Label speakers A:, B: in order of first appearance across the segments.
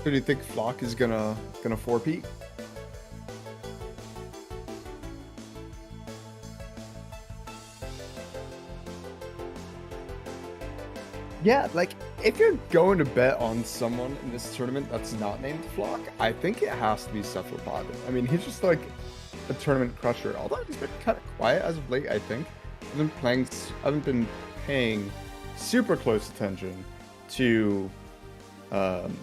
A: So do you think Flock is gonna four-peat? Yeah, like if you're going to bet on someone in this tournament that's not named Flock, I think it has to be Cephalopod. I mean, he's just like a tournament crusher. Although he's been kind of quiet as of late, I think. I haven't been paying super close attention to um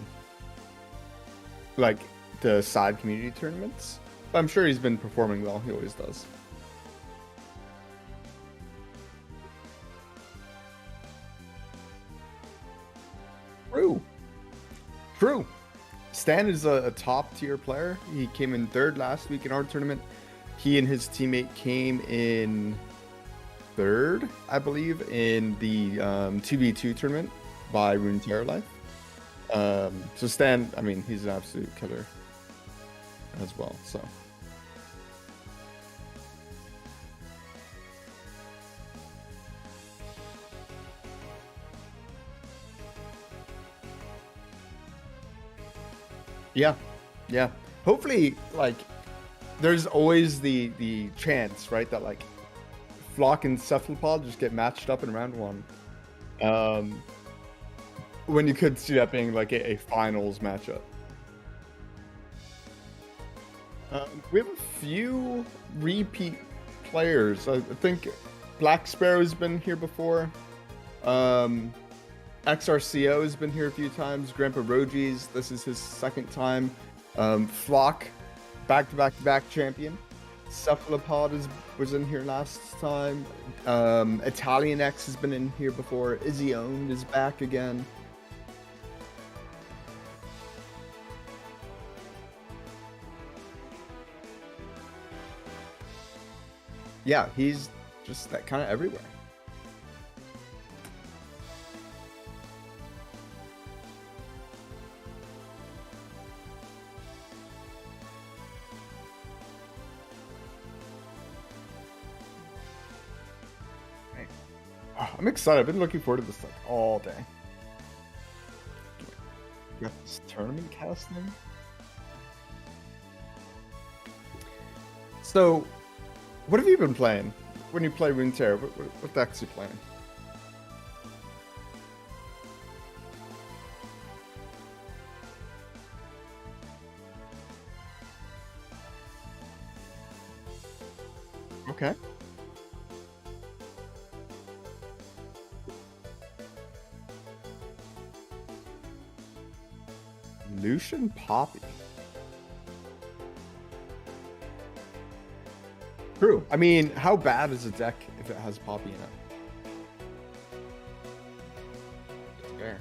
A: like the side community tournaments. But I'm sure he's been performing well. He always does. True. True. Stan is a top tier player. He came in third last week in our tournament. He and his teammate came in third, I believe, in the 2v2 tournament by Runeterra Life. So Stan, I mean, he's an absolute killer as well. So yeah, yeah. Hopefully, like, there's always the chance, right, that like Flock and Cephalopod just get matched up in round one. Um, when you could see that being like a finals matchup. We have a few repeat players. I think Black Sparrow's been here before. Um, XRCO has been here a few times. Grandpa Roji's, this is his second time. Flock, back-to-back-to-back champion. Cephalopod was in here last time. Italian X has been in here before. Izzy Owned is back again. Yeah, he's just that kind of everywhere. Oh, I'm excited. I've been looking forward to this like all day. Got this tournament casting. So, what have you been playing when you play Runeterra? What decks you playing? Okay. Lucian Poppy. True. I mean, how bad is a deck if it has Poppy in it? Fair.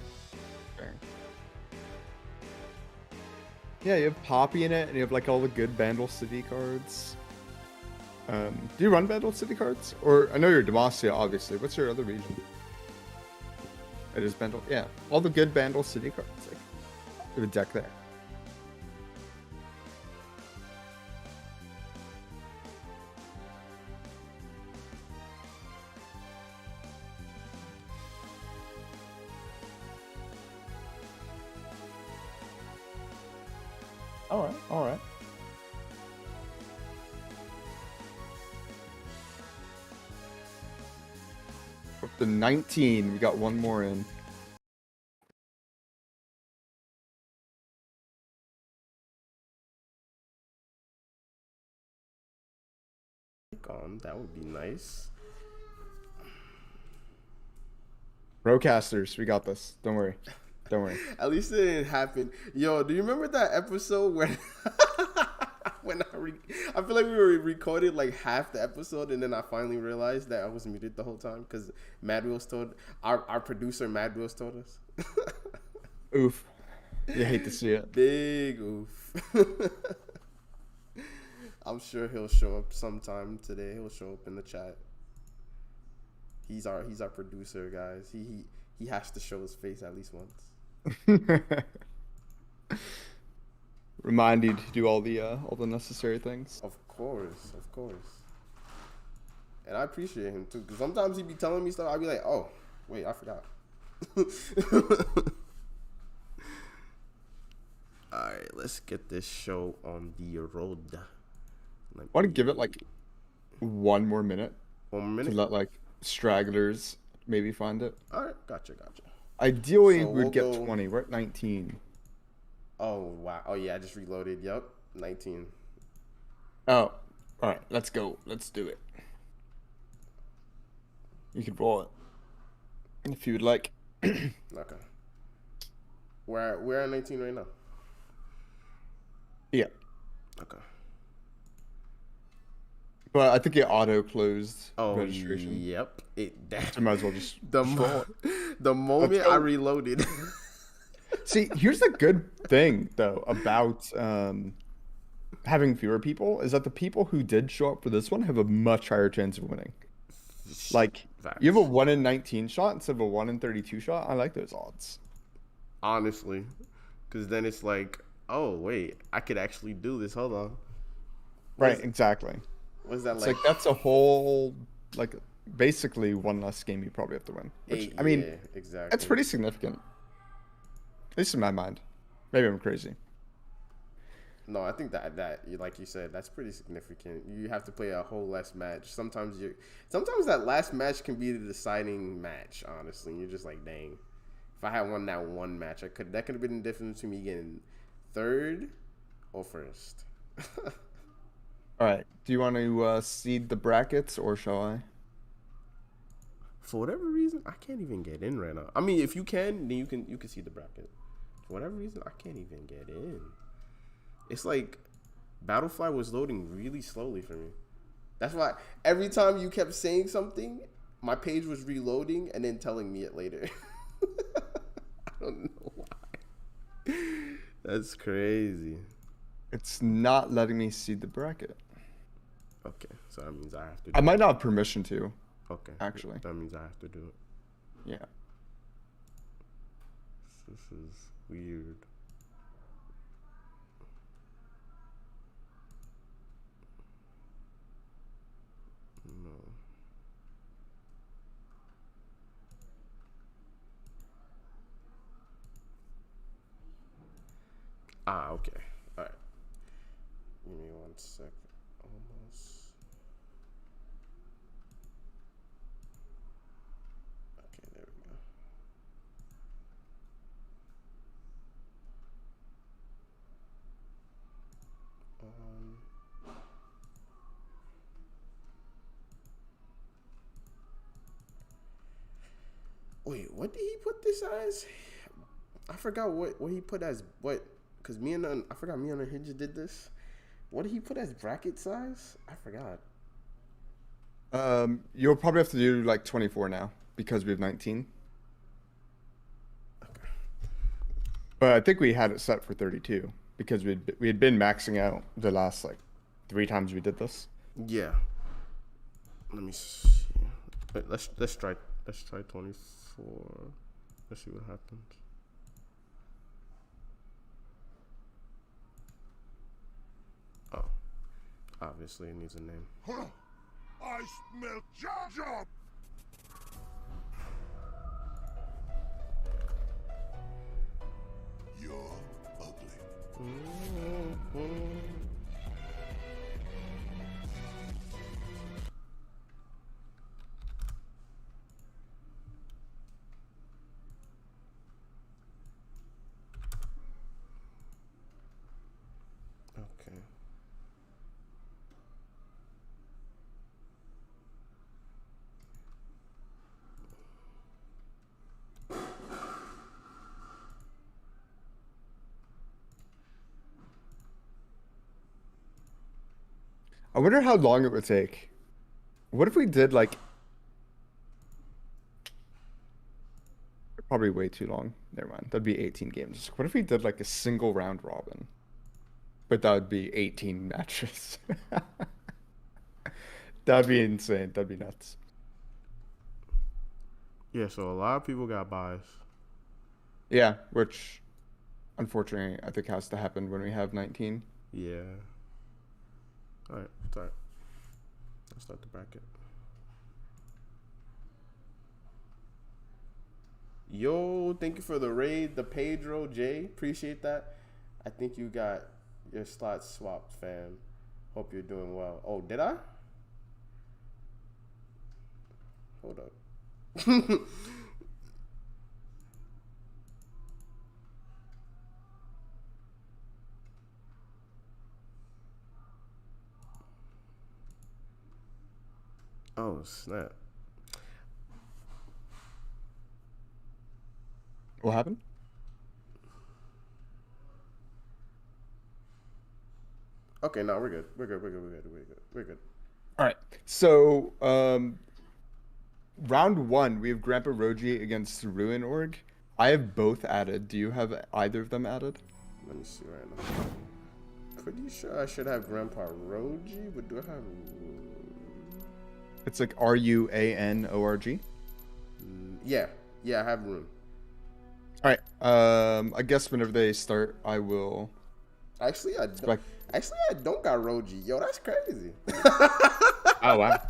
A: Fair. Yeah, you have Poppy in it, and you have like all the good Bandle City cards. Do you run Bandle City cards? Or I know you're Demacia, obviously. What's your other region? It is Bandle. Yeah, all the good Bandle City cards. Like, you have a deck there. All right, all right. Up to 19. We got one more in.
B: That would be nice.
A: Broadcasters, we got this. Don't worry. Don't worry.
B: At least it didn't happen. Yo, do you remember that episode when I feel like we were recorded like half the episode, and then I finally realized that I was muted the whole time because Mad Wheels told our producer Mad Wheels told us.
A: Oof. You hate to see it.
B: Big oof. I'm sure he'll show up sometime today. He'll show up in the chat. He's our producer, guys. He has to show his face at least once.
A: Remind you to do all the necessary things.
B: Of course, of course. And I appreciate him too, because sometimes he'd be telling me stuff. I'd be like, "Oh, wait, I forgot." Alright, let's get this show on the road.
A: I want to give it like one more minute
B: One more
A: to
B: minute.
A: let like stragglers maybe find it.
B: Alright, gotcha.
A: Ideally,
B: So we'll
A: we'd get
B: go.
A: 20. We're at 19.
B: Oh wow. Oh yeah, I just reloaded. Yep, 19.
A: Oh, all right. Let's go. Let's do it. You can roll it if you would like.
B: Okay. We're at 19 right now.
A: Yeah,
B: Okay.
A: but I think it auto closed
B: Oh
A: registration.
B: yep. It that
A: So might as well just
B: the
A: roll it.
B: the
A: Let's
B: moment I
A: go.
B: reloaded.
A: See, here's the good thing though about having fewer people is that the people who did show up for this one have a much higher chance of winning. Like you have a
B: Facts.
A: 1 in 19 shot instead of a 1 in 32 shot. I like those odds.
B: Honestly, because then it's like, oh wait, I could actually do this. Hold on.
A: Right,
B: What's
A: exactly.
B: what's that
A: It's
B: like?
A: like that's a whole like basically one less game you probably have to win. Which
B: Eight.
A: I mean,
B: Yeah,
A: that's
B: exactly.
A: pretty significant. At least in my mind. Maybe I'm crazy.
B: No, I think that like you said, that's pretty significant. You have to play a whole less match. Sometimes that last match can be the deciding match. Honestly, you're just like, dang, if I had won that one match, that could have been the difference between me getting third or first.
A: All right. Do you want to seed the brackets or shall I?
B: For whatever reason, I can't even get in right now. I mean, if you can, then you can see the bracket. For whatever reason, I can't even get in. It's like Battlefly was loading really slowly for me. That's why every time you kept saying something, my page was reloading and then telling me it later. I don't know why. That's crazy.
A: It's not letting me seed the bracket.
B: Okay, so that means I have to
A: I
B: do
A: might
B: it.
A: not have permission to,
B: Okay,
A: actually.
B: that means I have to do it.
A: Yeah.
B: This is weird. No. Okay. All right. Give me 1 second. Almost. Okay, there we go. Um, Wait, what did he put this as? I forgot what he put as what. Cause I forgot me and Unhinged did this. What did he put as bracket size? I forgot.
A: You'll probably have to do like 24 now because we have 19.
B: Okay.
A: But I think we had it set for 32 because we had been maxing out the last like 3 times we did this.
B: Yeah. Let me see. Wait, let's try 24. Let's see what happens. Oh, obviously it needs a name.
C: Huh. I smell job. You're ugly.
B: Okay.
A: I wonder how long it would take. What if we did like probably way too long. Never mind. That'd be 18 games. What if we did like a single round robin? But that would be 18 matches. That'd be insane. That'd be nuts.
B: Yeah, so a lot of people got buys.
A: Yeah, which unfortunately I think has to happen when we have 19.
B: Yeah. All right, it's all right. Let's start the bracket. Yo, thank you for the raid, the Pedro J. Appreciate that. I think you got your slot swapped, fam. Hope you're doing well. Oh, did I? Hold up. Oh, snap.
A: What happened?
B: Okay, no, we're good. We're good.
A: All right. So, round one, we have Grandpa Roji against Ruin Org. I have both added. Do you have either of them added?
B: Let me see right now. Pretty sure I should have Grandpa Roji, but do I have...
A: It's like Ruanorg.
B: Yeah, I have room.
A: All right. I guess whenever they start, I will.
B: Actually, I don't got Roji. Yo, that's crazy.
A: Oh wow.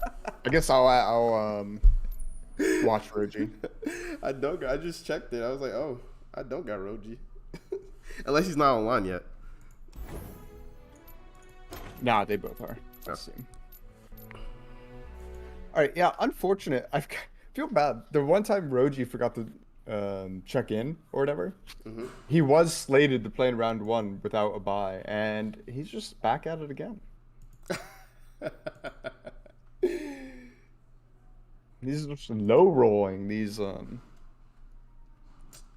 A: I guess I'll watch Roji.
B: I just checked it. I was like, oh, I don't got Roji. Unless he's not online yet.
A: Nah, they both are. Let's see. All right. Yeah. Unfortunate. I feel bad. The one time Roji forgot to check in or whatever, he was slated to play in round one without a bye, and he's just back at it again. He's just low rolling these.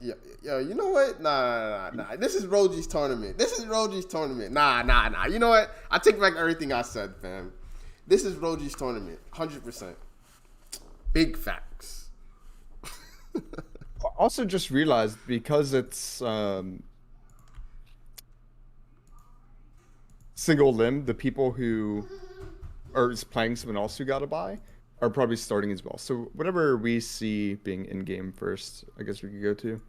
B: Yeah, you know what? Nah. This is Roji's tournament. Nah. You know what? I take back everything I said, fam. This is Roji's tournament, 100%. Big facts.
A: Also, just realized because it's single limb, the people who are playing someone else who got a bye are probably starting as well. So whatever we see being in game first, I guess we could go to.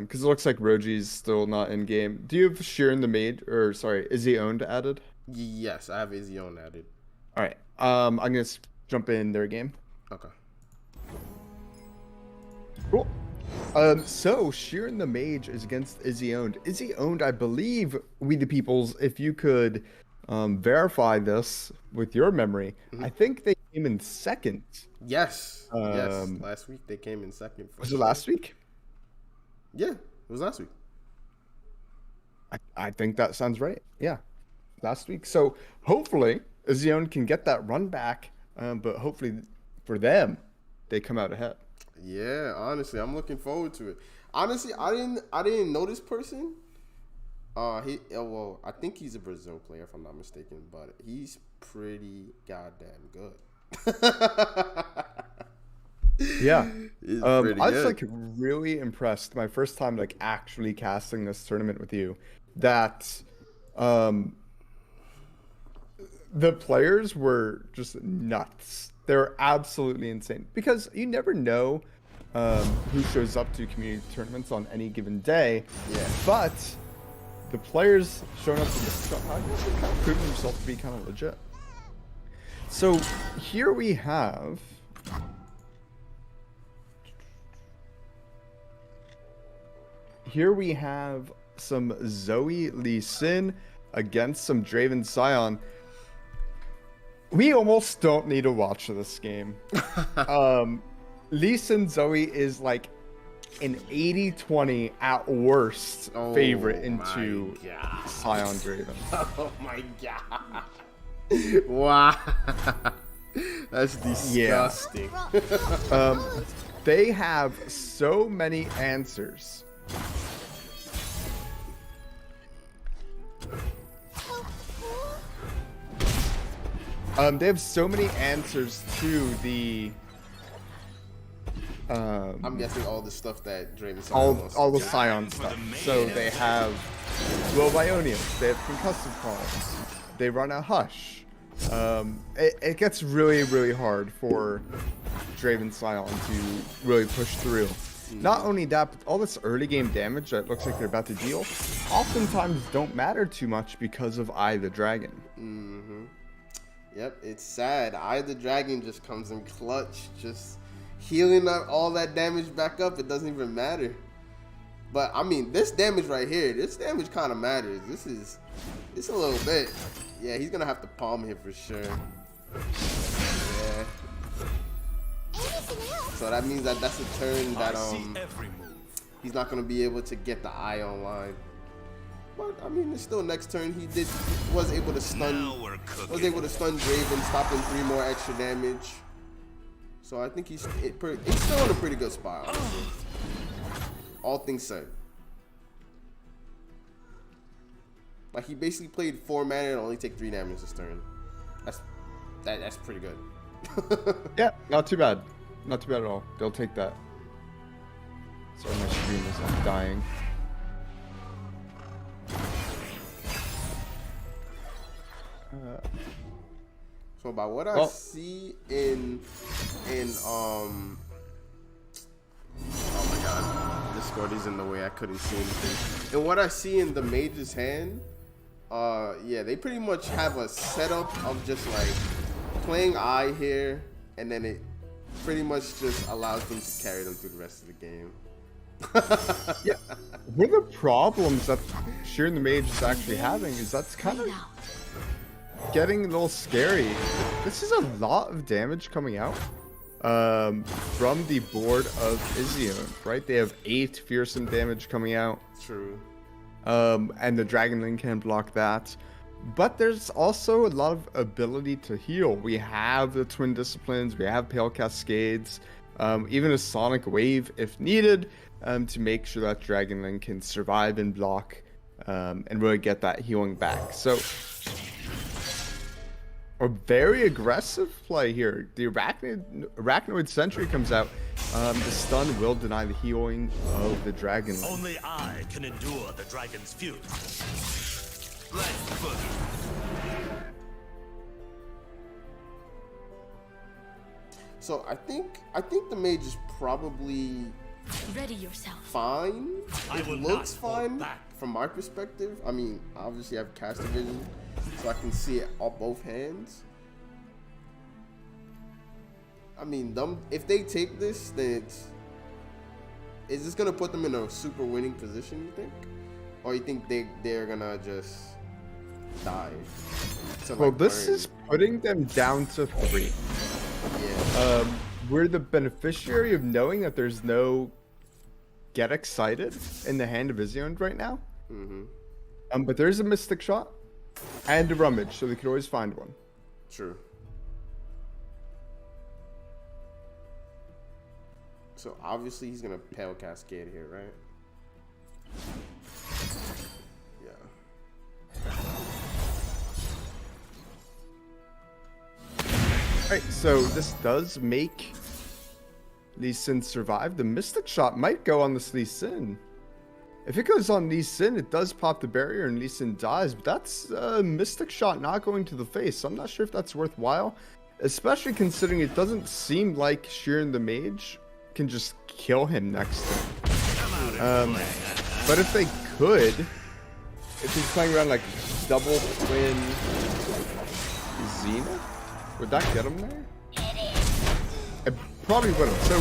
A: Because it looks like Roji's still not in game. Do you have Sheeran the Maid, or sorry, Izzy Owned added?
B: Yes, I have Izzy Owned added.
A: All right. I'm gonna jump in their game.
B: Okay.
A: Cool. So Sheeran the Mage is against Izzy Owned. Izzy Owned, I believe, we the peoples, if you could verify this with your memory, I think they came in second.
B: Yes. Yes. Last week they came in second.
A: Was it last week?
B: Yeah, it was last week.
A: I think that sounds right. Yeah, last week. So hopefully Izzy Owned can get that run back, but hopefully for them, they come out ahead.
B: Yeah, honestly, I'm looking forward to it. Honestly, I didn't know this person. I think he's a Brazil player if I'm not mistaken, but he's pretty goddamn good.
A: Yeah, I was
B: good.
A: like really impressed my first time like actually casting this tournament with you. That the players were just nuts. They're absolutely insane because you never know who shows up to community tournaments on any given day.
B: Yeah.
A: But the players showing up to this stuff have kind of proven themselves to be kind of legit. So here we have some Zoe Lee Sin against some Draven Scion. We almost don't need to watch this game. Lee Sin Zoe is like an 80-20 at worst favorite into Scion Draven.
B: Oh my god. Wow. That's disgusting.
A: Yeah. They have so many answers. They have so many answers to the
B: I'm guessing all the stuff that Draven Scion
A: all the Scion stuff. So they have Will Bionium, they have Concussive Columns, they run a Hush. It gets really, really hard for Draven Scion to really push through. Not only that, but all this early game damage that looks like they're about to deal oftentimes don't matter too much because of Eye the Dragon.
B: Mm-hmm. Yep, it's sad. Eye the Dragon just comes in clutch, just healing up all that damage back up. It doesn't even matter. But I mean, this damage right here, this damage kind of matters. It's a little bit. Yeah, he's gonna have to palm here for sure. Yeah. So that means that that's a turn that he's not gonna be able to get the eye online. But I mean, it's still next turn he was able to stun Draven, stopping 3 more extra damage. So I think he's still in a pretty good spot. Honestly. All things said. Like he basically played 4 mana and only take 3 damage this turn. That's pretty good.
A: Yeah, not too bad. Not too bad at all. They'll take that. Sorry, my stream is dying.
B: So by what I see in oh my god, Discord is in the way. I couldn't see anything. And what I see in the mage's hand, yeah, they pretty much have a setup of just like playing eye here, and then it pretty much just allows them to carry them through the rest of the game.
A: Yeah, one of the problems that Sheeran the Mage is actually having is that's kind of getting a little scary. This is a lot of damage coming out from the board of Izion, right? They have 8 fearsome damage coming out.
B: True.
A: And the Dragonling can block that. But there's also a lot of ability to heal. We have the Twin Disciplines, we have Pale Cascades, even a Sonic Wave if needed, to make sure that Dragonling can survive and block and really get that healing back. So a very aggressive play here. The Arachnoid Sentry comes out. The stun will deny the healing of the dragon.
D: Only I can endure the dragon's fury. Let's boogie.
B: So I think the mage is probably
E: ready yourself.
B: Fine.
D: It
B: looks fine from my perspective. I mean, obviously I have caster vision, so I can see it on both hands. I mean, if they take this, then is this gonna put them in a super winning position, you think? Or you think they're gonna just die?
A: Well, this is putting them down to 3.
B: Yeah.
A: We're the beneficiary of knowing that there's no get excited in the hand of Izion right now.
B: Mm-hmm.
A: But there's a Mystic Shot and a Rummage, so they could always find one.
B: True. So obviously he's gonna Pale Cascade here, right? Yeah.
A: Alright, so this does make Lee Sin survive. The Mystic Shot might go on this Lee Sin. If it goes on Lee Sin, it does pop the barrier and Lee Sin dies, but that's a Mystic Shot not going to the face, so I'm not sure if that's worthwhile, especially considering it doesn't seem like Sheeran the Mage can just kill him next turn. But if they could, if he's playing around like double twin Zenith, would that get him there? It probably would have. So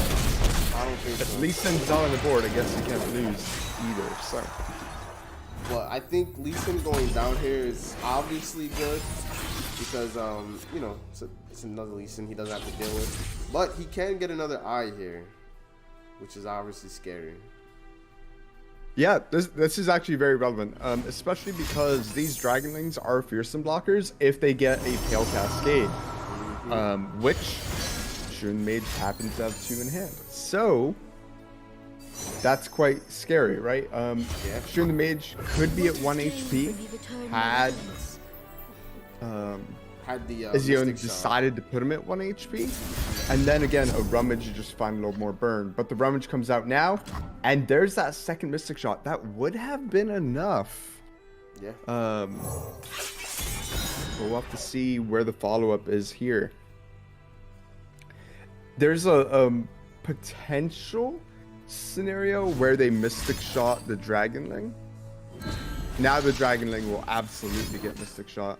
B: I don't think
A: if Lee Sin's not on the board, I guess he can't lose either. So
B: well, I think Lee Sin going down here is obviously good because you know, it's another Lee Sin he doesn't have to deal with. But he can get another eye here, which is obviously scary.
A: yeah, this is actually very relevant, especially because these Dragonlings are fearsome blockers if they get a Pale Cascade, which Sheeran Mage happens to have 2 in hand. So that's quite scary, right?
B: Yeah.
A: Sheeran the Mage could be at 1 HP had
B: The
A: Izion decided to put him at 1 HP, and then again a Rummage to just find a little more burn. But the Rummage comes out now, and there's that second Mystic Shot that would have been enough.
B: Yeah.
A: We'll have to see where the follow-up is here. There's a potential scenario where they Mystic Shot the Dragonling. Now the Dragonling will absolutely get Mystic Shot.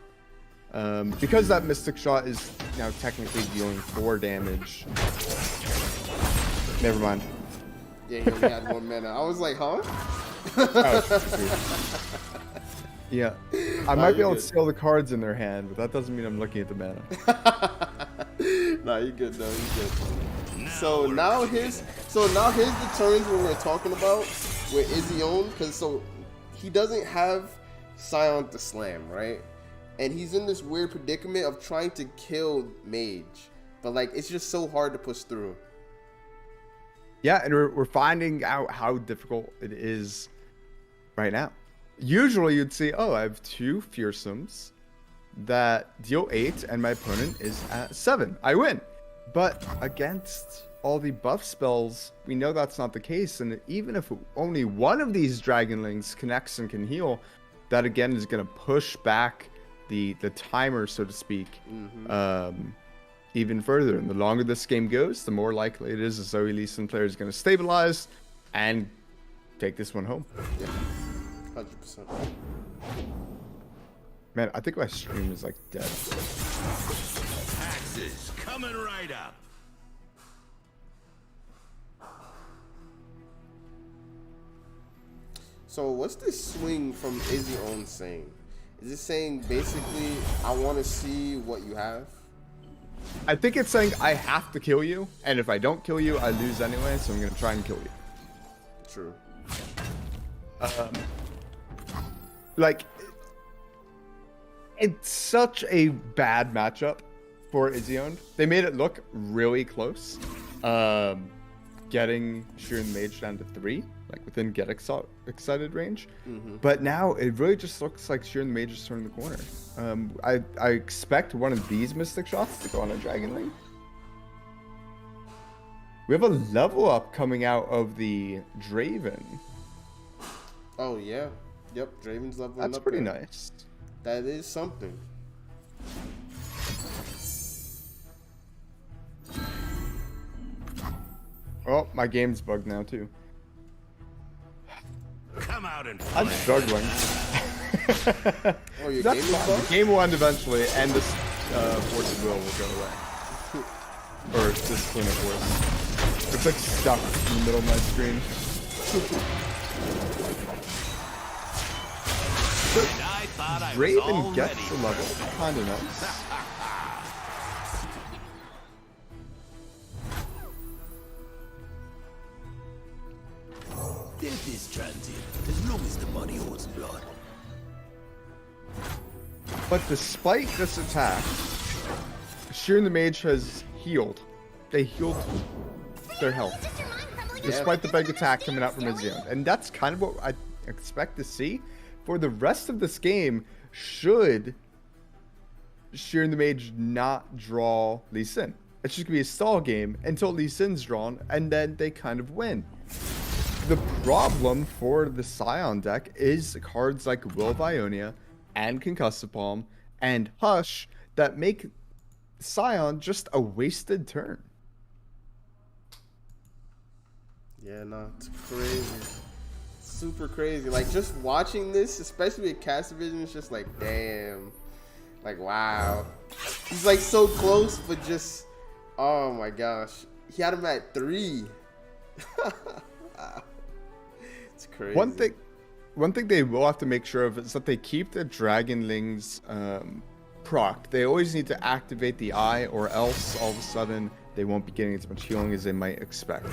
A: Because that Mystic Shot is now technically dealing 4 damage. Never mind.
B: Yeah, he only had 1 mana. I was like, huh?
A: Oh, yeah. I might be
B: you're
A: able to
B: good.
A: steal the cards in their hand, but that doesn't mean I'm looking at the mana.
B: Nah, you good though. You good. So now here's the turns where we're talking about where Izzy owned, because so he doesn't have Scion to slam, right? And he's in this weird predicament of trying to kill Mage, but like it's just so hard to push through.
A: Yeah, and we're finding out how difficult it is right now. Usually you'd see, oh, I have 2 fearsomes that deal 8 and my opponent is at 7. I win. But against all the buff spells, we know that's not the case. And even if only one of these Dragonlings connects and can heal, that again is going to push back the timer, so to speak, even further. And the longer this game goes, the more likely it is a Zoe Lee Sin player is going to stabilize and take this one home.
B: Yeah, 100%.
A: Man, I think my stream is like dead.
D: Taxes coming right up.
B: So what's this swing from Izzy on saying? Is it saying basically, I want to see what you have?
A: I think it's saying I have to kill you, and if I don't kill you, I lose anyway, so I'm going to try and kill you.
B: True.
A: Like, it's such a bad matchup for Izzy-owned. They made it look really close. Getting Sheeran Mage down to 3, like within Get Excited range. But now it really just looks like Sheeran Mage is turning the corner. I expect one of these Mystic Shots to go on a Dragonling. We have a level up coming out of the Draven.
B: Oh yeah. Yep, Draven's leveling up.
A: That's pretty
B: there.
A: nice.
B: That is something.
A: Oh, my game's bugged now too.
D: Come out and
A: I'm
D: play.
A: struggling.
B: Oh, your
A: That's
B: game is
A: fine.
B: bugged?
A: The game will end eventually, and this Force of Will go away. Or this Queen of Force. It's like stuck in the middle of my screen.
D: I thought I was
A: Raven
D: all
A: gets
D: ready.
A: the level. Kinda nice.
D: Death is transient, as long as the body holds blood.
A: But despite this attack, Sheeran the Mage has healed. They healed their health. Despite the big attack coming out from Izzy-owned. And that's kind of what I expect to see. For the rest of this game, should Sheeran the Mage not draw Lee Sin. It's just going to be a stall game until Lee Sin's drawn, and then they kind of win. The problem for the Scion deck is cards like Will of Ionia and Concussive Palm and Hush that make Scion just a wasted turn.
B: Yeah, no, it's crazy. Super crazy. Like, just watching this, especially with Cast Vision, it's just like, damn. Like, wow. He's like so close, but just, oh my gosh. He had him at 3. It's crazy.
A: One thing they will have to make sure of is that they keep the Dragonlings proc. They always need to activate the eye, or else all of a sudden they won't be getting as much healing as they might expect.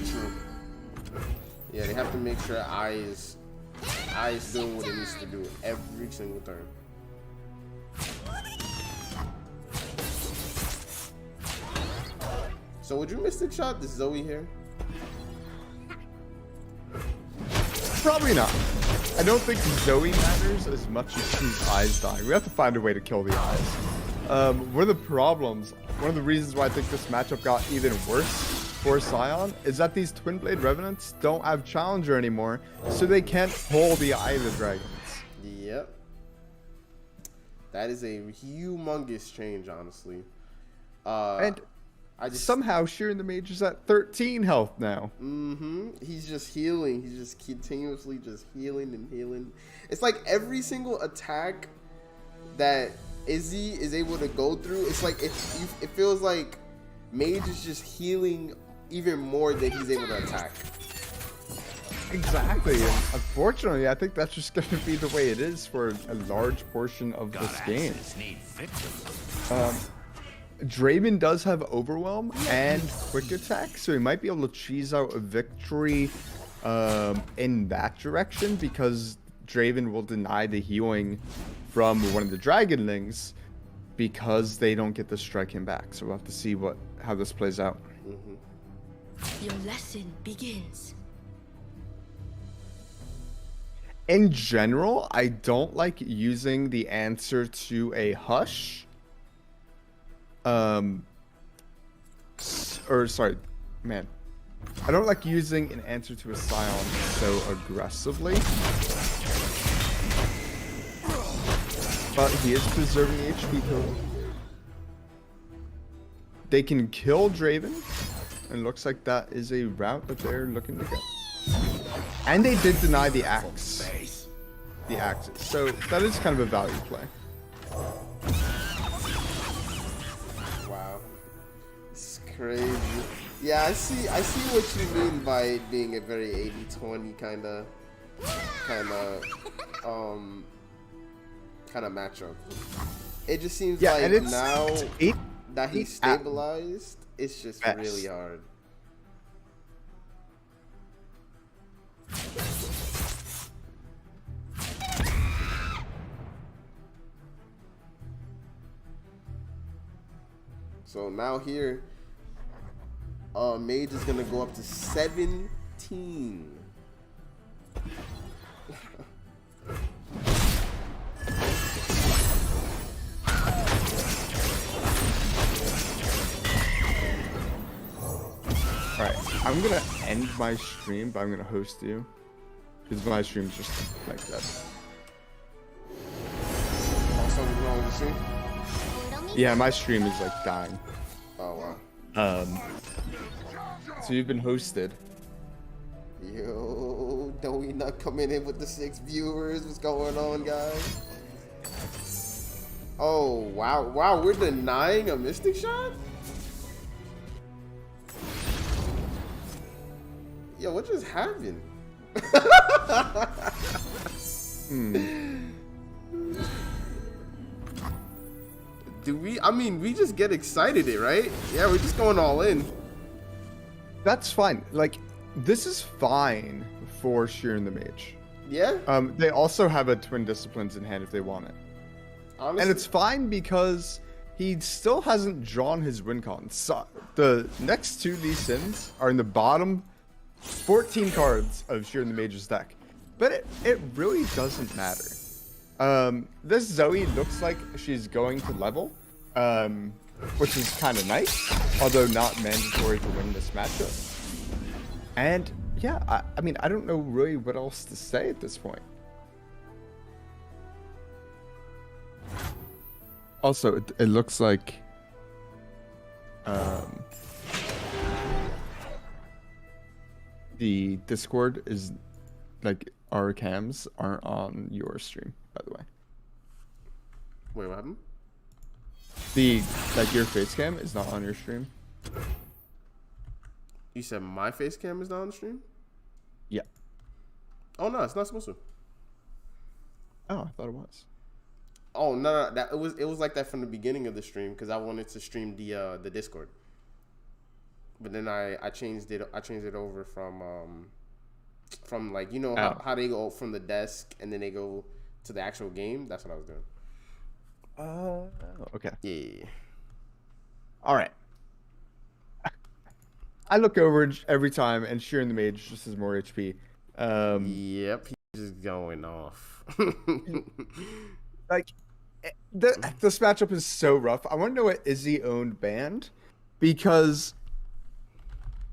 B: True. Yeah, they have to make sure Eye is doing what it needs to do every single turn. So would you Mystic Shot this Zoe here?
A: Probably not. I don't think Zoe matters as much as his eyes dying. We have to find a way to kill the eyes. One of the problems, one of the reasons why I think this matchup got even worse for Scion is that these Twin Blade Revenants don't have Challenger anymore, so they can't pull the Eye of the Dragons.
B: Yep. That is a humongous change, honestly.
A: And somehow Sheeran the Mage is at 13 health now.
B: He's just healing. He's just continuously just healing and healing. It's like every single attack that Izzy is able to go through, it's like it feels like Mage is just healing even more than he's able to attack.
A: Exactly. And unfortunately, I think that's just going to be the way it is for a large portion of
D: God
A: this game.
D: axes need victims.
A: Draven does have Overwhelm and Quick Attack, so he might be able to cheese out a victory in that direction, because Draven will deny the healing from one of the Dragonlings because they don't get to strike him back. So we'll have to see how this plays out.
E: Your lesson begins.
A: In general, I don't like using the answer to a Hush. Sorry, man. I don't like using an answer to a Scion so aggressively. But he is preserving the HP total. They can kill Draven, and it looks like that is a route that they're looking to go. And they did deny the axe. The axes. So that is kind of a value play.
B: Wow. It's crazy. Yeah, I see what you mean by it being a very 80-20 kind of matchup. It just seems like
A: and it's,
B: now
A: it's
B: that he's stabilized, it's just
A: best.
B: really hard. So now here, Mage is gonna go up to 17.
A: Alright, I'm gonna end my stream, but I'm gonna host you. Because my stream's just like that.
B: Something wrong with the stream?
A: Yeah, my stream is like dying.
B: Oh wow.
A: So you've been hosted.
B: Yo, don't we not coming in with the 6 viewers? What's going on, guys? Oh wow, we're denying a Mystic shot? Yo, what just happened? We just get excited, right? Yeah, we're just going all in.
A: That's fine. Like, this is fine for Sheeran the Mage.
B: Yeah?
A: They also have a Twin Disciplines in hand if they want it.
B: Honestly,
A: And it's fine because he still hasn't drawn his win con. So the next 2 Lee Sins are in the bottom 14 cards of Sheeran the Mage's deck. But it really doesn't matter. This Zoe looks like she's going to level, which is kind of nice, although not mandatory to win this matchup. And yeah, I mean, I don't know really what else to say at this point. Also, it looks like the Discord is like our cams aren't on your stream, by the way.
B: wait, what happened?
A: Your face cam is not on your stream.
B: You said my face cam is not on the stream?
A: Yeah.
B: Oh no, it's not supposed to.
A: Oh, I thought it was.
B: Oh no, that it was like that from the beginning of the stream because I wanted to stream the Discord. But then I changed it over from like, you know how they go from the desk and then they go to the actual game. That's what I was doing.
A: Okay.
B: Yeah.
A: All right. I look over it every time, and Sheeran the Mage just has more HP.
B: Yep, he's just going off.
A: Like, this matchup is so rough. I want to know what Izzy owned banned, because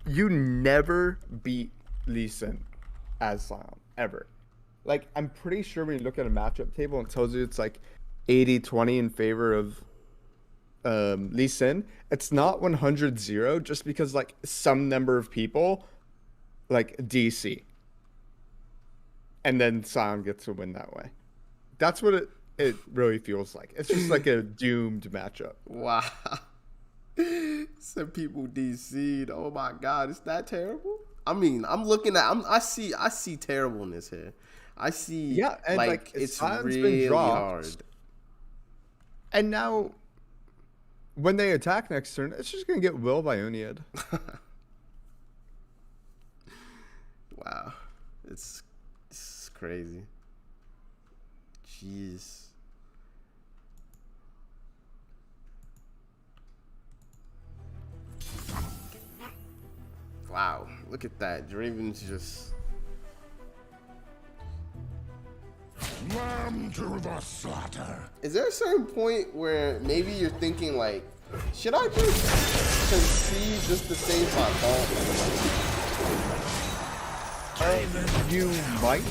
A: you never beat Lee Sin as Scion, ever. Like, I'm pretty sure when you look at a matchup table and it tells you it's like 80-20 in favor of Lee Sin, it's not 100-0 just because like some number of people like DC. And then Scion gets to win that way. That's what it really feels like. It's just like a doomed matchup.
B: Wow. Some people DC'd. Oh my god, is that terrible? I mean, I'm looking at. I see terribleness here. I see.
A: Yeah, and like
B: it's
A: Sion's been
B: really
A: dropped.
B: hard.
A: And now, when they attack next turn, it's just gonna get Will Bioniad.
B: Wow, it's crazy. Jeez. Wow, look at that. Draven's just.
C: Lamb to the slaughter.
B: Is there a certain point where maybe you're thinking like, should I just concede just to save my thought?
A: You might.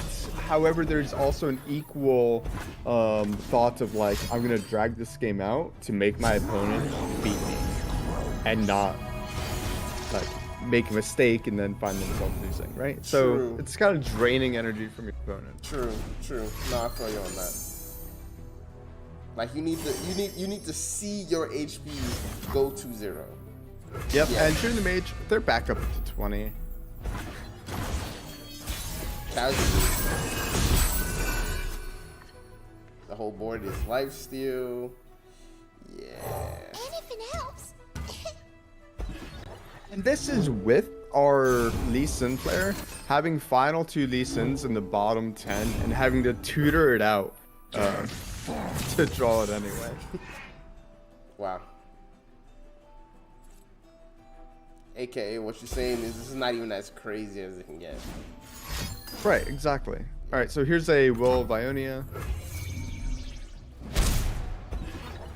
A: However, there's also an equal thought of like, I'm gonna drag this game out to make my opponent beat me, and not like make a mistake and then find themselves losing, right? So
B: True.
A: it's kind of draining energy from your opponent.
B: True. No, I feel you on that. Like you need to see your HP go to 0.
A: Yep.
B: Yeah.
A: And shooting the mage, they're back up to 20.
B: Casually. The whole board is lifesteal. Yeah.
E: Anything helps.
A: And this is with our Lee Sin player having final 2 Lee Sins in the bottom 10 and having to tutor it out to draw it anyway.
B: Wow. AKA, what you're saying is this is not even as crazy as it can get.
A: Right, exactly. All right, so here's a Will of Ionia.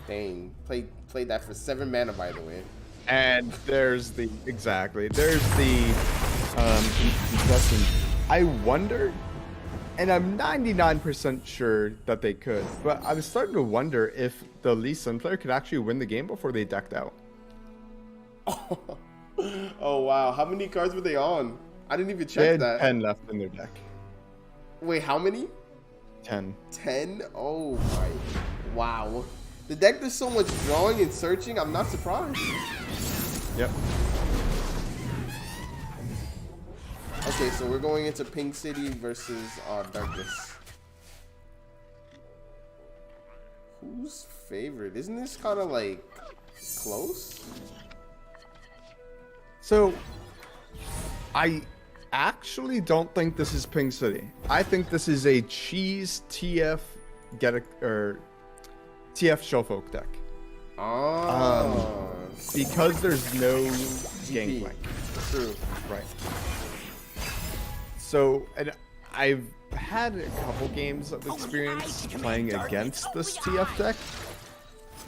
B: Dang, played that for 7 mana, by the way.
A: And there's the concussion. I wonder, and I'm 99% sure that they could, but I was starting to wonder if the Lee Sin player could actually win the game before they decked out.
B: Oh wow, how many cards were they on? I didn't even
A: They
B: check
A: had
B: that.
A: 10 left in their deck.
B: Wait, how many?
A: 10.
B: 10? Oh my, wow. The deck does so much drawing and searching, I'm not surprised.
A: Yep.
B: Okay, so we're going into Pink City versus Darkness. Who's favorite? Isn't this kind of like close?
A: So, I actually don't think this is Pink City. I think this is a cheese TF TF Shellfolk deck.
B: Oh.
A: Because there's no
B: GP.
A: gangplank.
B: True.
A: Right. So, and I've had a couple games of experience playing against this TF deck,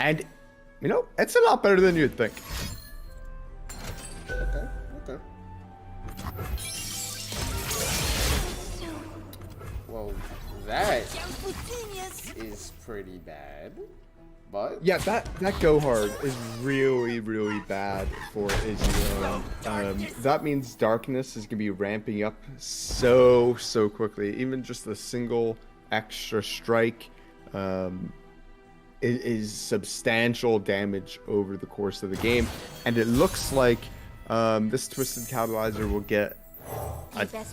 A: and you know, it's a lot better than you'd think.
B: Okay. Well, that is pretty bad. But
A: Yeah, that go hard is really, really bad for Izzy. That means Darkness is gonna be ramping up so quickly. Even just a single extra strike is substantial damage over the course of the game, and it looks like this Twisted Catalyzer will get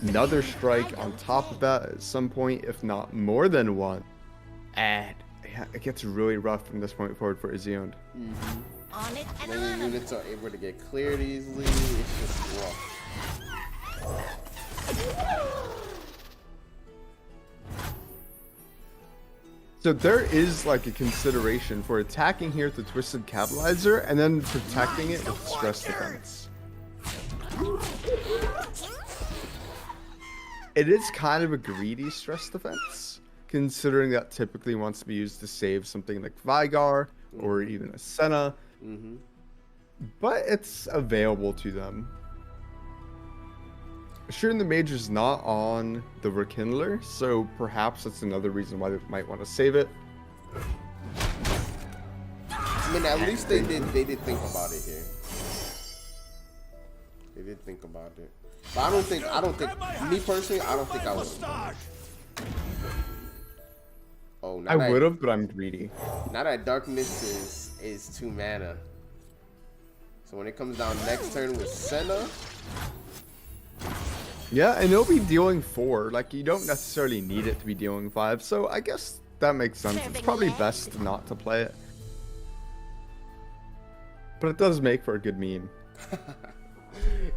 A: another strike on top of that at some point, if not more than one, and it gets really rough from this point forward for Izzy-owned.
E: On it and
B: when
E: on
B: your
E: it.
B: units are able to get cleared easily, it's just rough.
A: So there is like a consideration for attacking here with the Twisted Catalyzer and then protecting it with Stress Defense. It is kind of a greedy Stress Defense, considering that typically wants to be used to save something like Vigar or even a Senna. But it's available to them. Shooting the Mage is not on the Rekindler, so perhaps that's another reason why they might want to save it.
B: I mean, at least they did think about it here. They did think about it. But I don't think, me personally, I don't think I would. Oh, now
A: I
B: that-
A: would have, but I'm greedy.
B: Now that Darkness is 2 mana. So when it comes down next turn with Senna,
A: Yeah, and it'll be dealing 4. Like, you don't necessarily need it to be dealing 5, so I guess that makes sense. It's probably best not to play it. But it does make for a good meme.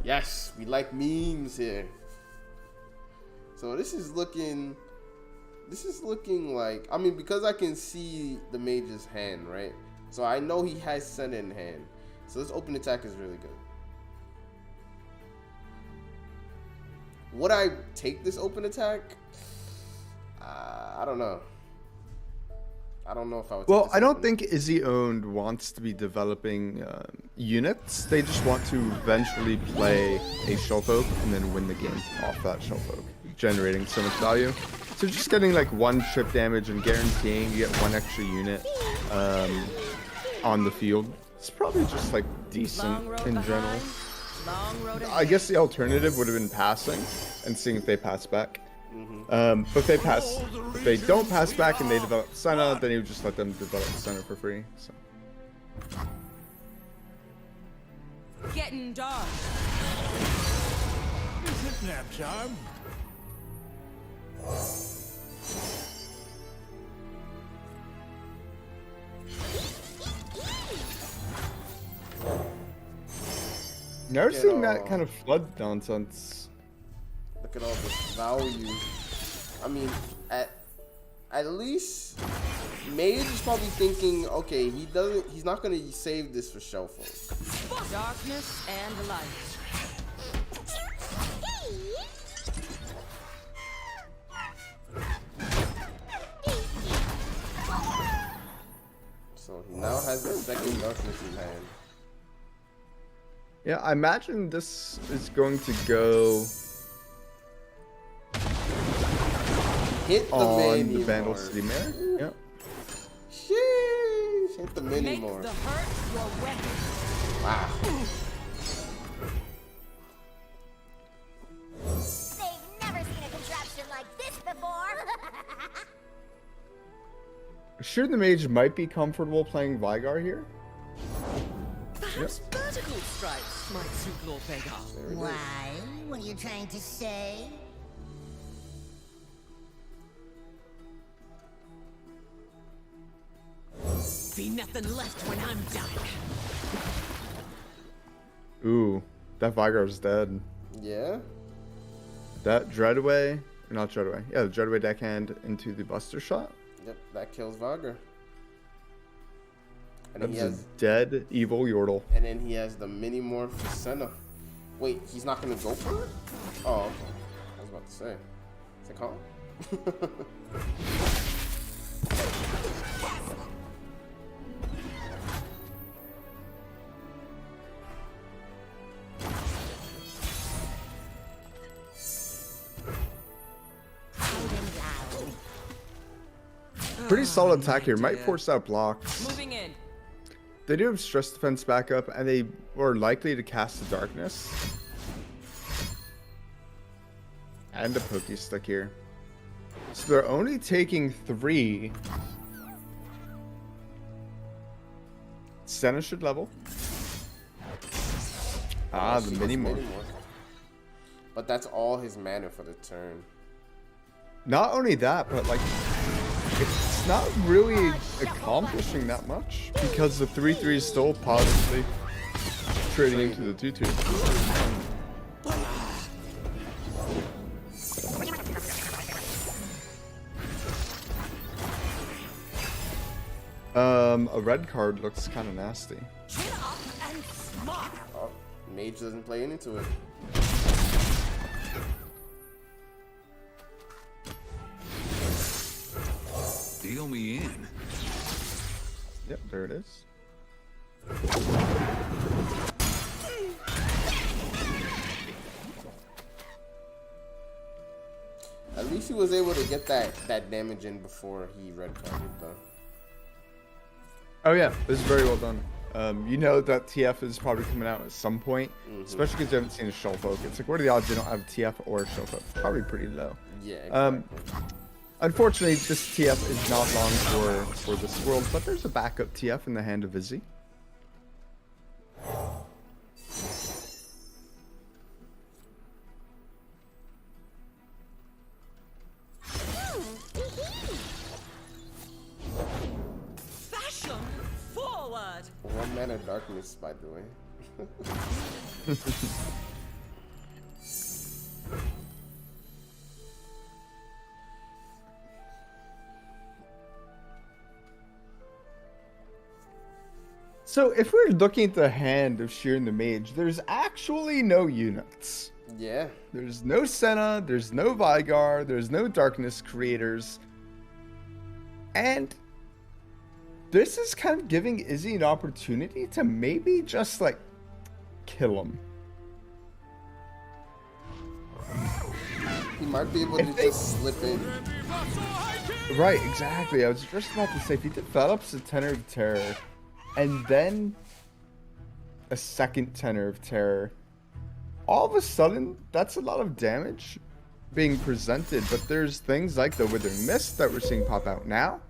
B: Yes, we like memes here. So this is looking like, I mean, because I can see the mage's hand, right? So I know he has Senna in hand. So this open attack is really good. Would I take this open attack? I don't know. I don't know if I would.
A: Well, I don't think Izzy Owned wants to be developing units. They just want to eventually play a Shellfolk and then win the game off that Shellfolk, generating so much value. So just getting like 1 chip damage and guaranteeing you get 1 extra unit on the field. It's probably just like decent in general. I guess the alternative would have been passing and seeing if they pass back. But if they don't pass back and they develop Senna, then you just let them develop Senna for free. So.
F: Getting dark.
D: Is it nap time?
A: Never seen that kind of flood nonsense.
B: Look at all this value. I mean, at least Mage is probably thinking, okay, he's not gonna save this for Shellfolk.
F: Darkness and light.
B: So he now has the second darkness in hand.
A: Yeah, I imagine this is going to go
B: Hit the
A: on the
B: mini
A: Vandal
B: more.
A: City Mare. Yep.
B: Sheesh, hit the mini
F: Make
B: more.
F: the hurt your weapon.
B: Wow.
E: They've never seen a contraption like this before.
A: Sure, the mage might be comfortable playing Vigar here.
F: Perhaps vertical stripes might suit Lord Vagar.
E: Why? What are you trying to say?
F: Be nothing left when I'm done.
A: Ooh, that Vigar's dead.
B: Yeah.
A: That Dreadaway, not Dreadaway. Yeah, the Dreadaway deckhand into the Buster Shot.
B: Yep, that kills Vagar. And then
A: That's
B: he
A: a
B: has,
A: dead evil Yordle.
B: and then he has the mini morph for Senna. Wait, he's not gonna go for it? Oh, okay. I was about to say. Is it calm?
A: Pretty solid attack here. Might force out blocks.
F: Moving in.
A: They do have stress defense backup, and they are likely to cast the darkness. And a pokey stick here. So they're only taking 3. Senna should level. Ah, the
B: He
A: mini
B: gets
A: morph.
B: But that's all his mana for the turn.
A: Not only that, but like, it's not really accomplishing that much because the 3/3 is still positively trading into the 2/2. A red card looks kind of nasty.
F: Chin up and smile.
B: Oh, Mage doesn't play into it.
C: Deal me in.
A: Yep, there it is.
B: At least he was able to get that damage in before he red carded though.
A: Oh yeah, this is very well done. You know that TF is probably coming out at some point, especially because you haven't seen a Shellfolk. It's like, what are the odds they don't have a TF or a Shellfolk? Probably pretty low.
B: Yeah, exactly.
A: Unfortunately, this TF is not long for this world, but there's a backup TF in the hand of Izzy.
F: blood.
B: 1 mana darkness, by the way.
A: So if we're looking at the hand of Sheeran the Mage, there's actually no units.
B: Yeah.
A: There's no Senna, there's no Vigar, there's no Darkness Creators. And this is kind of giving Izzy an opportunity to maybe just, like, kill him.
B: He might be able to just slip in.
A: Right, exactly. I was just about to say, if he develops a Tenor of Terror, and then a second Tenor of Terror, all of a sudden, that's a lot of damage being presented. But there's things like the Withering Mist that we're seeing pop out now.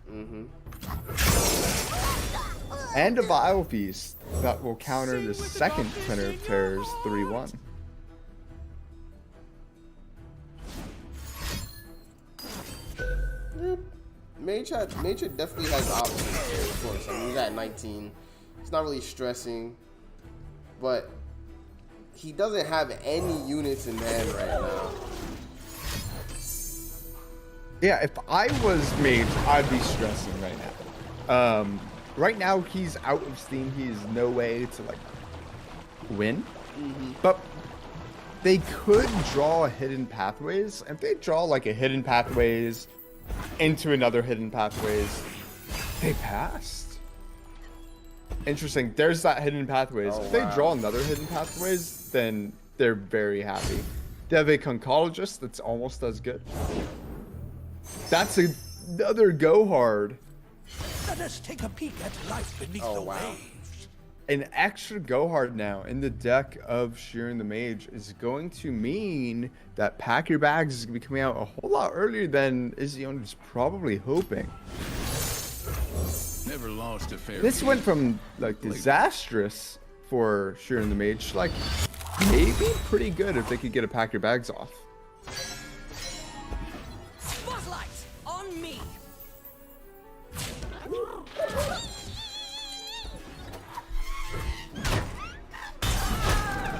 A: And a Vile Feast that will counter the second Tenor of Terror's 3-1.
B: Mage definitely has options here, of course. I mean, he's at 19. He's not really stressing. But he doesn't have any units in hand right now.
A: Yeah, if I was Mage, I'd be stressing right now. Right now, he's out of steam. He has no way to, like, win. But they could draw Hidden Pathways. If they draw, like, a Hidden Pathways into another Hidden Pathways, they passed. Interesting. There's that Hidden Pathways.
B: Oh,
A: if they
B: wow.
A: draw another Hidden Pathways, then they're very happy. They have a Conchologist that's almost as good. That's another go hard.
D: Let us take a peek at life beneath
B: Oh,
D: the
B: wow.
D: waves.
A: An extra go hard now in the deck of Sheeran the Mage is going to mean that Pack Your Bags is going to be coming out a whole lot earlier than Izzy was probably hoping.
C: Never lost a fair
A: This
C: fight.
A: went from, like, disastrous for Sheeran the Mage to, like, maybe pretty good if they could get a Pack Your Bags off.
F: Spotlight on me.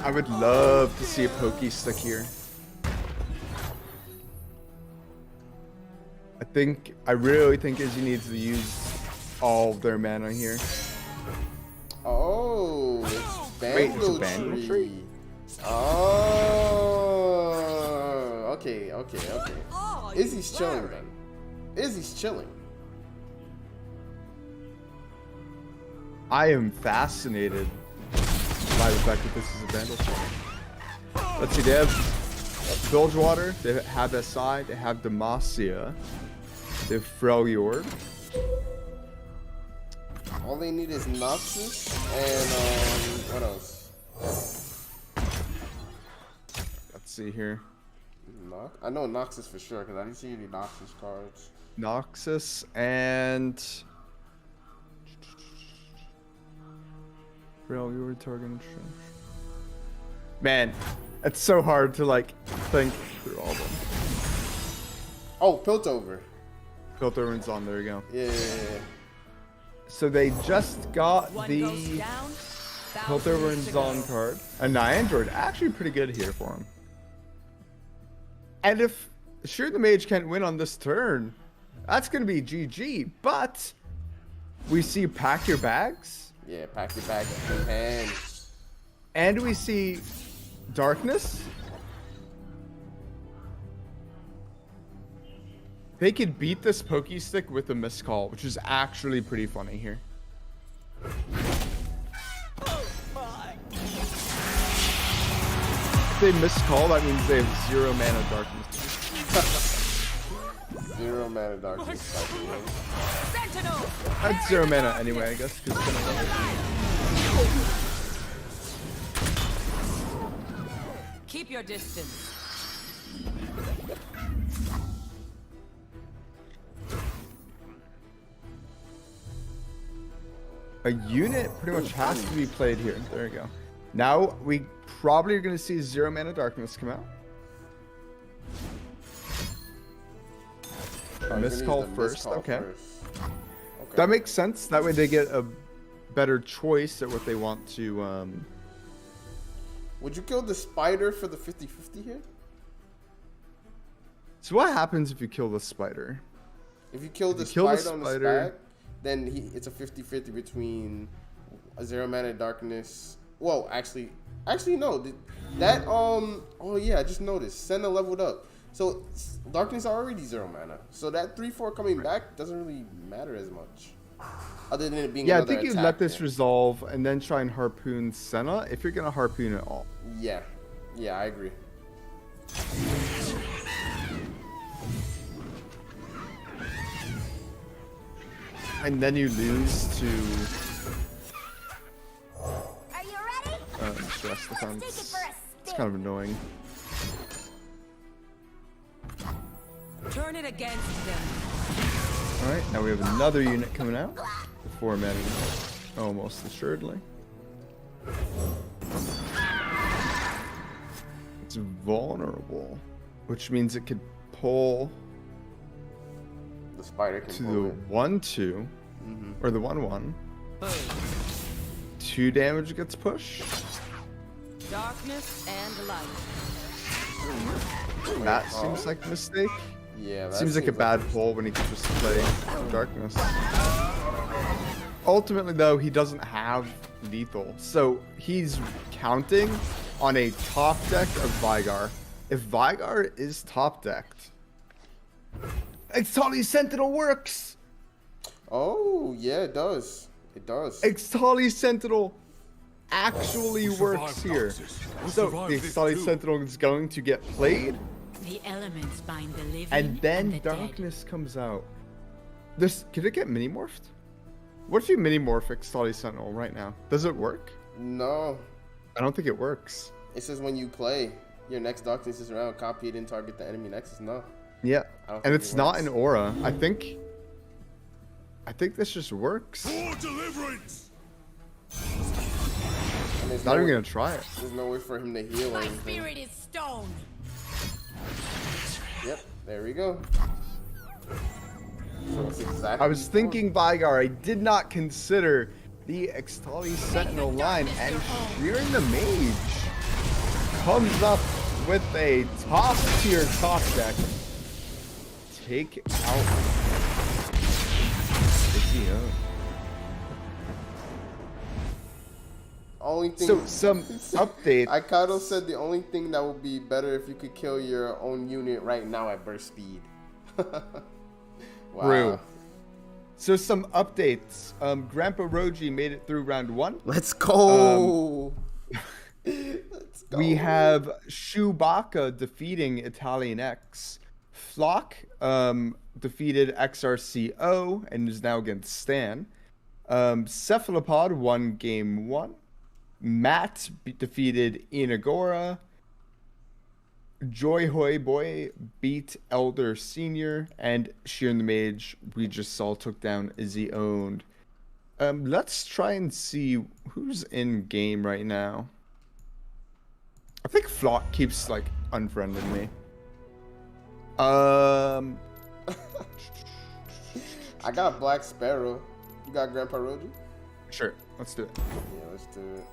A: I would love to see a Pokey Stick here. I really think Izzy needs to use all of their mana here.
B: Oh, it's
A: Wait, it's a
B: Bandle
A: Bandle
B: Tree.
A: Tree?
B: Oh, okay.
F: Oh,
B: Izzy's
F: you
B: chilling
F: worry.
B: then. Izzy's chilling.
A: I am fascinated by the fact that this is a Vandal Tree. Let's see, they have Bilgewater, they have SI, they have Demacia, they have Freljord.
B: All they need is Noxus and what else?
A: Let's see here.
B: I know Noxus for sure because I didn't see any Noxus cards.
A: Noxus and Freljord, Target. Man, it's so hard to, like, think through all of them.
B: Oh, Piltover.
A: Piltover's on, there you go.
B: Yeah.
A: So they just got
F: One
A: the
F: goes down.
A: Piltover and
F: thousands to go.
A: Zon card. A Niandroid, actually pretty good here for him. And if Sheeran the Mage can't win on this turn, that's going to be GG. But we see Pack Your Bags,
B: Yeah, pack your bag in hand.
A: and we see Darkness. They could beat this Pokey Stick with a Miscall, which is actually pretty funny here. If they Miscall, that means they have 0 mana Darkness.
B: 0 mana darkness. By the way.
F: Sentinel.
A: That's 0 mana anyway, I guess. 'Cause it's gonna
F: Keep your distance.
A: A unit pretty much has to be played here. There you go. Now we probably are going to see 0 mana Darkness come out.
B: Probably gonna use
A: Miscall
B: the
A: first.
B: Miscall
A: Okay.
B: first. Okay.
A: That makes sense. That way they get a better choice at what they want to.
B: Would you kill the spider for the 50-50 here?
A: So what happens if you kill the spider?
B: If you kill the spider on the stack, then it's a 50-50 between a 0 mana darkness. Well, actually no. That oh yeah, I just noticed. Senna leveled up. So darkness are already 0 mana. So that 3/4 coming back doesn't really matter as much. Other than it being
A: Yeah, I
B: another
A: think you
B: attack
A: let this
B: there.
A: resolve and then try and harpoon Senna if you're gonna harpoon at all.
B: Yeah. Yeah, I agree.
A: And then you lose to
E: Are you ready?
A: stress
E: Let's take it
A: defense.
E: for a
A: It's
E: spin.
A: kind of annoying.
F: Turn it against them.
A: Alright, now we have another unit coming out. The 4 mana unit, almost assuredly. It's vulnerable, which means it could pull
B: The spider can
A: to
B: pull
A: the
B: it.
A: 1/2 or the 1/1. 2 damage gets pushed.
F: Darkness and light.
A: That seems like a mistake.
B: Yeah, that
A: Seems like a bad pull when he can just play darkness. Ultimately, though, he doesn't have lethal, so he's counting on a top deck of Vigar. If Vigar is top decked, Extali Sentinel works.
B: Oh, yeah, it does. It does.
A: Extali Sentinel actually works
C: survived
A: here.
C: Noxus. We
A: So
C: survived
A: the
C: this
A: Extali
C: too.
A: Sentinel is going to get played.
G: The elements bind the living
A: And then
G: the
A: darkness comes out. This can it get mini morphed? What if you mini morph Extali Sentinel right now? Does it work?
B: No.
A: I don't think it works.
B: It says when you play, your next darkness is around, copy it and target the enemy nexus. No.
A: Yeah,
B: I don't
A: and
B: think
A: it's
B: it
A: not
B: works.
A: an aura. I think this just works.
C: For deliverance.
B: And there's
A: Not
B: no
A: even
B: way-
A: gonna try it.
B: There's no way for him to heal or
G: My
B: anything.
G: spirit is stone.
B: Yep, there we go. So it's exactly
A: I was thinking Vigar. I did not consider the Extali Sentinel line, and Sheeran the Mage comes up with a top tier top deck. Take out Izio.
B: Only thing.
A: So some update.
B: I kind of said the only thing that would be better if you could kill your own unit right now at burst speed. Wow.
A: True. So some updates. Grandpa Roji made it through round 1.
B: Let's go. Let's go.
A: We have Chewbacca defeating Italian X. Flock defeated XRCO and is now against Stan. Cephalopod won game 1. Matt defeated Inagora. Joy Hoy Boy beat Elder Senior, and Sheeran the Mage we just saw took down Izzy Owned. Let's try and see who's in game right now. I think Flock keeps like unfriending me.
B: I got Black Sparrow. You got Grandpa Roji?
A: Sure, let's do it.
B: Yeah, let's do it.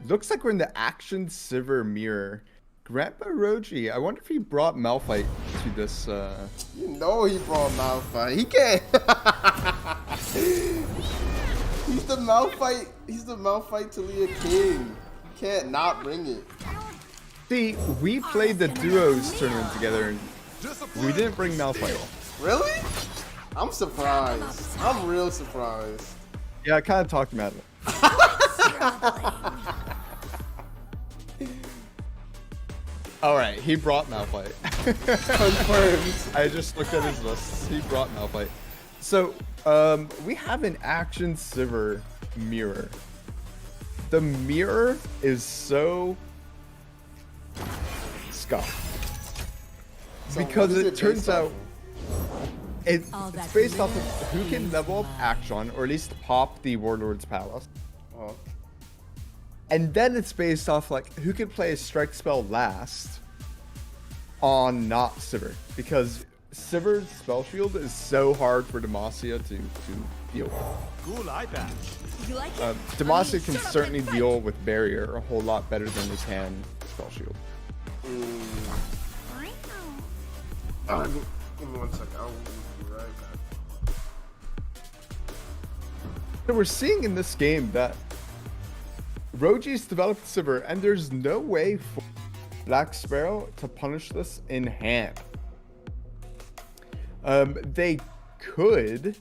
A: Looks like we're in the Action Silver Mirror. Grandpa Roji, I wonder if he brought Malphite to this.
B: You know he brought Malphite. He can't. He's the Malphite. He's the Malphite Talia King. He can't not bring it.
A: See, we played the duos tournament together, and we didn't bring Malphite.
B: Really? I'm surprised. I'm real surprised.
A: Yeah, I kind of talked him out of it. All right, he brought Malphite.
B: Confirmed.
A: I just looked at his list. He brought Malphite. So, we have an Action Silver Mirror. The mirror is so scuffed.
B: So
A: Because
B: what is
A: it turns
B: based off
A: out
B: of?
A: it's
G: that
A: based off of
G: glitters
A: who can
G: is
A: level up
G: vile.
A: Action, or at least pop the Warlord's Palace.
B: Oh.
A: And then it's based off like who can play a strike spell last on not Sivir, because Sivir's spell shield is so hard for Demacia to deal with.
D: Cool eye patch.
F: You like it?
A: Demacia can
F: shut up
A: certainly
F: and fight.
A: deal with barrier a whole lot better than his hand spell shield.
B: Give me 1 second. I'll be right back.
A: So we're seeing in this game that Roji's developed Sivir, and there's no way for Black Sparrow to punish this in hand. They could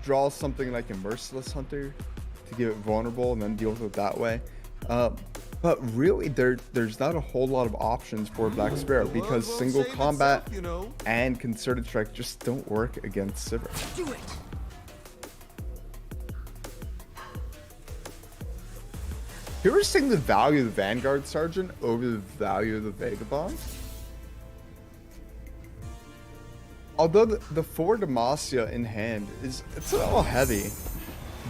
A: draw something like a Merciless Hunter to give it vulnerable and then deal with it that way. But really, there's not a whole lot of options for Black Sparrow because single combat and concerted strike just don't work against Sivir.
F: Do it.
A: Here we're seeing the value of the Vanguard Sergeant over the value of the Vagabond. Although the 4 Demacia in hand it's a little heavy,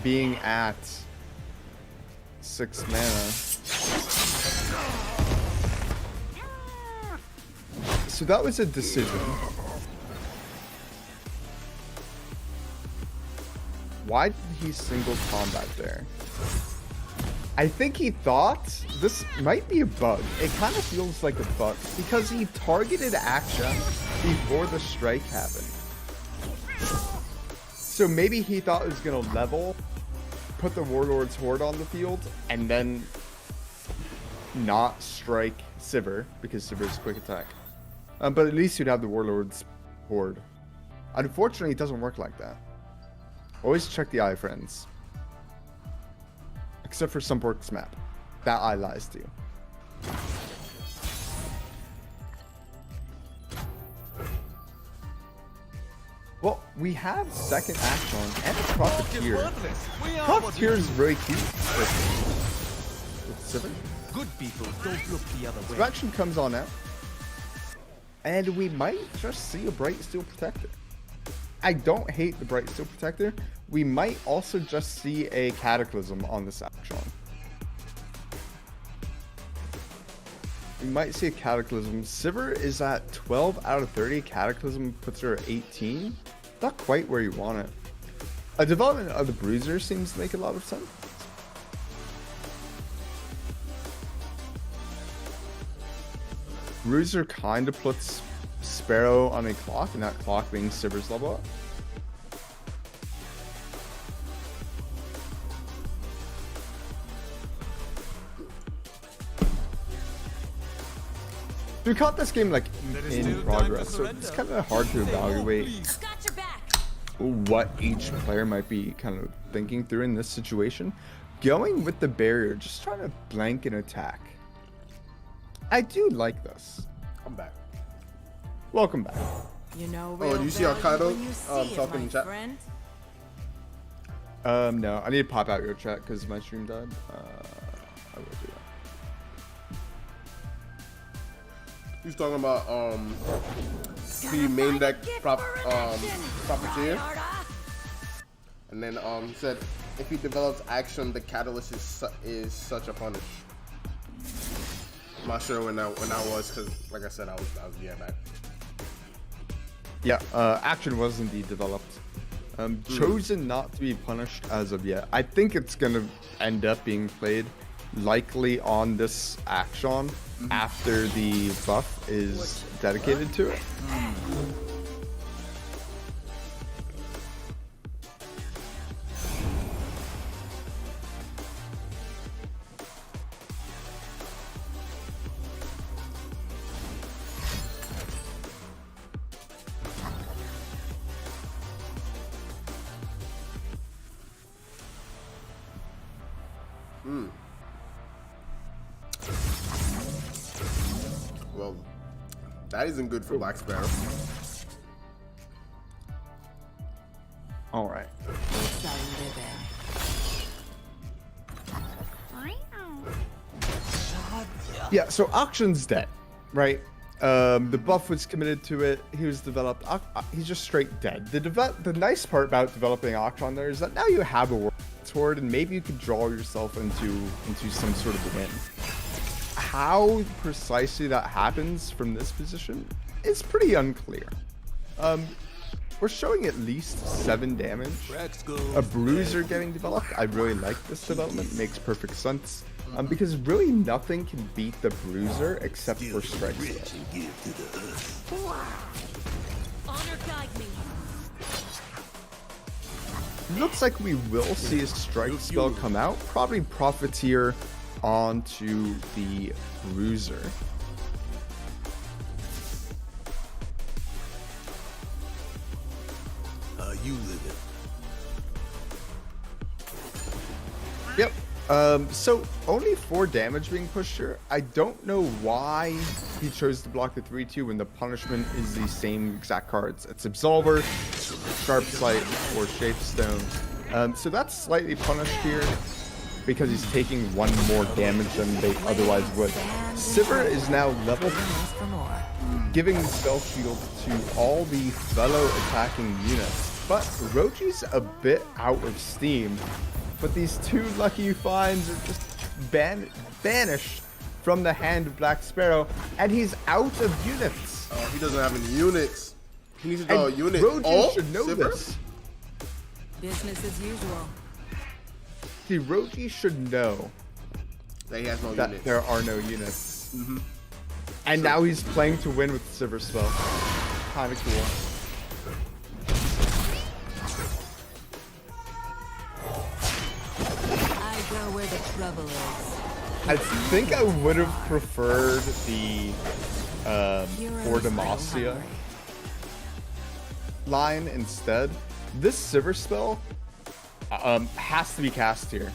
A: being at 6 mana. So that was a decision. Why did he single combat there? I think he thought this might be a bug. It kind of feels like a bug because he targeted action before the strike happened. So maybe he thought it was going to level, put the Warlord's Horde on the field, and then not strike Sivir because Sivir's quick attack. But at least you'd have the Warlord's Horde. Unfortunately, it doesn't work like that. Always check the eye, friends. Except for Sunpork's map. That eye lies to you. Well, we have second action and a Profiteer. Profiteer is very cute. With Sivir.
D: Good people don't look the other way.
A: Action comes on now. And we might just see a Bright Steel Protector. I don't hate the Bright Steel Protector. We might also just see a Cataclysm on this action. We might see a Cataclysm. Sivir is at 12 out of 30. Cataclysm puts her at 18. Not quite where you want it. A development of the Bruiser seems to make a lot of sense. Bruiser kind of puts Sparrow on a clock, and that clock being Sivir's level up. We caught this game like in progress, so it's kind of hard to evaluate
F: Got your back.
A: what each player might be kind of thinking through in this situation. Going with the barrier, just trying to blank an attack. I do like this.
B: I'm back.
A: Welcome back.
F: You know,
B: Oh, do you see how Kaido talking in chat?
F: friend.
A: No, I need to pop out your chat because my stream died. I will do that.
B: He's talking about the main deck Profiteer. And then he said if he develops action, the catalyst is such a punish. I'm not sure when that was because, like I said, I was back.
A: Yeah, action was indeed developed. Chosen not to be punished as of yet. I think it's gonna end up being played likely on this action after the buff is dedicated to it.
B: Well, that isn't good for Black Sparrow.
A: All right. Yeah, so auction's dead, right? The buff was committed to it. He was developed. He's just straight dead. The nice part about developing Auction there is that now you have a Warlord's Horde, and maybe you could draw yourself into some sort of win. how precisely that happens from this position is pretty unclear. We're showing at least 7 damage. A bruiser getting developed. I really like this development. Makes perfect sense. Because really nothing can beat the bruiser except for strike spell.
F: Honor guide me.
A: Looks like we will see a strike spell come out. Probably Profiteer onto the bruiser.
D: You live it.
A: Yep. So only 4 damage being pushed here. I don't know why he chose to block the 3-2 when the punishment is the same exact cards. It's Absolver, Sharp Sight, or Shapestone. So that's slightly punished here because he's taking 1 more damage than they otherwise would. Sivir is now level, giving Spell Shield to all the fellow attacking units. But Roji's a bit out of steam. But these 2 lucky finds are just banished from the hand of Black Sparrow, and he's out of units.
B: Oh, he doesn't have any units. He needs to draw a unit.
A: Roji should know this.
F: Business as usual.
A: See, Roji should know
B: that he has no
A: that
B: units.
A: there are no units. And now he's playing to win with Sivir spell. Kinda cool.
F: Where the trouble is.
A: I think I would have preferred the For Demacia line instead. This Sivir spell has to be cast here.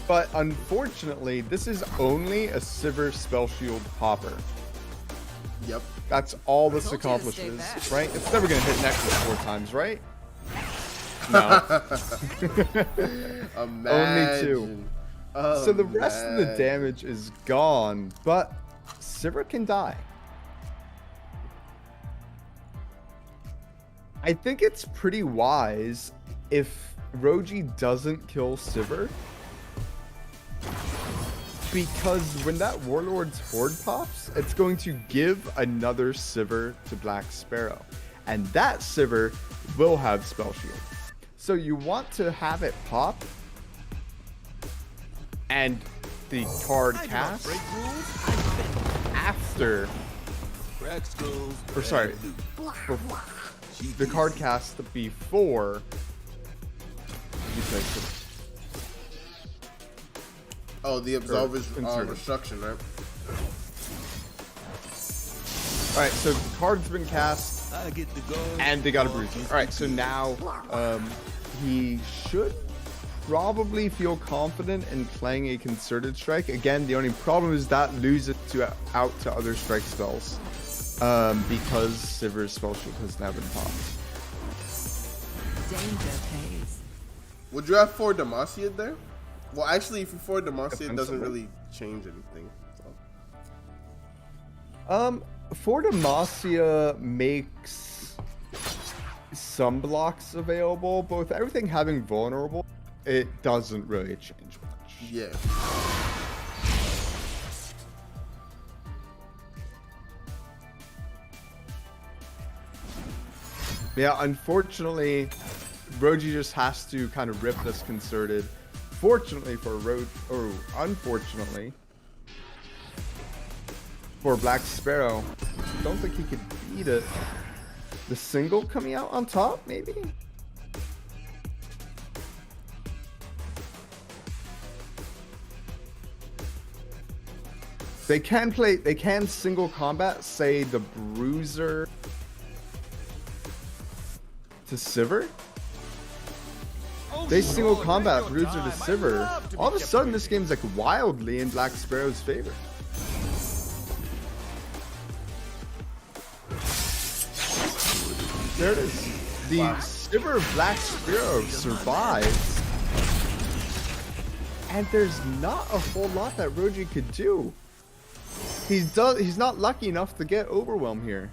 A: But unfortunately, this is only a Sivir spell shield popper.
B: Yep.
A: That's all this accomplishes, right? It's never going to hit Nexus 4 times, right? No. Only 2. So the rest of the damage is gone, but Sivir can die. I think it's pretty wise if Roji doesn't kill Sivir, because when that Warlord's Horde pops, it's going to give another Sivir to Black Sparrow, and that Sivir will have Spell Shield. So you want to have it pop and the card cast after, or sorry, the card cast before you place it.
B: Oh, the Absolver's Restruction, right?
A: Alright, so the card's been cast, and they got a bruising. Alright, so now he should probably feel confident in playing a Concerted Strike. Again, the only problem is that loses out to other strike spells, because Sivir's spell shield has now been popped.
F: Danger pays.
B: Would you have 4 Demacia there? Well, actually, if you 4 Demacia, it doesn't really change anything. So.
A: For Demacia makes some blocks available, but with everything having vulnerable, it doesn't really change much.
B: Yeah.
A: Yeah, unfortunately, Roji just has to kind of rip this Concerted. Fortunately for unfortunately for Black Sparrow, I don't think he could beat it. The single coming out on top, maybe? They can single combat, say the Bruiser to Sivir. They single combat Bruiser to Sivir. All of a sudden, this game's like wildly in Black Sparrow's favor. There it is. The Sivir Black Sparrow survives. And there's not a whole lot that Roji could do. He's not lucky enough to get Overwhelm here.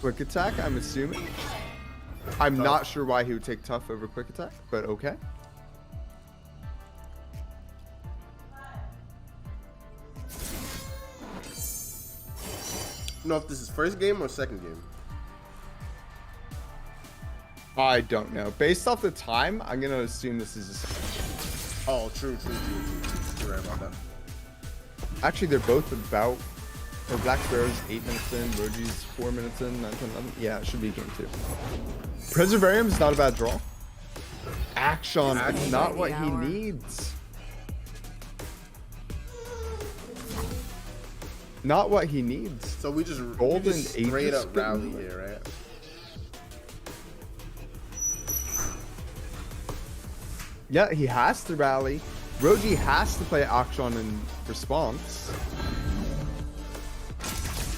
A: Quick Attack, I'm assuming. I'm not sure why he would take Tough over Quick Attack, but okay.
B: You know if this is first game or second game?
A: I don't know. Based off the time, I'm gonna assume this is.
B: Oh, true. You're right about that.
A: Actually, they're both about. For Black Sparrow's 8 minutes in, Roji's 4 minutes in, 9, 10, 11. Yeah, it should be game 2. Preservarium's not a bad draw. Action, it's not what he needs. Not what he needs.
B: So we just
A: Golden
B: straight
A: Aegis
B: up rally here, right?
A: Yeah, he has to rally. Roji has to play Akshan in response.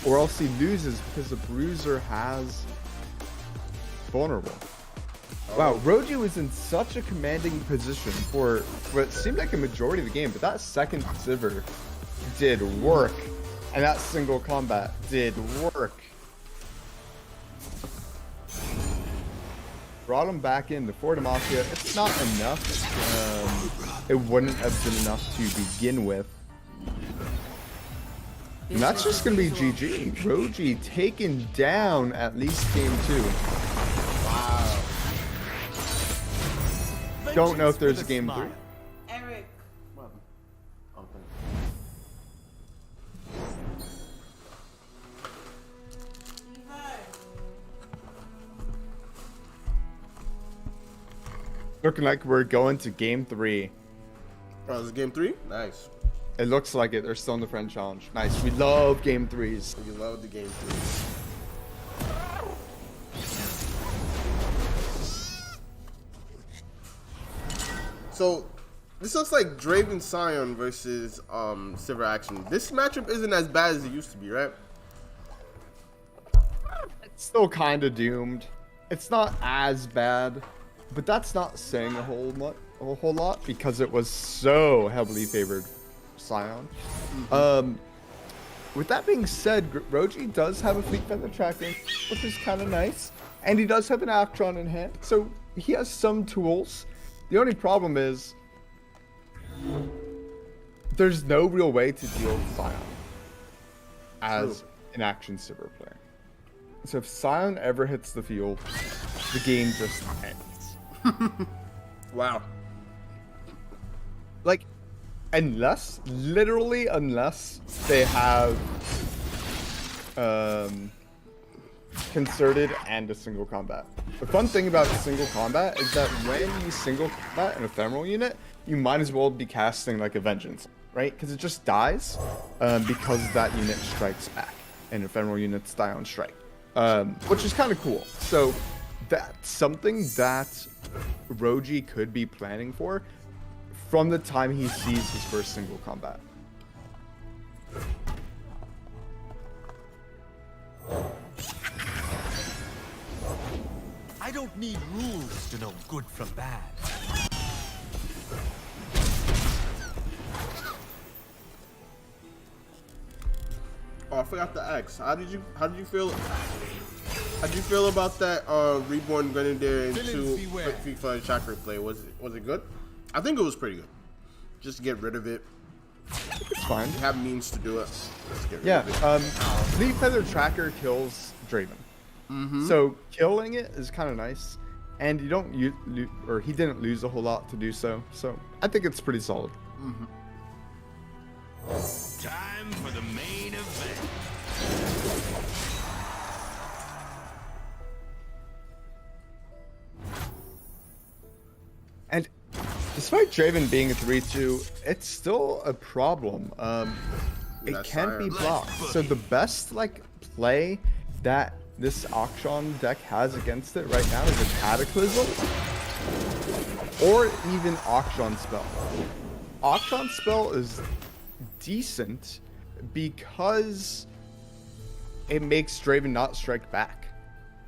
A: Or else he loses because the Bruiser has vulnerable. Wow, Roji was in such a commanding position for what seemed like a majority of the game, but that second Sivir did work. And that single combat did work. Brought him back in before Demacia. It's not enough. It wouldn't have been enough to begin with. And that's just going to be GG. Roji taken down at least game 2.
B: Wow.
A: Don't know if there's a game 3.
H: Eric.
A: Looking like we're going to game 3.
B: Oh, this is game 3? Nice.
A: It looks like it. They're still in the friend challenge. Nice. We love game 3s.
B: You love the game 3. So, this looks like Draven Scion versus Sivir Action. This matchup isn't as bad as it used to be, right?
A: It's still kind of doomed. It's not as bad, but that's not saying a whole lot because it was so heavily favored Scion. With that being said, Roji does have a Fleet Feather tracking, which is kind of nice, and he does have an Actron in hand, so he has some tools. The only problem is there's no real way to deal with Scion as an Action Sivir player. So if Scion ever hits the field, the game just ends.
B: Wow.
A: Like, literally unless they have concerted and a single combat. The fun thing about single combat is that when you single combat an ephemeral unit, you might as well be casting like a vengeance, right? Because it just dies because that unit strikes back and ephemeral units die on strike, which is kind of cool. So that's something that Roji could be planning for from the time he sees his first single combat.
D: I don't need rules to know good from bad.
B: Oh, I forgot to ask. How did you feel about that Reborn Grenadier into FIFA Chakra play? Was it good? I think it was pretty good. Just get rid of it.
A: It's fine.
B: You have means to do it. Just get rid
A: Yeah,
B: of it.
A: Fleet Feather Tracker kills Draven. So killing it is kind of nice, and you don't he didn't lose a whole lot to do so. So I think it's pretty solid.
D: Time for the main event.
A: And despite Draven being a 3-2, it's still a problem. It
B: That's
A: can't be
B: fire.
A: blocked. So the best play that this Akshan deck has against it right now is a Cataclysm or even Akshan Spell. Akshan Spell is decent because it makes Draven not strike back.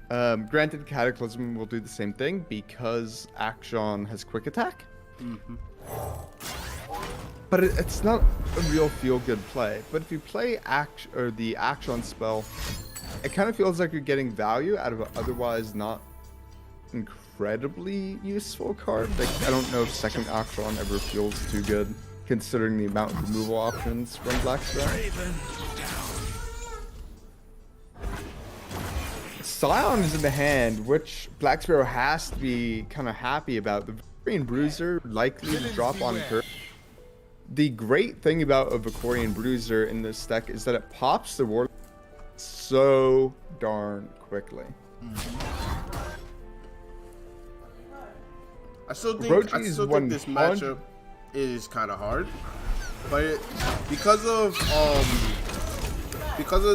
A: Granted, Cataclysm will do the same thing because Akshan has quick attack. But it's not a real feel-good play. But if you play the Akshan spell, it kind of feels like you're getting value out of an otherwise not incredibly useful card. Like, I don't know if second Akshan ever feels too good, considering the amount of removal options from Black Sparrow. Scion is in the hand, which Black Sparrow has to be kind of happy about. The Victorian Bruiser likely to drop on curve. The great thing about a Victorian Bruiser in this deck is that it pops the War so darn quickly.
B: I still think this matchup is kind of hard, but because of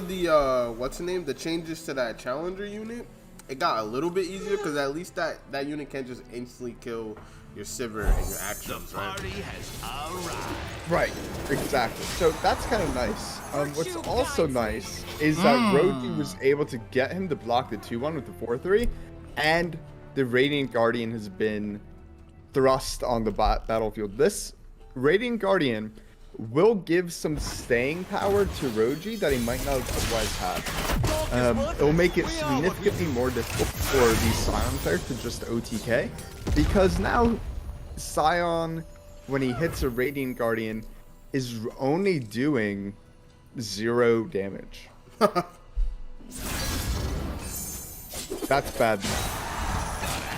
B: the what's the name, the changes to that challenger unit, it got a little bit easier because at least that unit can't just instantly kill your Sivir and your actions,
D: The party has arrived.
A: Right, exactly. So that's kind of nice. What's also nice is that Roji was able to get him to block the 2-1 with the 4-3, and the Radiant Guardian has been thrust on the battlefield. This Radiant Guardian will give some staying power to Roji that he might not otherwise have. It will make it significantly more difficult for the Scion player to just OTK, because now Scion, when he hits a Radiant Guardian, is only doing 0 damage. That's bad.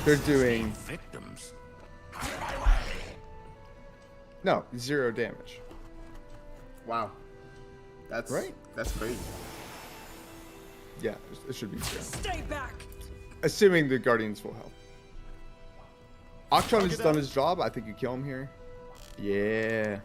A: They're doing
D: Victims.
A: no 0 damage.
B: Wow, that's
A: Right.
B: That's crazy.
A: Yeah, it should be 0.
G: Stay back.
A: Assuming the Guardian's full health. Akshan has done his job. I think you kill him here. Yeah.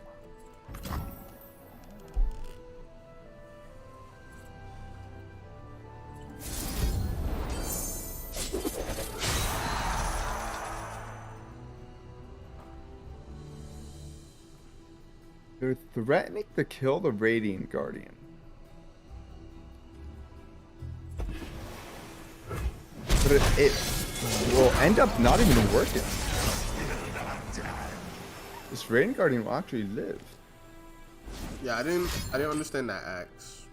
A: They're threatening to kill the Radiant Guardian. But it will end up not even working. This Radiant Guardian will actually live.
B: Yeah, I didn't understand that axe.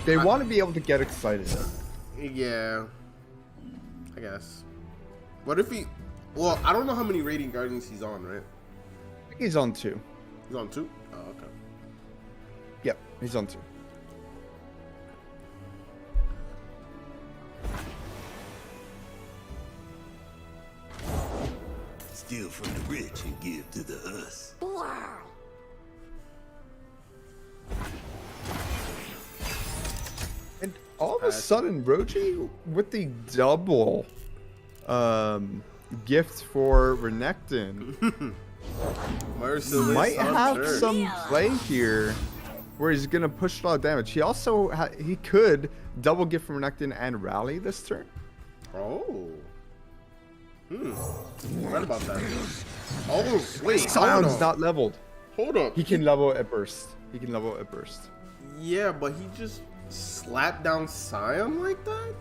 A: They want to be able to get excited.
B: Yeah, I guess. What if he? Well, I don't know how many Radiant Guardians he's on, right?
A: I think he's on 2.
B: He's on 2. Oh, okay.
A: Yep, he's on 2.
D: Steal from the rich and give to the us.
A: And all of a sudden, Roji with the double gift for Renekton might have some play here where he's gonna push a lot of damage. He also he could double gift from Renekton and rally this turn.
B: Oh. Right about that. Oh, wait.
A: Scion's not leveled.
B: Hold up.
A: He can level at burst. He can level at burst.
B: Yeah, but he just slapped down Scion like that?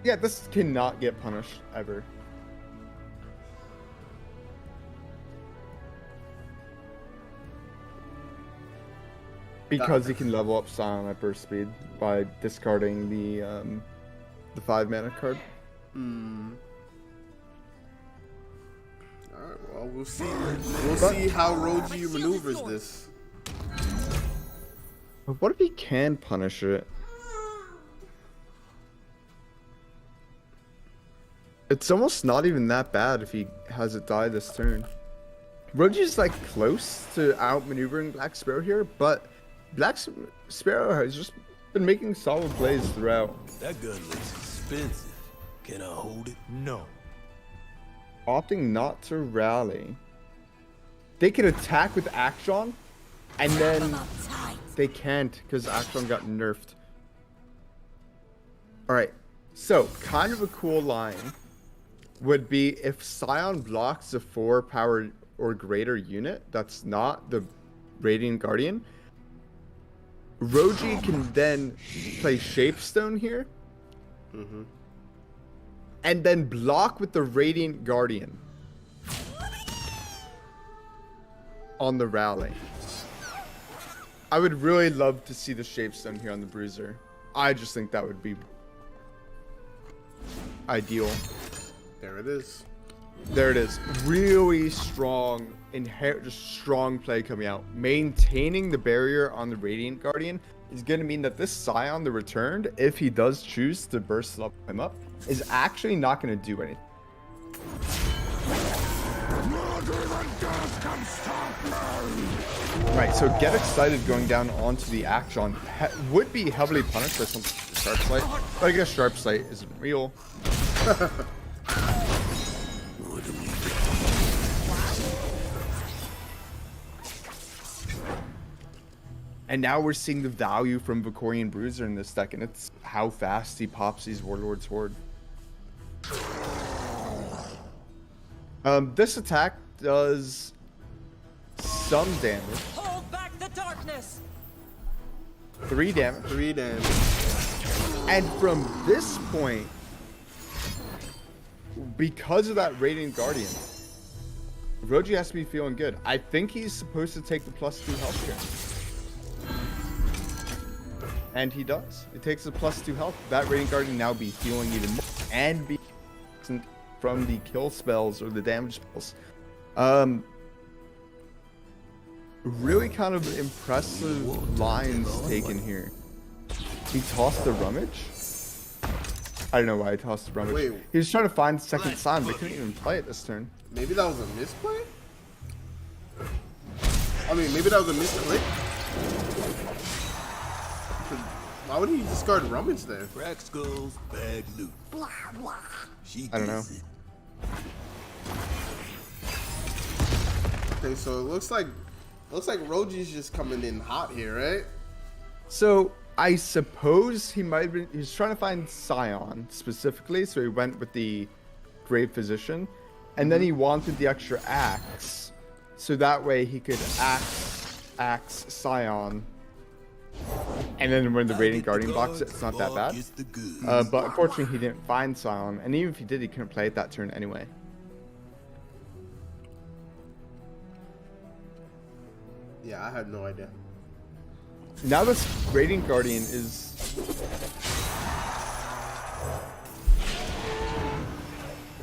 A: Yeah, this cannot get punished ever. Because he can level up Scion at burst speed by discarding the 5 mana card.
B: Alright, well, we'll see. We'll see how Roji maneuvers this.
A: But what if he can punish it? It's almost not even that bad if he has it die this turn. Roji's like close to outmaneuvering Black Sparrow here, but Black Sparrow has just been making solid plays throughout.
D: That gun looks expensive. Can I hold it? No.
A: Opting not to rally. They can attack with Action, and then they can't because Action got nerfed. Alright, so kind of a cool line would be if Scion blocks a 4 power or greater unit that's not the Radiant Guardian, Roji can then play Shapestone here. And then block with the Radiant Guardian on the rally. I would really love to see the Shapestone here on the Bruiser. I just think that would be ideal.
B: There it is.
A: There it is. Really strong just strong play coming out. Maintaining the barrier on the Radiant Guardian is going to mean that this Scion, the returned, if he does choose to burst him up, is actually not going to do anything. Right, so get excited going down onto the Action would be heavily punished by some Sharp Sight, but I guess Sharp Sight isn't real. And now we're seeing the value from Vicorian Bruiser in this deck, and it's how fast he pops these Warlord's Horde. This attack does some damage.
F: Hold back the darkness.
A: 3 damage.
B: 3 damage.
A: And from this point, because of that Radiant Guardian, Roji has to be feeling good. I think he's supposed to take the +2 health here. And he does. It takes a +2 health. That Radiant Guardian now be healing even more and be from the kill spells or the damage spells. Really kind of impressive lines taken here. He tossed the Rummage. I don't know why he tossed the Rummage.
B: Wait.
A: He was trying to find second Sign, but couldn't even play it this turn.
B: Maybe that was a misplay? I mean, maybe that was a misclick? Why would he discard Rummage there?
D: Crack skulls, bag loot. Blah, blah. She
A: I don't know.
D: gets it.
B: Okay, so it looks like Roji's just coming in hot here, right?
A: So I suppose he was trying to find Scion specifically, so he went with the Grave Physician, and then he wanted the extra axe, so that way he could axe Scion, and then when the Radiant Guardian blocks it, it's not that bad. But unfortunately he didn't find Scion, and even if he did, he couldn't play it that turn anyway.
B: Yeah, I had no idea.
A: Now this Radiant Guardian is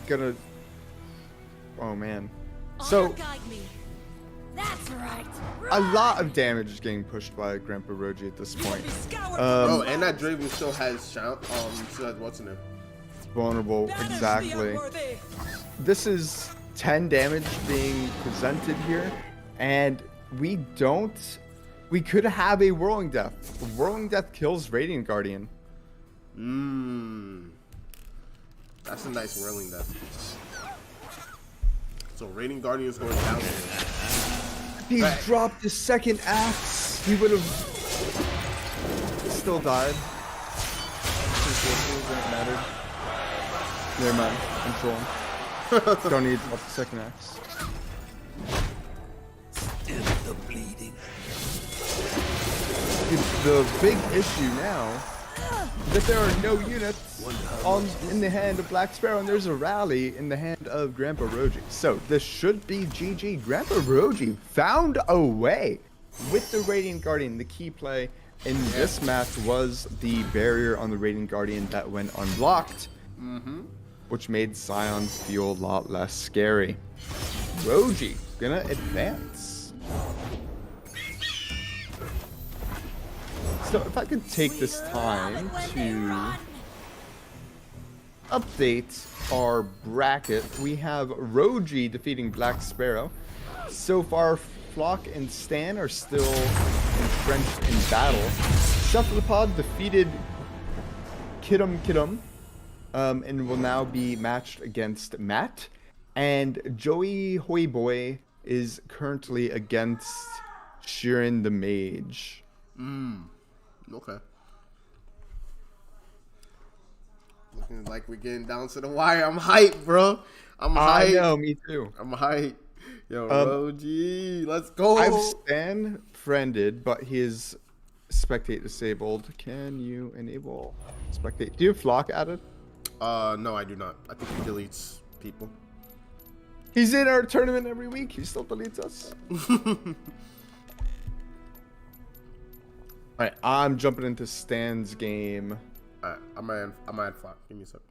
A: gonna... Oh man. So
F: Guide me.
E: That's right.
A: a lot of damage is getting pushed by Grandpa Roji at this point.
B: Oh, and that Draven still has still has what's in it?
A: Vulnerable, exactly. This is 10 damage being presented here, and we could have a Whirling Death. Whirling Death kills Radiant Guardian.
B: That's a nice Whirling Death. So Radiant Guardian is going down here.
A: He dropped his second axe. He would have still died. Mattered. Never mind. I'm trolling. Don't need to drop the second axe.
D: Still the bleeding.
A: The big issue now is that there are no units in the hand of Black Sparrow, and there's a rally in the hand of Grandpa Roji. So this should be GG. Grandpa Roji found a way with the Radiant Guardian. The key play in this match was the barrier on the Radiant Guardian that went unblocked, which made Scion feel a lot less scary. Roji gonna advance. So if I could take this time to update our bracket, we have Roji defeating Black Sparrow. So far, Flock and Stan are still entrenched in battle. Cephalopod defeated Kidum, and will now be matched against Matt. And Joey Hoyboy is currently against Sheeran the Mage.
B: Okay. Looking like we're getting down to the wire. I'm hyped, bro. I'm hyped.
A: I know, me too.
B: I'm hyped. Yo, Roji, let's go.
A: I've Stan friended, but he is spectate disabled. Can you enable spectate? Do you have Flock added?
B: No, I do not. I think he deletes people.
A: He's in our tournament every week. He still deletes us. Alright, I'm jumping into Stan's game.
B: Alright, I'm gonna add Flock. Give me a sec.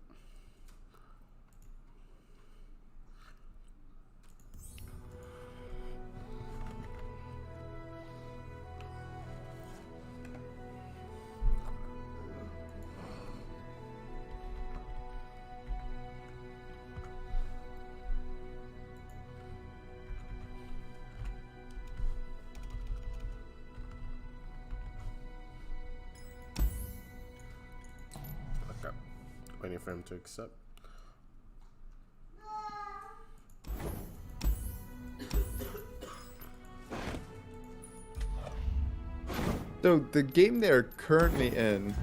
B: for him to accept.
A: So the game they're currently in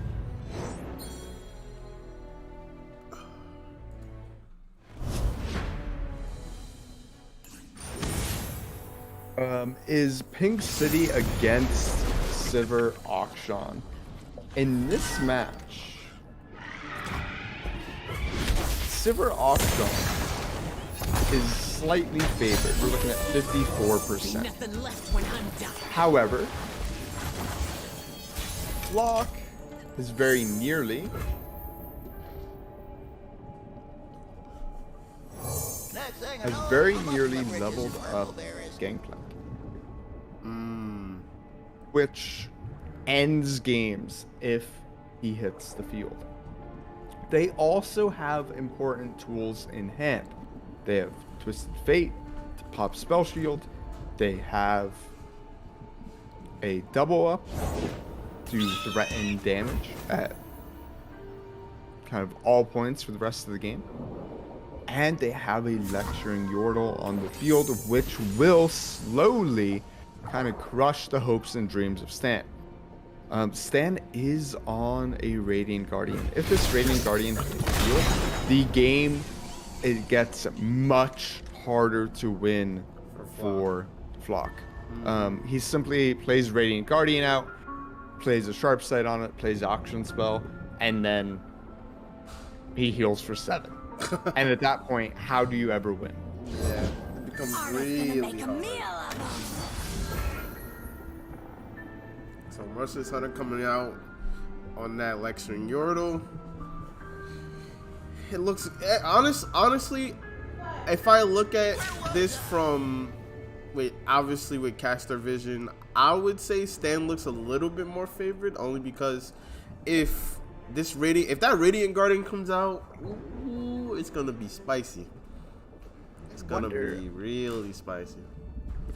A: is Pink City against Silver Auction. In this match, Silver Auction is slightly favored. We're looking at 54%.
G: Nothing left when I'm done.
A: However, Flock is very nearly has very nearly leveled up Gangplank, which ends games if he hits the field. They also have important tools in hand. They have Twisted Fate to pop Spell Shield. They have a double up to threaten damage at kind of all points for the rest of the game. And they have a Lecturing Yordle on the field, which will slowly kind of crush the hopes and dreams of Stan. Stan is on a Radiant Guardian. If this Radiant Guardian hits the field, the game, it gets much harder to win for Flock. He simply plays Radiant Guardian out, plays a Sharp Sight on it, plays Auction Spell, and then he heals for 7. And at that point, how do you ever win?
B: Yeah, it becomes really hard. So Merciless Hunter coming out on that Lecturing Yordle. It looks honestly, if I look at this from obviously with caster vision, I would say Stan looks a little bit more favored, only because if that Radiant Guardian comes out, ooh, it's gonna be spicy. It's gonna be really spicy.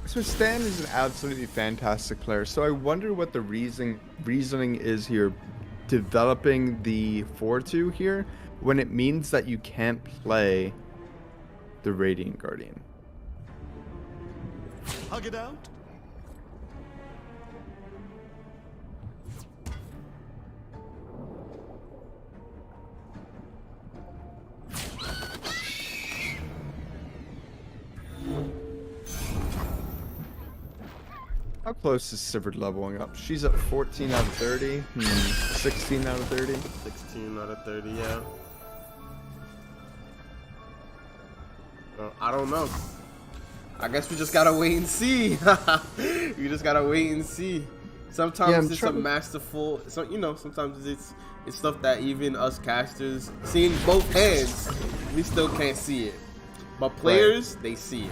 A: So Stan is an absolutely fantastic player. So I wonder what the reasoning is here, developing the 4-2 here, when it means that you can't play the Radiant Guardian.
D: Hug it out.
A: How close is Sivert leveling up? She's at 14 out of 30. 16 out of 30.
B: 16 out of 30, yeah. I don't know. I guess we just gotta wait and see. We just gotta wait and see. Sometimes it's a masterful. So sometimes it's stuff that even us casters, seeing both hands, we still can't see it. But players, they see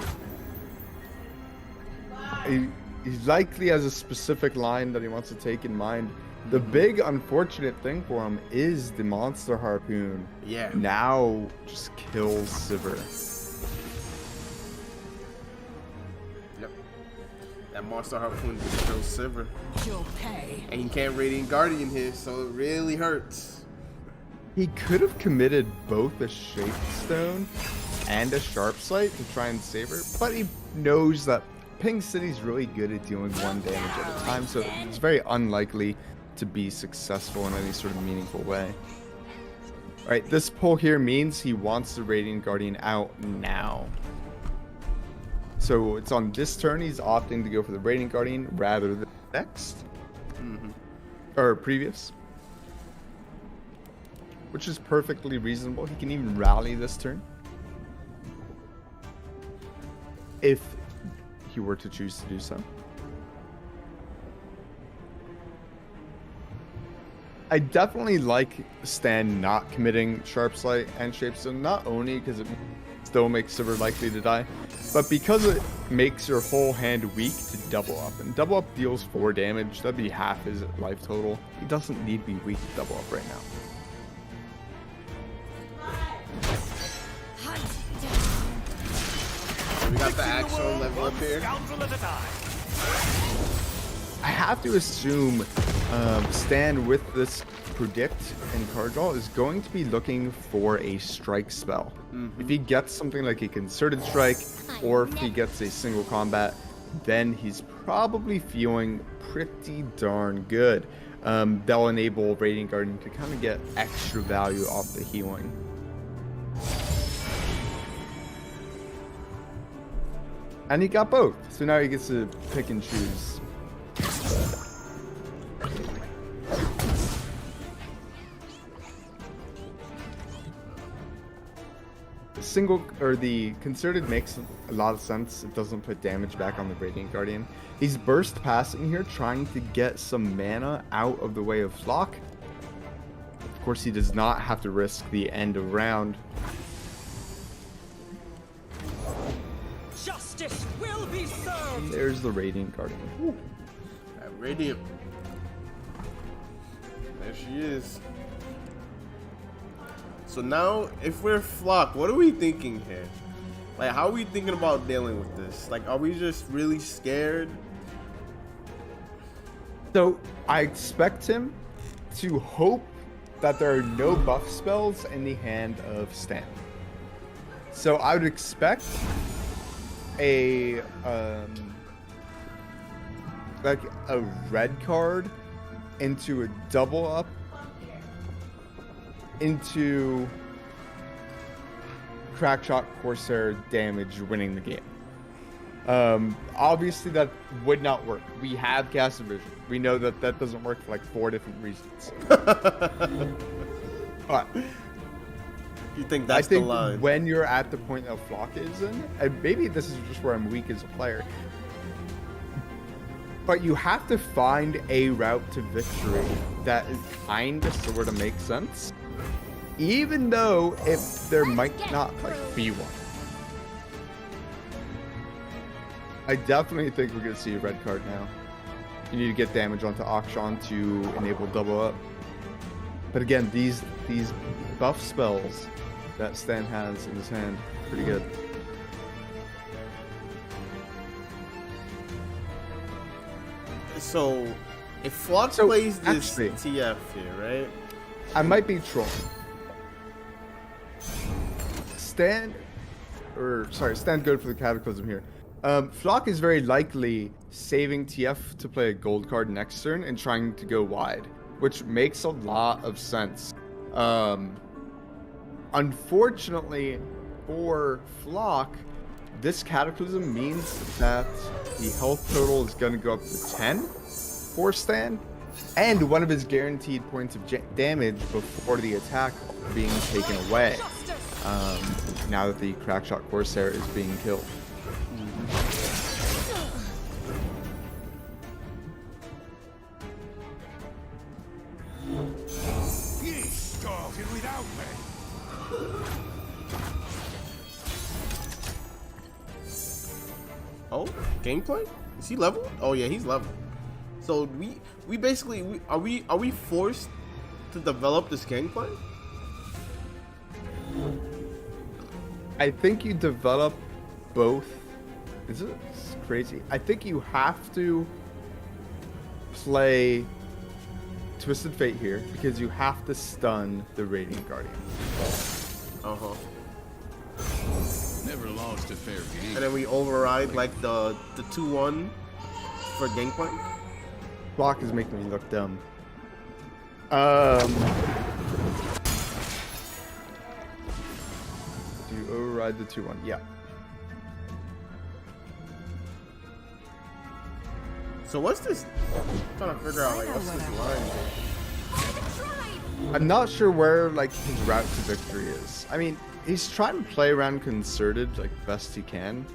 B: it.
A: He likely has a specific line that he wants to take in mind. The big unfortunate thing for him is the Monster Harpoon.
B: Yeah.
A: Now just kills Sivert.
B: Yep. That Monster Harpoon just kills Sivert.
G: You'll pay.
B: And you can't Radiant Guardian here, so it really hurts.
A: He could have committed both a Shape Stone and a Sharp Sight to try and save her, but he knows that Pink City's really good at dealing 1 damage at a time, so it's very unlikely to be successful in any sort of meaningful way. Alright, this pull here means he wants the Radiant Guardian out now. So it's on this turn, he's opting to go for the Radiant Guardian rather than next. Or previous. Which is perfectly reasonable. He can even rally this turn, if he were to choose to do so. I definitely like Stan not committing Sharp Sight and Shapestone, not only because it still makes Sivert likely to die, but because it makes your whole hand weak to double up. And double up deals 4 damage, that'd be half his life total. He doesn't need to be weak to double up right now.
B: We got the actual level up here.
A: I have to assume Stan with this predict and card draw is going to be looking for a strike spell. If he gets something like a concerted strike, or if he gets a single combat, then he's probably feeling pretty darn good. That'll enable Radiant Guardian to kind of get extra value off the healing. And he got both, so now he gets to pick and choose. The concerted makes a lot of sense. It doesn't put damage back on the Radiant Guardian. He's burst passing here, trying to get some mana out of the way of Flock. Of course, he does not have to risk the end of round.
F: Justice will be served.
A: There's the Radiant Guardian. Ooh.
B: That Radiant. There she is. So now, if we're Flock, what are we thinking here? Like, how are we thinking about dealing with this? Like, are we just really scared?
A: So, I expect him to hope that there are no buff spells in the hand of Stan. So, I would expect a like a red card into a double up into Crackshot Corsair damage winning the game. Obviously that would not work. We have Cast Vision. We know that that doesn't work for like 4 different reasons. But
B: You think that's
A: I think
B: the line?
A: when you're at the point that Flock is in, and maybe this is just where I'm weak as a player, but you have to find a route to victory that is kind of sort of makes sense, even though if there might not like be one. I definitely think we're gonna see a red card now. You need to get damage onto Akshan to enable double up. But again, these buff spells that Stan has in his hand, pretty good.
B: So, if Flock
A: So,
B: plays this
A: actually-
B: TF here, right?
A: I might be trolling. Stan good for the Cataclysm here. Flock is very likely saving TF to play a gold card next turn and trying to go wide, which makes a lot of sense. Unfortunately for Flock, this Cataclysm means that the health total is going to go up to 10 for Stan, and one of his guaranteed points of damage before the attack being taken away. Now that the Crackshot Corsair is being killed.
D: You started without me.
B: Oh, gameplay? Is he leveled? Oh yeah, he's leveled. So we basically are we forced to develop this gameplay?
A: I think you develop both. This is crazy. I think you have to play Twisted Fate here because you have to stun the Radiant Guardian.
B: Uh-huh.
C: Never lost a fair game.
B: And then we override like the 2-1 for gameplay.
A: Block is making me look dumb. Do you override the 2-1? Yeah.
B: So what's this? I'm trying to figure out like what's this line here?
A: I'm not sure where like his route to victory is. I mean, he's trying to play around concerted like best he can.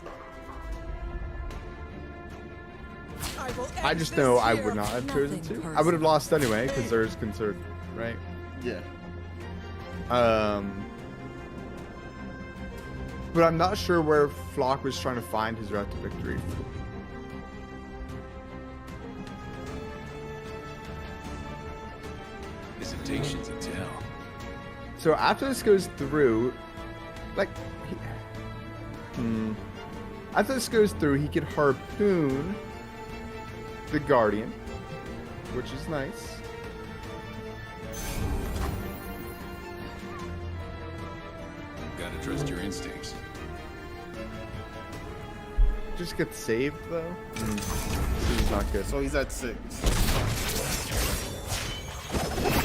A: I just know I would not have chosen to. I would have lost anyway because there's concerted, right?
B: Yeah.
A: But I'm not sure where Flock was trying to find his route to victory.
C: Hesitation to tell.
A: So after this goes through, like, after this goes through, he could harpoon the Guardian, which is nice.
C: Gotta trust your instincts.
A: Just get saved though. This is not good.
B: So he's at 6.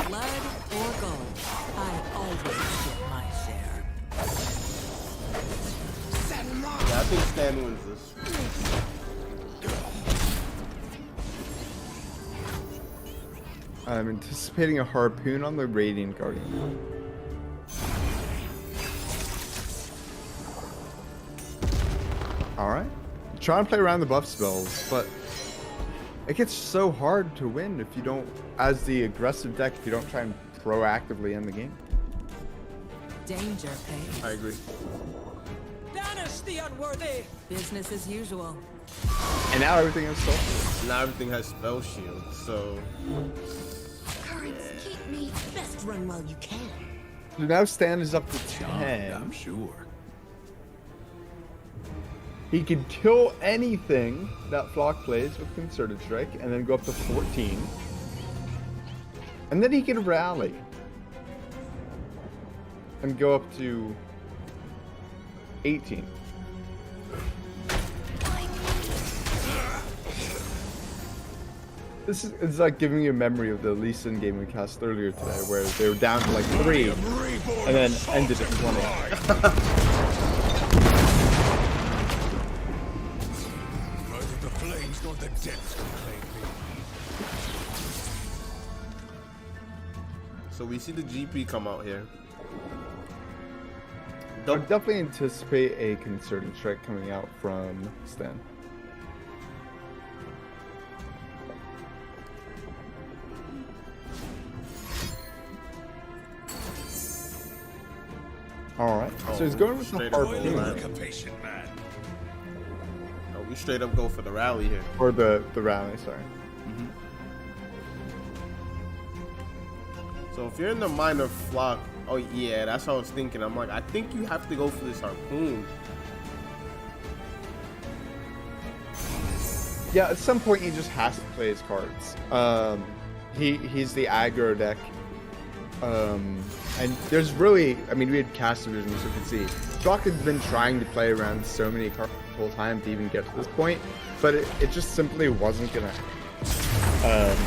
G: Blood or gold, I always get my share.
B: Yeah, I think Stan wins this.
A: I'm anticipating a harpoon on the Radiant Guardian. Alright. Trying to play around the buff spells, but it gets so hard to win if you don't, as the aggressive deck, if you don't try and proactively end the game.
G: Danger pays.
B: I agree.
F: Banish the unworthy.
G: Business as usual.
A: And now everything is soft.
B: Now everything has spell shield, so
E: Currents keep me.
G: Best run while you can.
A: So now Stan is up to 10.
C: I'm sure.
A: He can kill anything that Flock plays with Concerted Strike and then go up to 14. And then he can rally. And go up to 18. This is it's like giving you a memory of the Lee Sin game we cast earlier today where they were down to like 3 and then ended at 20.
D: Neither the flames nor the depths can claim me.
B: we see the GP come out here.
A: I would definitely anticipate a Concerted Strike coming out from Stan. Alright, so he's going with the
B: straight up
A: harpoon.
B: like
D: a patient man.
B: No, we straight up go for the rally here.
A: Or the rally, sorry.
B: So if you're in the minor flock, oh yeah, that's what I was thinking. I'm like, I think you have to go for this harpoon.
A: Yeah, at some point he just has to play his cards. He's the aggro deck. And there's really, I mean, we had cast divisions, so you can see. Jock has been trying to play around so many cards the whole time to even get to this point, but it just simply wasn't gonna happen.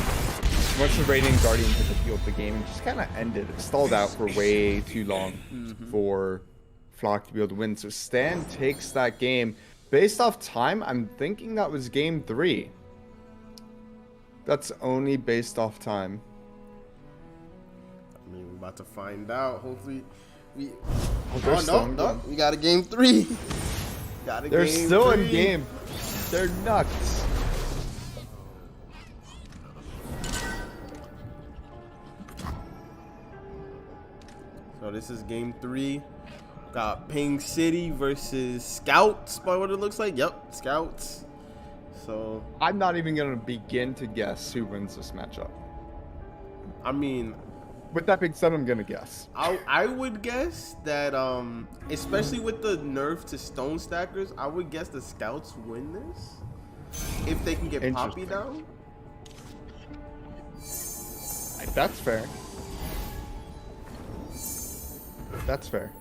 A: Once the Radiant Guardian hit the field, the game just kind of ended. It stalled out for way too long for Flock to be able to win. So Stan takes that game. Based off time, I'm thinking that was game 3. That's only based off time.
B: I mean, we're about to find out. Hopefully, we.
A: they're
B: Oh
A: still
B: no,
A: in game.
B: we got a game 3. Got a
A: They're
B: game
A: still
B: 3.
A: in game. They're nuts.
B: So this is game 3. Got Ping City versus Scouts, by what it looks like. Yep, Scouts. So
A: I'm not even going to begin to guess who wins this matchup.
B: I mean,
A: With that being said, I'm going to guess.
B: I would guess that especially with the nerf to Stone Stackers, I would guess the Scouts win this if they can get Poppy down.
A: That's fair. That's fair.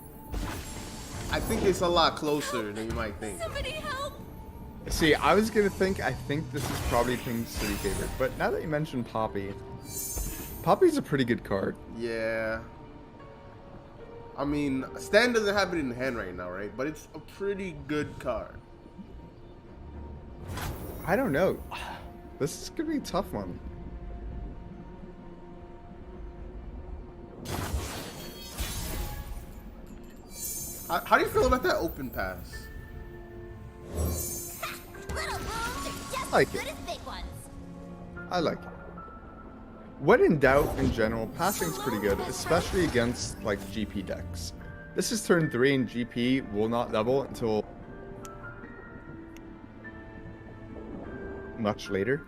B: I think it's a lot closer than you might think.
E: Somebody help!
A: See, I was going to think, I think this is probably Pink City favorite, but now that you mentioned Poppy, Poppy's a pretty good card.
B: Yeah. I mean, Stan doesn't have it in hand right now, right? But it's a pretty good card.
A: I don't know. This is going to be a tough one.
B: How do you feel about that open pass?
E: Little rooms are just
A: Like
E: as good
A: it.
E: as big ones.
A: I like it. When in doubt, in general, passing's pretty good, especially against like GP decks. This is turn 3 and GP will not level until much later.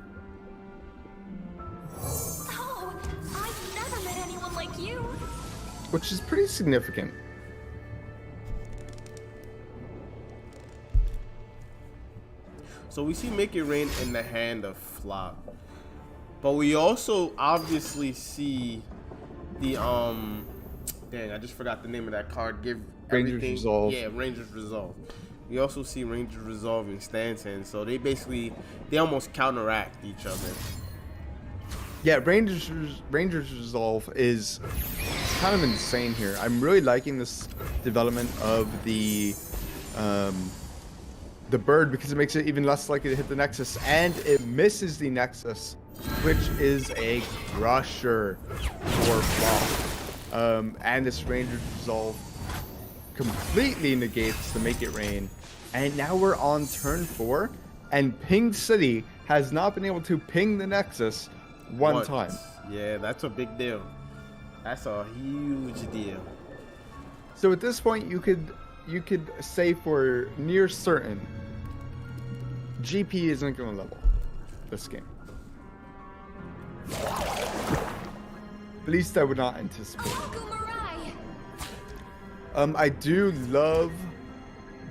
E: Oh, I've never met anyone like you.
A: Which is pretty significant.
B: So we see Make It Rain in the hand of Flop. But we also obviously see the dang, I just forgot the name of that card. Give
A: Ranger's
B: everything.
A: Resolve.
B: Yeah, Ranger's Resolve. We also see Ranger's Resolve in Stan's hand, so they almost counteract each other.
A: Yeah, Ranger's Resolve is kind of insane here. I'm really liking this development of the bird because it makes it even less likely to hit the Nexus, and it misses the Nexus, which is a crusher for Flop. And this Ranger's Resolve completely negates the Make It Rain, and now we're on turn 4, and Ping City has not been able to ping the Nexus one time.
B: Yeah, that's a big deal. That's a huge deal.
A: So at this point, you could say for near certain, GP isn't going to level this game. At least I would not anticipate. I do love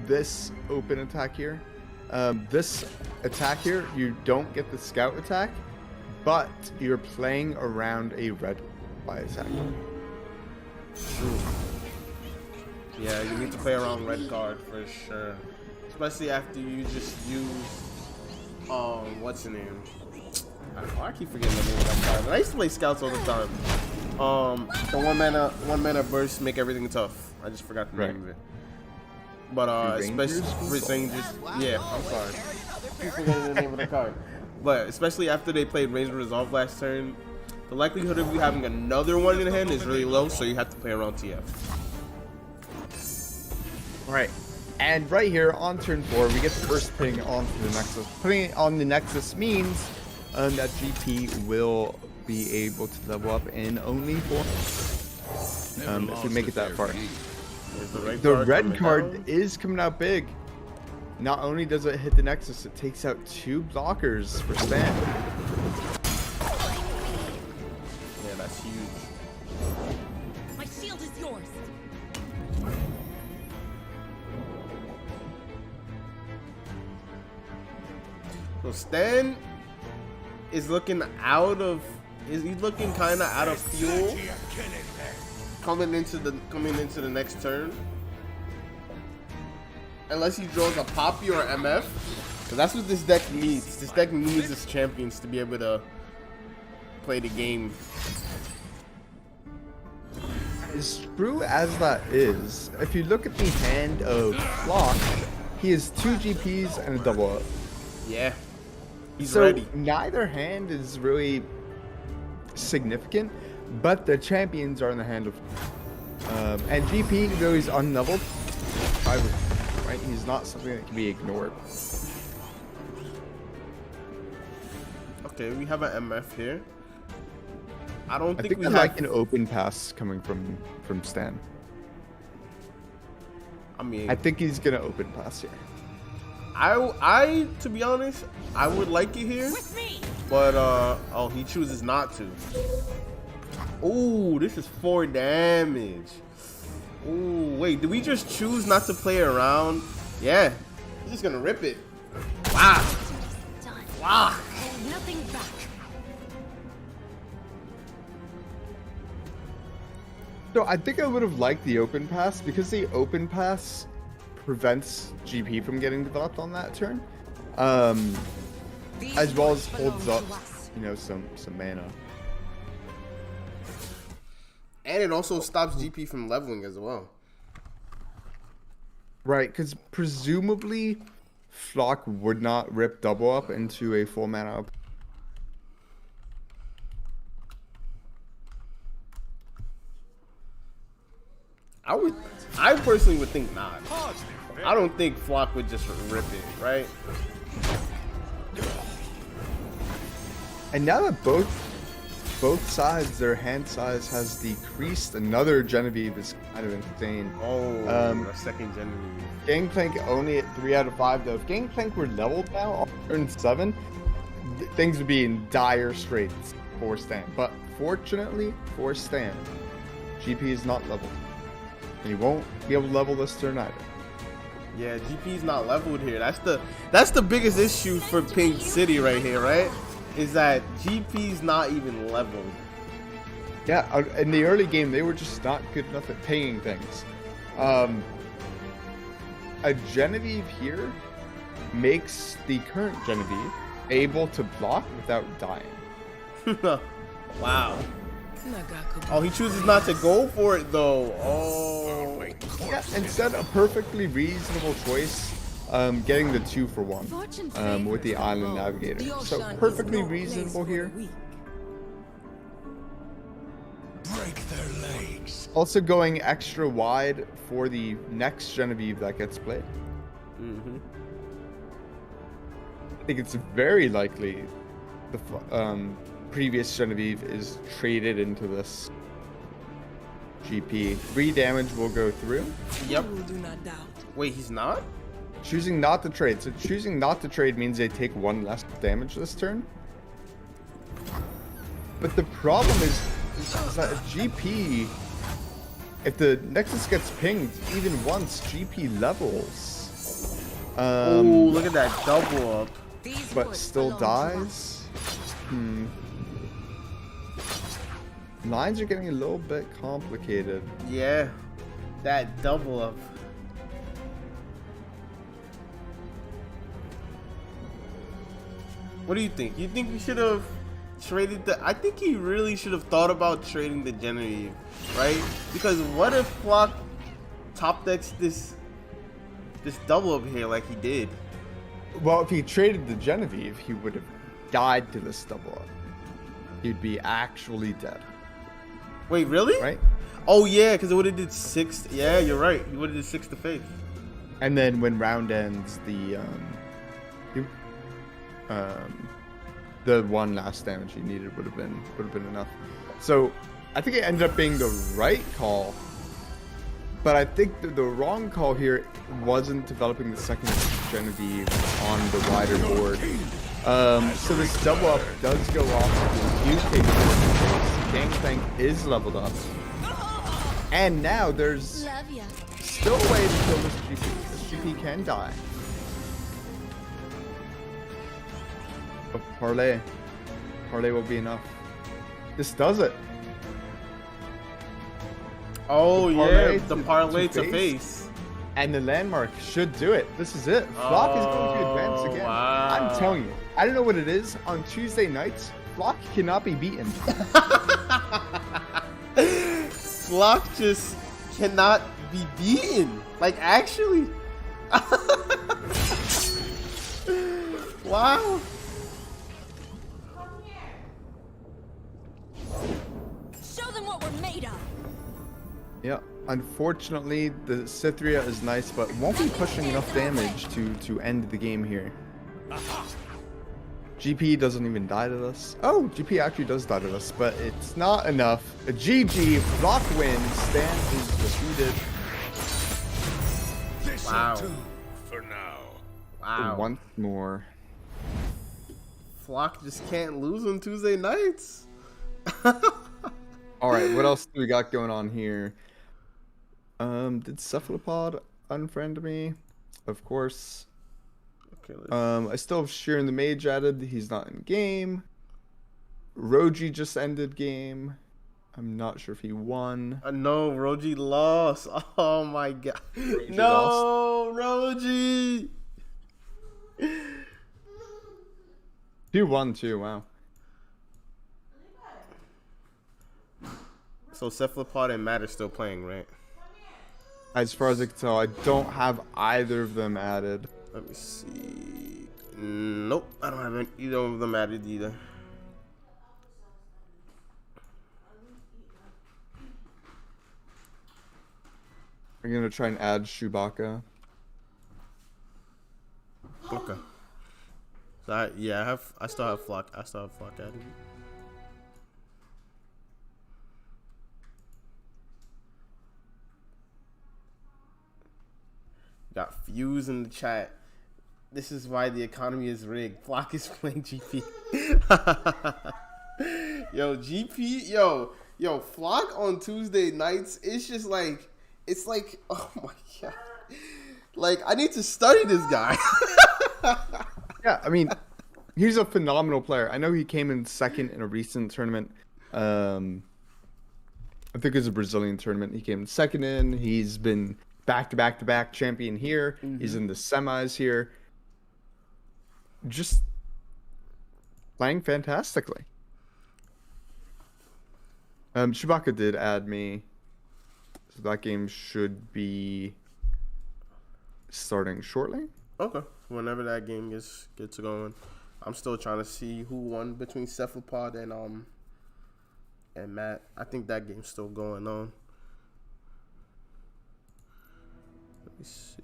A: this open attack here. This attack here, you don't get the scout attack, but you're playing around a red by attacking.
B: Yeah, you need to play around red card for sure. Especially after you just use what's the name? I keep forgetting the name of that card. I used to play scouts all the time. The one mana burst make everything tough. I just forgot the name of it. But especially with Rangers, yeah, I'm sorry. Keep forgetting the name of the card. But especially after they played Ranger Resolve last turn, the likelihood of you having another one in hand is really low, so you have to play around TF.
A: Alright, and right here on turn 4, we get the first ping onto the Nexus. Putting it on the Nexus means that GP will be able to level up in only 4. If we make it that far. The red card is coming out big. Not only does it hit the Nexus, it takes out 2 blockers for Stan.
B: Yeah, that's huge.
G: My shield is yours.
B: So Stan is looking he's looking kind of out of fuel coming into the next turn. Unless he draws a Poppy or MF, because that's what this deck needs. This deck needs its champions to be able to play the game.
A: As true as that is, if you look at the hand of Flock, he has 2 GPs and a double up.
B: Yeah, he's
A: So
B: ready.
A: neither hand is really significant, but the champions are in the hand of and GP, though he's unleveled, right? He's not something that can be ignored.
B: Okay, we have an MF here. I don't
A: I
B: think we
A: I
B: have.
A: like an open pass coming from Stan.
B: I mean,
A: I think he's gonna open pass here.
B: I to be honest, I would like it here,
G: With me.
B: but oh, he chooses not to. Ooh, this is 4 damage. Ooh, wait, did we just choose not to play around? Yeah, he's just gonna rip it. Wow.
G: Done.
B: Wow.
G: Hold nothing back.
A: So I think I would have liked the open pass because the open pass prevents GP from getting developed on that turn, as well as holds up, some mana.
B: And it also stops GP from leveling as well.
A: Right, because presumably Flock would not rip double up into a full mana up.
B: I personally would think not. I don't think Flock would just rip it, right?
A: And now that both sides, their hand size has decreased, another Genevieve is kind of insane.
B: Oh, a second Genevieve.
A: Gangplank only at 3 out of 5 though. If Gangplank were leveled now on turn 7, things would be in dire straits for Stan. But fortunately for Stan, GP is not leveled. And he won't be able to level this turn either.
B: Yeah, GP's not leveled here. That's the biggest issue for Pink City right here, right? is that GP's not even leveled.
A: Yeah, in the early game, they were just not good enough at pinging things. A Genevieve here makes the current Genevieve able to block without dying.
B: Wow. Oh, he chooses not to go for it though. Oh.
A: Yeah, instead a perfectly reasonable choice, getting the 2-for-1 with the Island Navigator. So perfectly reasonable here.
D: Break their legs.
A: Also going extra wide for the next Genevieve that gets played.
B: Mm-hmm.
A: I think it's very likely the previous Genevieve is traded into this GP. 3 damage will go through.
B: Yep.
G: Do not doubt.
B: Wait, he's not?
A: Choosing not to trade. So choosing not to trade means they take 1 less damage this turn. But the problem is that a GP, if the Nexus gets pinged even once, GP levels.
B: Oh, look at that double up.
A: But still dies. Lines are getting a little bit complicated.
B: Yeah, that double up. What do you think? You think we should have traded the... I think he really should have thought about trading the Genevieve, right? Because what if Flock top decks this double up here like he did?
A: Well, if he traded the Genevieve, he would have died to this double up. He'd be actually dead.
B: Wait, really?
A: Right?
B: Oh yeah, because it would have did 6. Yeah, you're right. He would have did 6 to face.
A: And then when round ends, the 1 last damage he needed would have been enough. So I think it ended up being the right call, but I think the wrong call here wasn't developing the second Genevieve on the wider board. So this double up does go off. You take Gangplank is leveled up, and now there's still a way to kill this GP. This GP can die. But Parlay will be enough. This does it.
B: Oh
A: The
B: yeah,
A: parlay
B: the
A: to
B: parlay to
A: face.
B: face.
A: And the landmark should do it. This is it. Flock is going to advance again.
B: Wow.
A: I'm telling you. I don't know what it is. On Tuesday nights, Flock cannot be beaten.
B: Flock just cannot be beaten. Like, actually. Wow.
F: Show them what we're made of.
A: Yeah. Unfortunately, the Cythria is nice, but won't be pushing enough damage to end the game here. GP doesn't even die to this. Oh, GP actually does die to this, but it's not enough. A GG, Flock wins, Stan is defeated.
B: Wow.
D: For now.
B: Wow.
A: Once more.
B: Flock just can't lose on Tuesday nights.
A: Alright, what else do we got going on here? Did Cephalopod unfriend me? Of course.
B: Okay,
A: I still have Sheeran the Mage added. He's not in game. Roji just ended game. I'm not sure if he won.
B: No, Roji lost. Oh my god.
A: Roji
B: No, Roji.
A: 2-1 too, wow.
B: So Cephalopod and Matt are still playing, right?
A: As far as I can tell, I don't have either of them added.
B: Let me see. Nope, I don't have either of them added either.
A: I'm gonna try and add Chewbacca.
B: Okay. So I still have Flock. I still have Flock added. Got Fuse in the chat. This is why the economy is rigged. Flock is playing GP. Yo, GP, yo, Flock on Tuesday nights. It's just like, it's like, oh my god. Like, I need to study this guy.
A: Yeah, I mean, he's a phenomenal player. I know he came in second in a recent tournament. I think it was a Brazilian tournament. He came in second in. He's been back-to-back-to-back champion here. He's in the semis here. Just playing fantastically. Chewbacca did add me. So that game should be starting shortly.
B: Okay. Whenever that game gets going. I'm still trying to see who won between Cephalopod and Matt. I think that game's still going on. Let me see.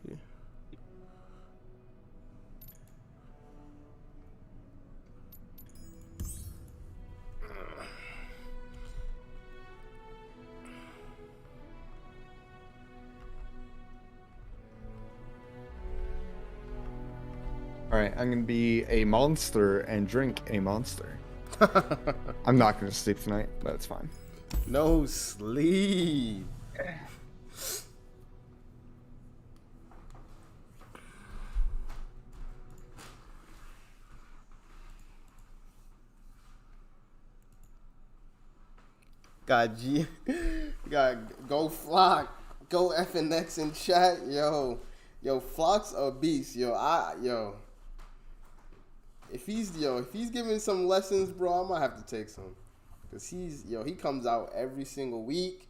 A: All right, I'm gonna be a monster and drink a monster. I'm not gonna sleep tonight, but it's fine.
B: No sleep. Go Flock, go FNX in chat, yo, Flock's a beast, yo. If he's giving some lessons, bro, I might have to take some, cause he comes out every single week.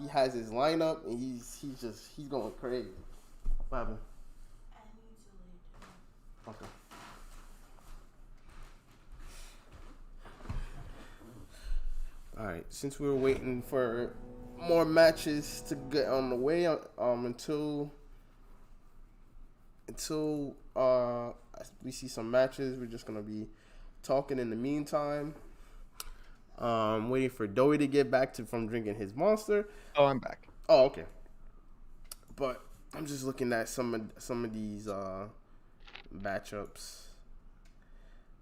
B: He has his lineup and he's going crazy. What happened? Okay. All right, since we were waiting for more matches to get on the way, until we see some matches, we're just gonna be talking in the meantime. Waiting for Doey to get back from drinking his monster.
A: Oh, I'm back.
B: Oh, okay. But I'm just looking at some of these matchups.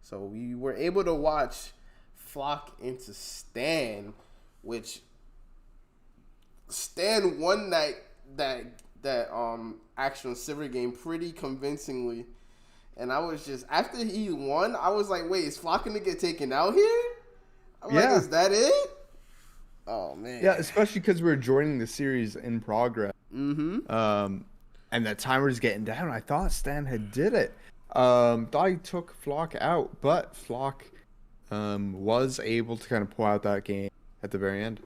B: So we were able to watch Flock into Stan, which Stan won that actual silver game pretty convincingly. And I was just, after he won, I was like, wait, is Flock gonna get taken out here? I'm like, is that it? Oh man.
A: Yeah, especially because we're joining the series in progress.
B: Mm-hmm.
A: And the timer's getting down. I thought Stan had did it. Thought he took Flock out, but Flock was able to kind of pull out that game at the very end.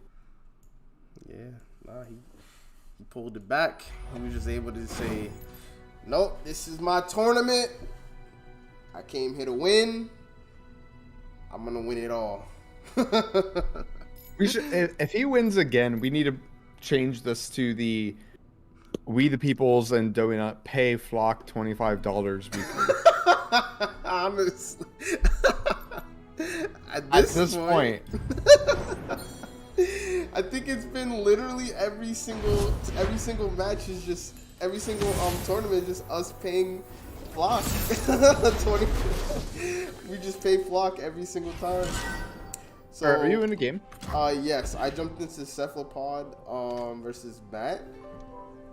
B: Yeah, he pulled it back. He was just able to say, nope, this is my tournament. I came here to win. I'm gonna win it all.
A: We should, if he wins again, we need to change this to the We the Peoples and Doey Nut pay Flock $25 weekly.
B: Honestly.
A: At this point.
B: I think it's been literally every single match is just every single tournament just us paying Flock. 20. We just pay Flock every single time. So
A: Are you in the game?
B: Yes, I jumped into Cephalopod versus Bat.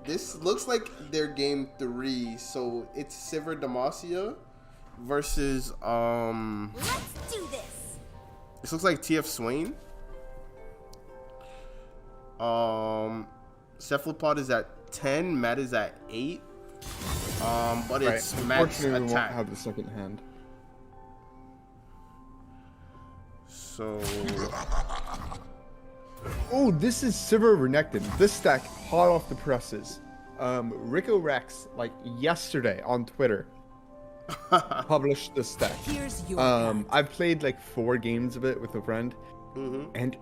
B: This looks like their game 3, so it's Sivir Demacia versus
E: Let's do this.
B: This looks like TF Swain. Cephalopod is at 10, Matt is at 8. But it's max
A: Unfortunately, we won't
B: attack.
A: have the second hand.
B: So
A: Oh, this is Sivir Renekton. This stack hot off the presses. Rico Rex, like yesterday on Twitter, published this stack.
G: Here's your
A: I've played like 4 games of it with a friend, and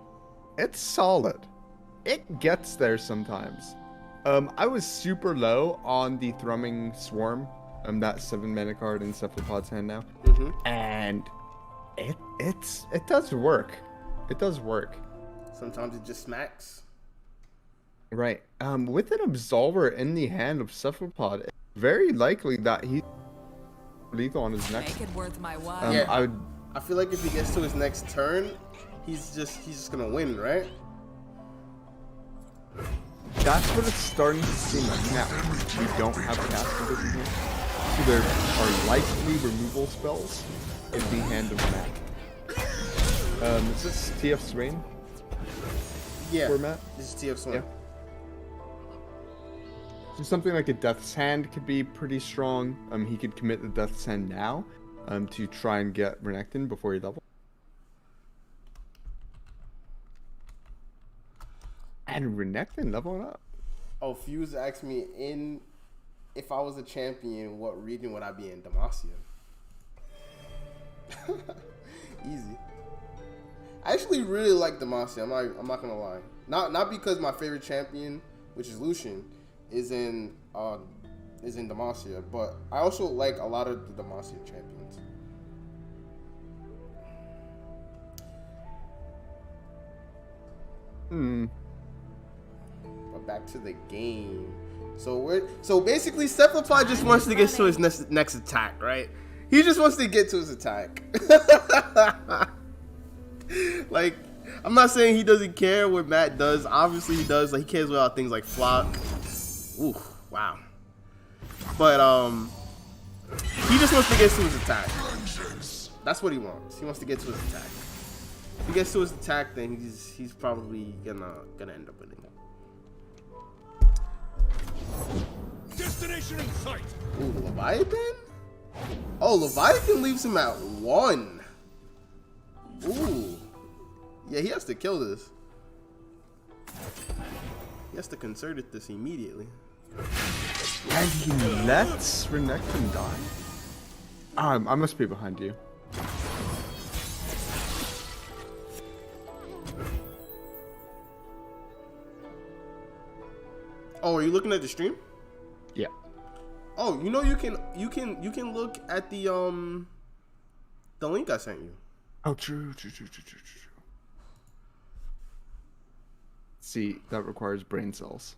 A: it's solid. It gets there sometimes. I was super low on the Thrumming Swarm, that 7-mana card in Cephalopod's hand now, and it does work. It does work.
B: sometimes it just smacks.
A: Right. With an Absolver in the hand of Cephalopod, it's very likely that he's lethal on his next.
G: Make it worth my while.
B: Yeah. I feel like if he gets to his next turn, he's just gonna win, right?
A: That's what it's starting to seem like now. We don't have cast condition here. So there are likely removal spells in the hand of Matt. Is this TF Swain
B: Yeah.
A: for Matt?
B: This is TF Swing.
A: Yeah. So something like a Death's Hand could be pretty strong. He could commit the Death's Hand now to try and get Renekton before he doubles. And Renekton leveling up.
B: Oh, Fuse asked me if I was a champion, what region would I be in? Demacia. Easy. I actually really like Demacia. I'm not gonna lie. Not because my favorite champion, which is Lucian, is in Demacia, but I also like a lot of the Demacia champions. But back to the game. So basically Cephalopod just wants to get to his next attack, right? He just wants to get to his attack. Like, I'm not saying he doesn't care what Matt does. Obviously he does. Like, he cares about things like flock. Ooh, wow. But he just wants to get to his attack. That's what he wants. He wants to get to his attack. If he gets to his attack, then he's probably gonna end up winning.
D: Destination in sight.
B: Ooh, Leviathan? Oh, Leviathan leaves him at 1. Ooh. Yeah, he has to kill this. He has to concert it this immediately.
A: And he lets Renekton die. I must be behind you.
B: Oh, are you looking at the stream?
A: Yeah.
B: Oh, you know you can look at the link I sent you.
A: Oh, true. See, that requires brain cells.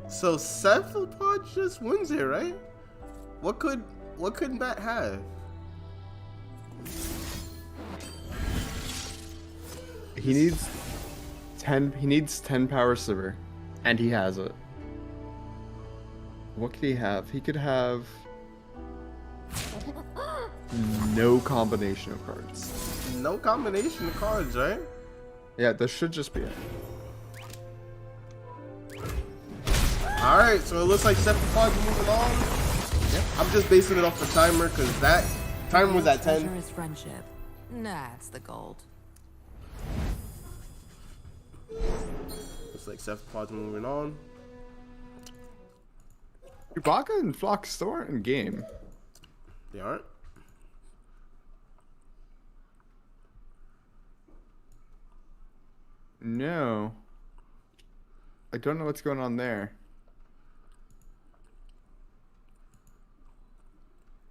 B: So Cephalopod just wins it, right? What could Matt have?
A: He needs 10. He needs 10 power sliver, and he has it. What could he have? He could have no combination of cards.
B: No combination of cards, right?
A: Yeah, this should just be it.
B: All right, so it looks like Cephalopod's moving on.
A: Yep.
B: I'm just basing it off the timer because that timer was at 10.
G: Treasure is friendship. That's the gold.
B: Looks like Cephalopod's moving on.
A: Chewbacca and Flock still aren't in game.
B: They aren't?
A: No. I don't know what's going on there.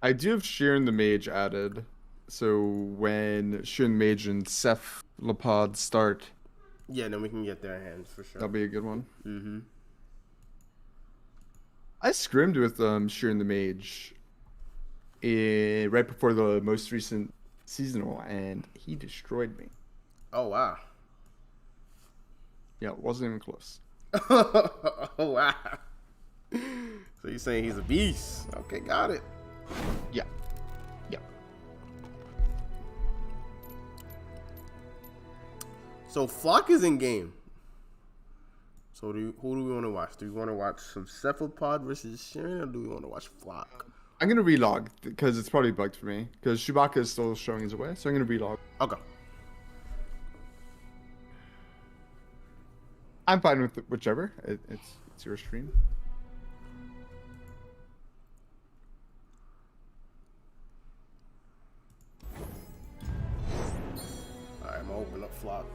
A: I do have Sheeran the Mage added. So when Sheeran the Mage and Cephalopod start,
B: Yeah, then we can get their hands for sure.
A: that'll be a good one.
B: Mm-hmm.
A: I scrimmed with Sheeran the Mage right before the most recent seasonal, and he destroyed me.
B: Oh, wow.
A: Yeah, it wasn't even close.
B: Oh, wow. So you're saying he's a beast. Okay, got it.
A: Yeah. Yeah.
B: So Flock is in game. So who do we want to watch? Do we want to watch some Cephalopod versus Sheeran, or do we want to watch Flock?
A: I'm going to relog because it's probably bugged for me because Chewbacca is still showing his way, so I'm going to relog.
B: Okay.
A: I'm fine with whichever. It's your stream.
B: Alright, I'm gonna open up Flock.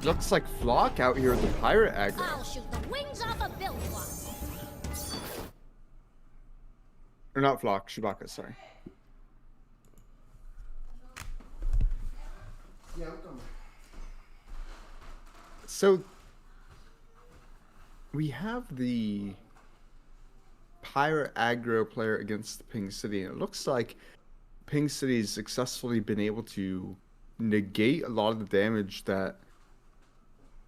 A: Looks like Flock out here with the pirate
E: I'll
A: aggro.
E: shoot the wings off a Biltwa.
A: Or not Flock, Chewbacca, sorry.
B: Yeah, I'm coming.
A: So we have the Pirate aggro player against Ping City, and it looks like Ping City has successfully been able to negate a lot of the damage that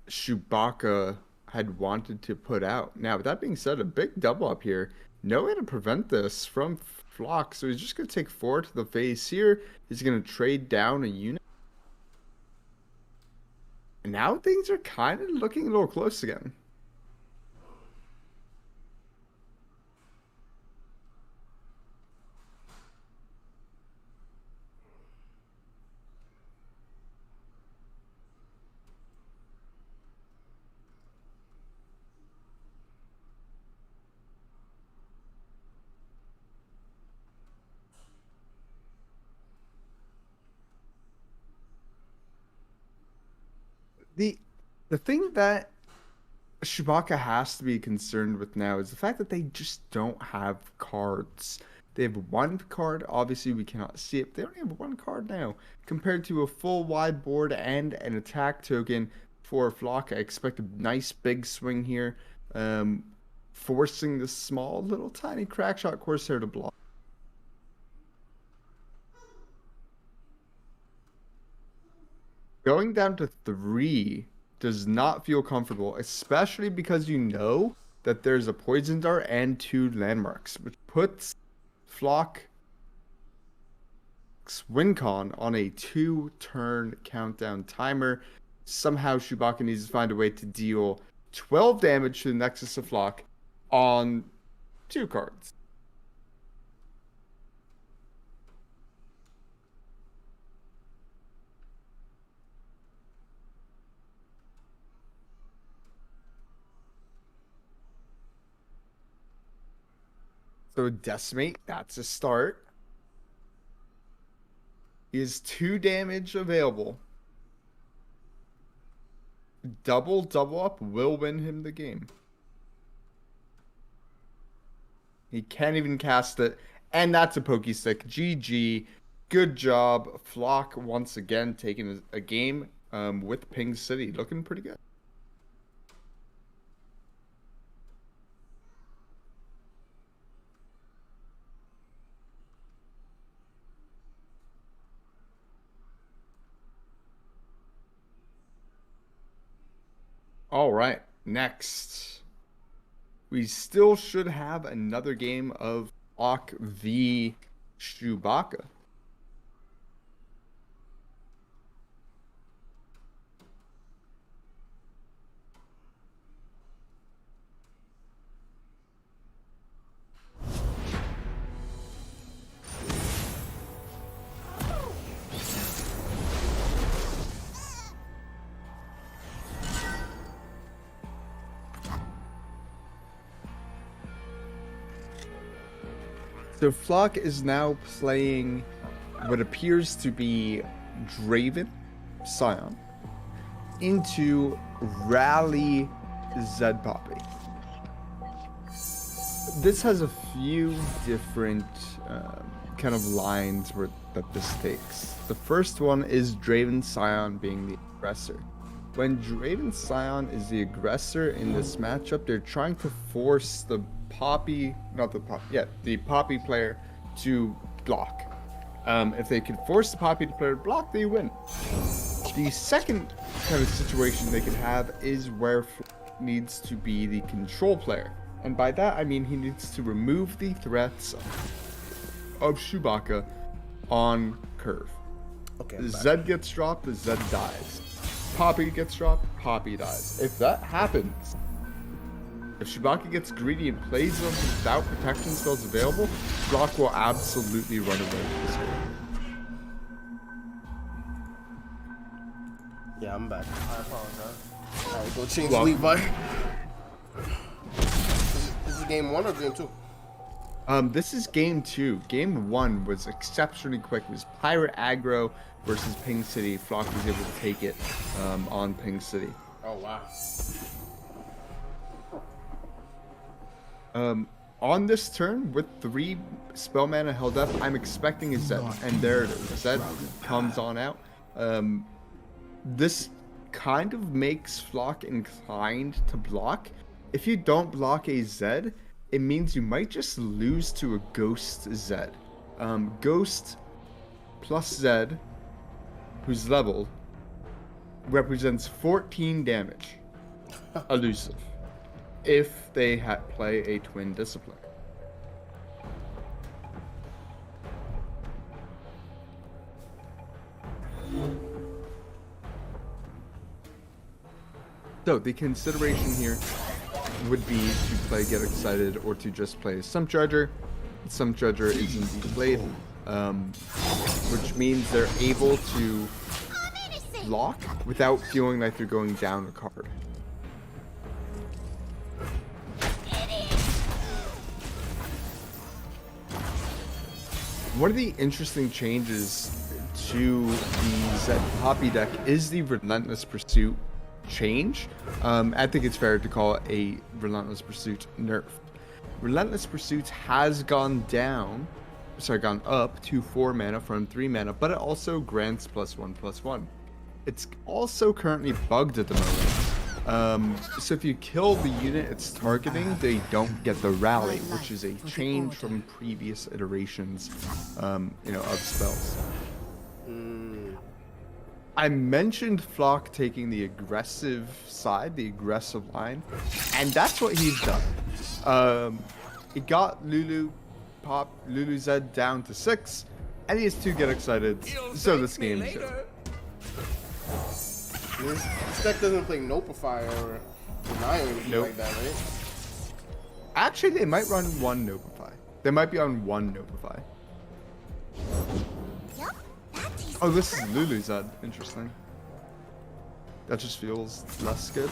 A: Chewbacca had wanted to put out. Now, with that being said, a big double up here. No way to prevent this from Flock, so he's just going to take 4 to the face here. He's going to trade down a unit. And now things are kind of looking a little close again. The thing that Chewbacca has to be concerned with now is the fact that they just don't have cards. They have one card. Obviously, we cannot see it. They only have one card now compared to a full wide board and an attack token for Flock. I expect a nice big swing here, forcing the small little tiny crackshot Corsair to block. Going down to 3 does not feel comfortable, especially because you know that there's a poison dart and 2 landmarks, which puts Flock's WinCon on a 2-turn countdown timer. Somehow Chewbacca needs to find a way to deal 12 damage to the Nexus of Flock on 2 cards. So Decimate, that's a start. Is 2 damage available. Double up will win him the game. He can't even cast it. And that's a Pokey Stick. GG. Good job. Flock once again taking a game with Ping City. Looking pretty good. All right, next. We still should have another game of Flock v Chewbacca. So Flock is now playing what appears to be Draven Scion into Rally Zed Poppy. This has a few different kind of lines that this takes. The first one is Draven Scion being the aggressor. When Draven Scion is the aggressor in this matchup, they're trying to force the Poppy player to block. If they can force the Poppy player to block, they win. The second kind of situation they can have is where Flock needs to be the control player. And by that, I mean he needs to remove the threats of Chewbacca on curve.
B: Okay.
A: Zed gets dropped, the Zed dies. Poppy gets dropped, Poppy dies. If that happens, if Chewbacca gets greedy and plays them without protection spells available, Flock will absolutely run away with this game.
B: Yeah, I'm back. I apologize. Alright, go change the league, bud. This is game 1 or game 2?
A: This is game 2. Game 1 was exceptionally quick. It was Pirate aggro versus Ping City. Flock was able to take it on Ping City.
B: Oh, wow.
A: On this turn, with 3 spell mana held up, I'm expecting a Zed, and there it is. Zed comes on out. This kind of makes Flock inclined to block, if you don't block a Z, it means you might just lose to a Ghost Z. Ghost plus Z, who's leveled, represents 14 damage, elusive, if they play a Twin Discipline. So the consideration here would be to play Get Excited or to just play Sump Charger. Sump Charger is indeed played, which means they're able to block without feeling like they're going down a card. One of the interesting changes to the Zed Poppy deck is the Relentless Pursuit change. I think it's fair to call it a Relentless Pursuit nerf. Relentless Pursuit has gone up to 4 mana from 3 mana, but it also grants +1/+1. It's also currently bugged at the moment. So if you kill the unit it's targeting, they don't get the rally, which is a change from previous iterations, of spells. I mentioned Flock taking the aggressive side, the aggressive line, and that's what he's done. He got Lulu Zed down to 6, and he has to Get Excited, so this game is over.
B: This deck doesn't play Nopify or Deny or anything like that, right?
A: Actually, they might run one Nopify. They might be on one Nopify. Oh, this is Lulu Zed. Interesting. That just feels less good.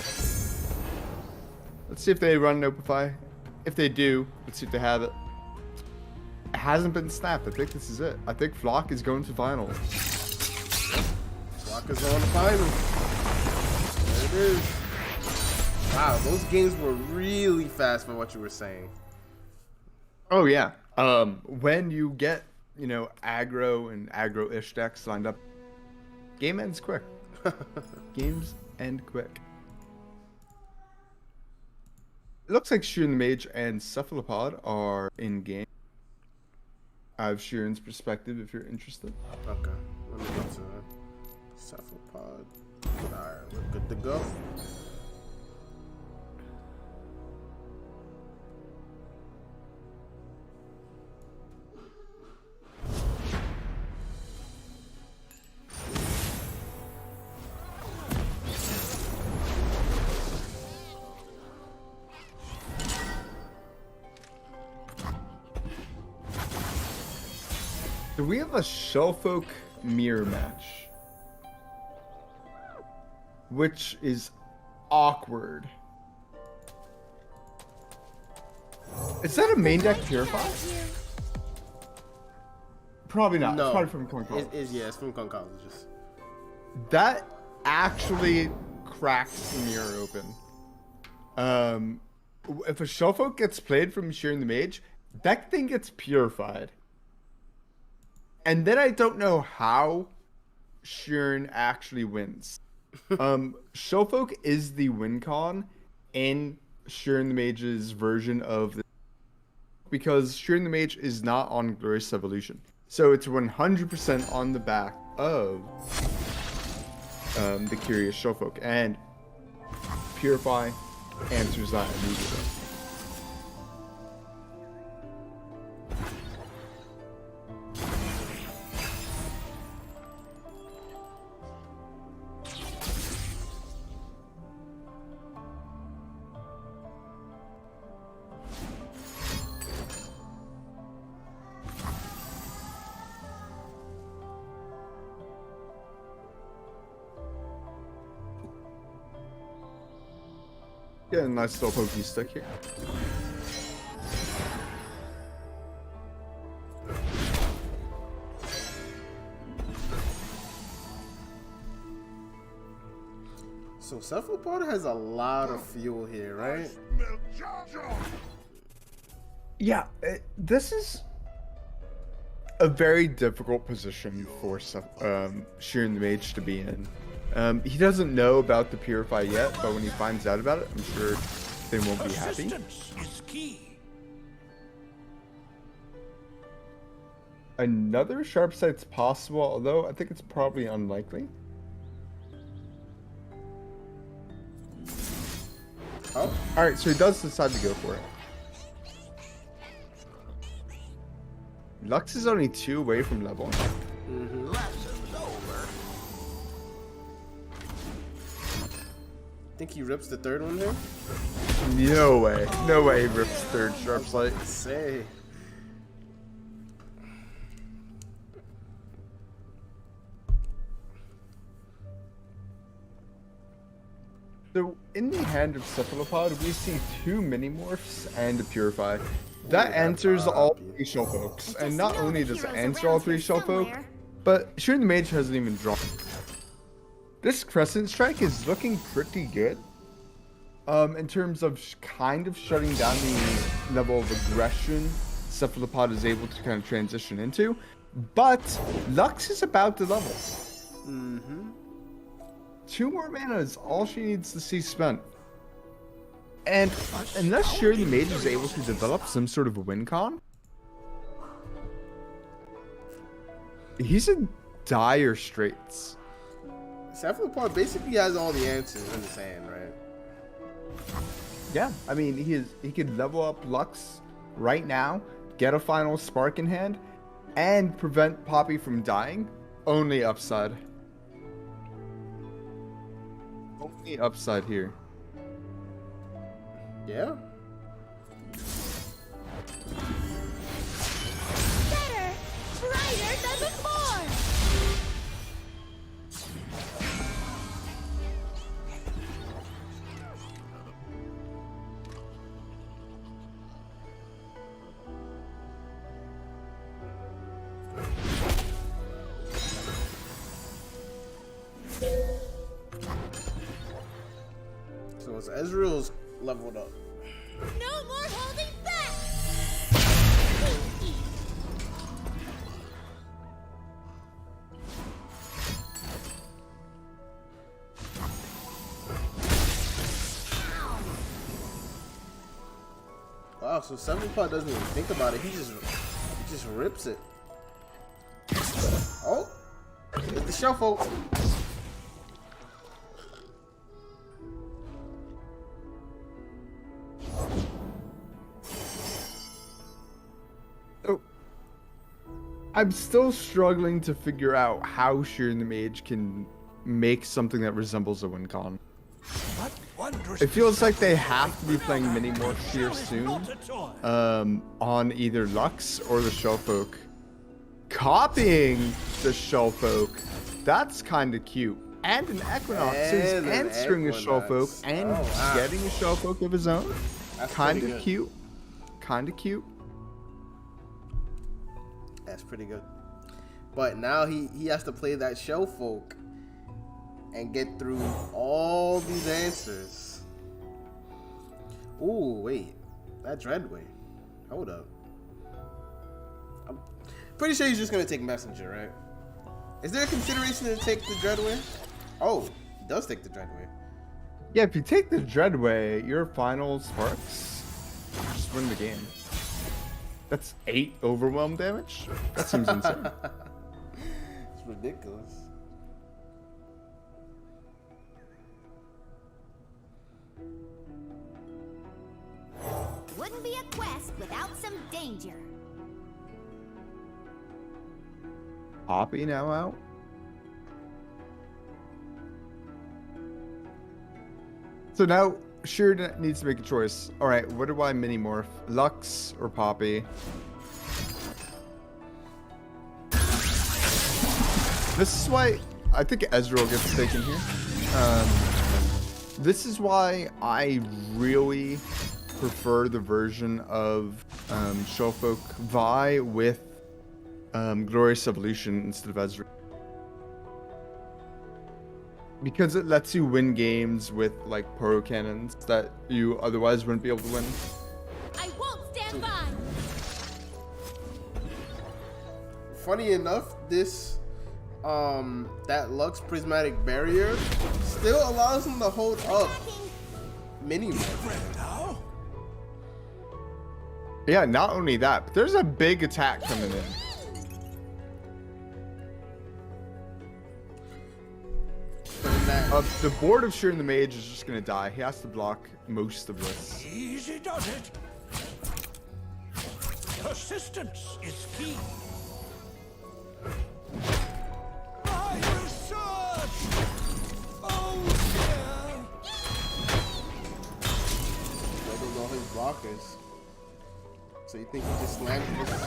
A: Let's see if they run Nopify. If they do, let's see if they have it. It hasn't been snapped. I think this is it. I think Flock is going to finals.
B: Flock is on the finals. There it is. Wow, those games were really fast for what you were saying.
A: Oh yeah. When you get, aggro and aggro-ish decks lined up, game ends quick. Games end quick. It looks like Sheeran the Mage and Cephalopod are in game. I have Sheeran's perspective if you're interested.
B: Okay, let me go to Cephalopod. Alright, we're good to go.
A: Do we have a Shellfolk mirror match? Which is awkward. Is that a main deck Purify? Probably not.
B: No.
A: It's probably from Corn
B: It's from Corn Colleges.
A: That actually cracks the mirror open. If a Shellfolk gets played from Sheeran the Mage, that thing gets purified. And then I don't know how Sheeran actually wins. Shellfolk is the win con in Sheeran the Mage's version of the, because Sheeran the Mage is not on Glorious Evolution. So it's 100% on the back of the Curious Shellfolk. And Purify answers that immediately. Get a nice little pokey stick here.
B: So Cephalopod has a lot of fuel here, right?
A: Yeah, this is a very difficult position for Sheeran the Mage to be in. He doesn't know about the Purify yet, but when he finds out about it, I'm sure they won't be happy.
D: Persistence is key.
A: Another sharp sight's possible, although I think it's probably unlikely.
B: Oh,
A: Alright, so he does decide to go for it. Lux is only 2 away from leveling.
D: Lessons over.
B: think he rips the third one here.
A: No way. No way he rips third sharp sight.
B: Say.
A: So, in the hand of Cephalopod, we see 2 Minimorphs and a Purify. That answers all 3 Shellfolks. And not only does it answer all 3 Shellfolk, but Shooting the Mage hasn't even drawn. This Crescent Strike is looking pretty good. In terms of kind of shutting down the level of aggression Cephalopod is able to kind of transition into. But Lux is about to level. 2 more mana is all she needs to see spent. And unless Shuri the Mage is able to develop some sort of a win con, he's in dire straits.
B: Cephalopod basically has all the answers in his hand, right?
A: Yeah, I mean, he could level up Lux right now, get a final spark in hand, and prevent Poppy from dying. Only upside. Only upside here.
B: Yeah.
E: Better, brighter than before.
B: So it's Ezreal's leveled up.
E: No more holding back.
B: Wow, so Cephalopod doesn't even think about it. He just rips it. Oh, it's the shuffle.
A: Oh, I'm still struggling to figure out how Shooting the Mage can make something that resembles a win con.
D: What wondrous
A: It feels like they have to be playing Minimorphs here soon.
D: not a toy.
A: On either Lux or the Shellfolk. Copying the Shellfolk, that's kind of cute. And an Equinox, so he's
B: And an
A: answering a
B: Equinox.
A: Shellfolk and
B: Oh, wow.
A: getting a Shellfolk of his own.
B: That's
A: Kind
B: pretty
A: of
B: good.
A: cute. Kind of cute.
B: That's pretty good. But now he has to play that Shellfolk and get through all these answers. Ooh, wait. That Dreadway. Hold up. I'm pretty sure he's just going to take Messenger, right? Is there a consideration to take the Dreadway? Oh, he does take the Dreadway.
A: Yeah, if you take the Dreadway, your final sparks just win the game. That's 8 overwhelm damage? That seems insane.
B: It's ridiculous.
E: Wouldn't be a quest without some danger.
A: Poppy now out. So now Shirden needs to make a choice. Alright, what do I mini-morph? Lux or Poppy? This is why I think Ezreal gets taken here. This is why I really prefer the version of Shellfolk Vi with Glorious Evolution instead of Ezreal. Because it lets you win games with like Poro Cannons that you otherwise wouldn't be able to win.
F: I won't stand by.
B: Funny enough, this that Lux Prismatic Barrier still allows him to hold up Minimorph.
D: Friend out?
A: Yeah, not only that, but there's a big attack coming in. The board of Sheer the Mage is just gonna die. He has to block most of this.
D: Easy does it. Persistence is key. My research! Oh dear!
B: There goes all his blockers. So you think he just landed this?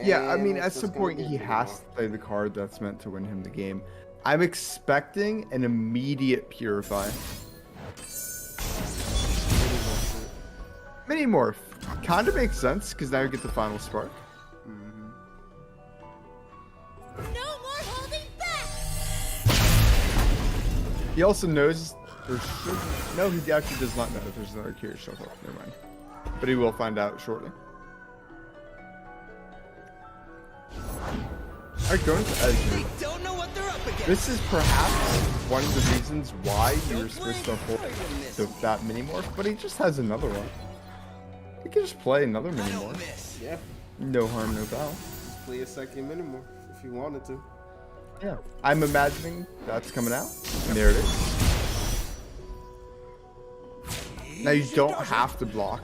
A: Yeah, I mean,
B: And
A: at
B: it's
A: some
B: just gonna
A: point,
B: get
A: he
B: rid of
A: has
B: him.
A: to play the card that's meant to win him the game. I'm expecting an immediate Purify. Mini Morph. Kind of makes sense, because now you get the final Spark.
F: No more holding back!
A: He also knows there should... No, he actually does not know if there's another Curious Shuffle. Never mind. But he will find out shortly. Alright, going to Ezreal.
H: Don't know what they're up against.
A: This is perhaps one of the reasons why you're supposed to hold that mini morph, but he just has another one. He can just play another mini morph.
H: Miss.
B: Yeah,
A: No harm, no foul.
B: just play a second minimum if you wanted to.
A: Yeah. I'm imagining that's coming out. And there it is. Now you don't have to block.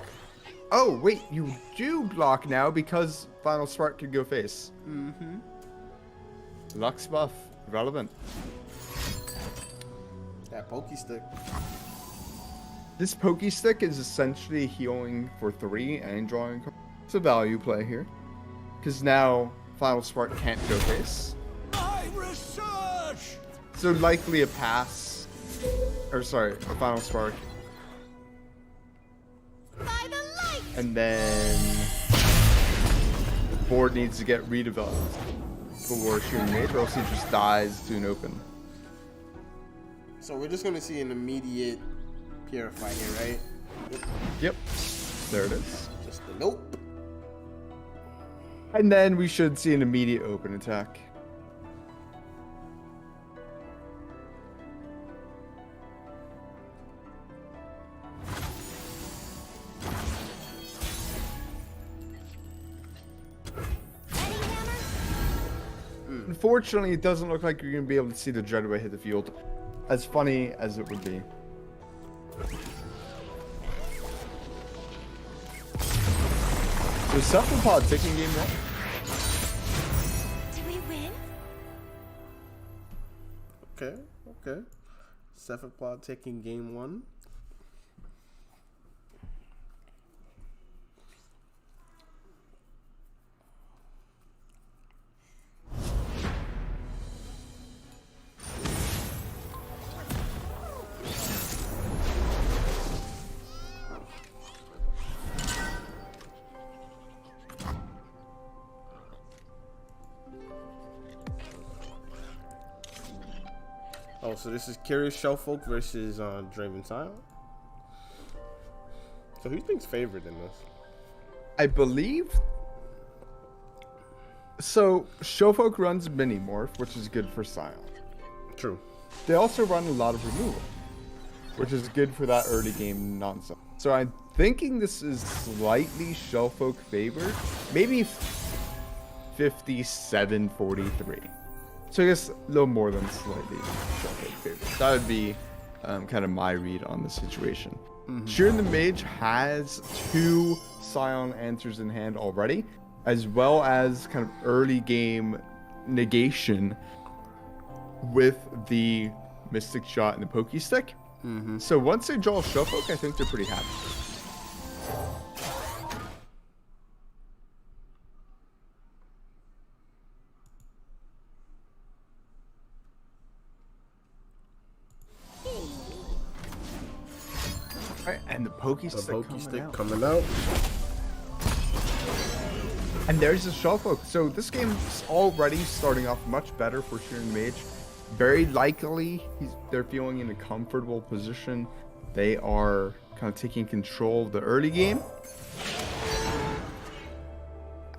A: Oh, wait, you do block now because Final Spark could go face. Mm-hmm. Lux buff. Relevant.
B: That pokey stick.
A: This Pokey Stick is essentially healing for 3 and drawing. It's a value play here. Because now Final Spark can't go face.
D: My research!
A: So likely a pass. Or sorry, a Final Spark.
F: By the light!
A: And then the board needs to get redeveloped for shooting mage, or else he just dies to an open.
B: So we're just gonna see an immediate Purify here, right?
A: Yep. There it is.
B: Just a nope.
A: And then we should see an immediate open attack. Unfortunately, it doesn't look like you're going to be able to see the Dreadway hit the field. As funny as it would be. So Cephalopod taking game 1.
E: Do we win?
B: Okay, okay. Cephalopod taking game 1. Oh, so this is Curious Shellfolk versus Draven Scion. So who thinks favored in this?
A: I believe. So Showfolk runs Mini Morph, which is good for Scion.
B: True.
A: They also run a lot of removal, which is good for that early game nonsense. So I'm thinking this is slightly Shellfolk favored, maybe 57-43. So I guess a little more than slightly Shellfolk favored. That would be kind of my read on the situation. Sheeran the Mage has 2 Scion answers in hand already, as well as kind of early game negation with the Mystic Shot and the Pokey Stick. So once they draw Shellfolk, I think they're pretty happy. Alright, and the Pokey
B: The
A: Stick,
B: pokey stick
A: out.
B: coming out.
A: And there's the Shellfolk. So this game's already starting off much better for Sheeran Mage. Very likely, they're feeling in a comfortable position. They are kind of taking control of the early game.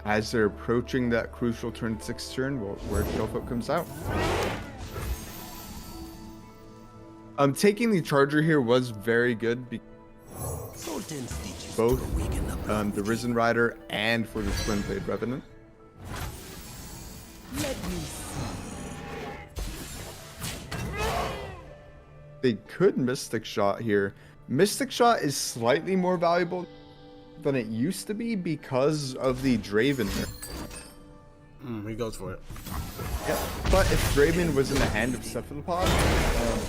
A: As they're approaching that crucial turn 6 turn, where Shellfolk comes out. Taking the Charger here was very good. both the Risen Rider and for the Twin Blade Revenant. They could Mystic Shot here. Mystic Shot is slightly more valuable than it used to be because of the Draven here.
B: He goes for it.
A: Yep. But if Draven was in the hand of Cephalopod,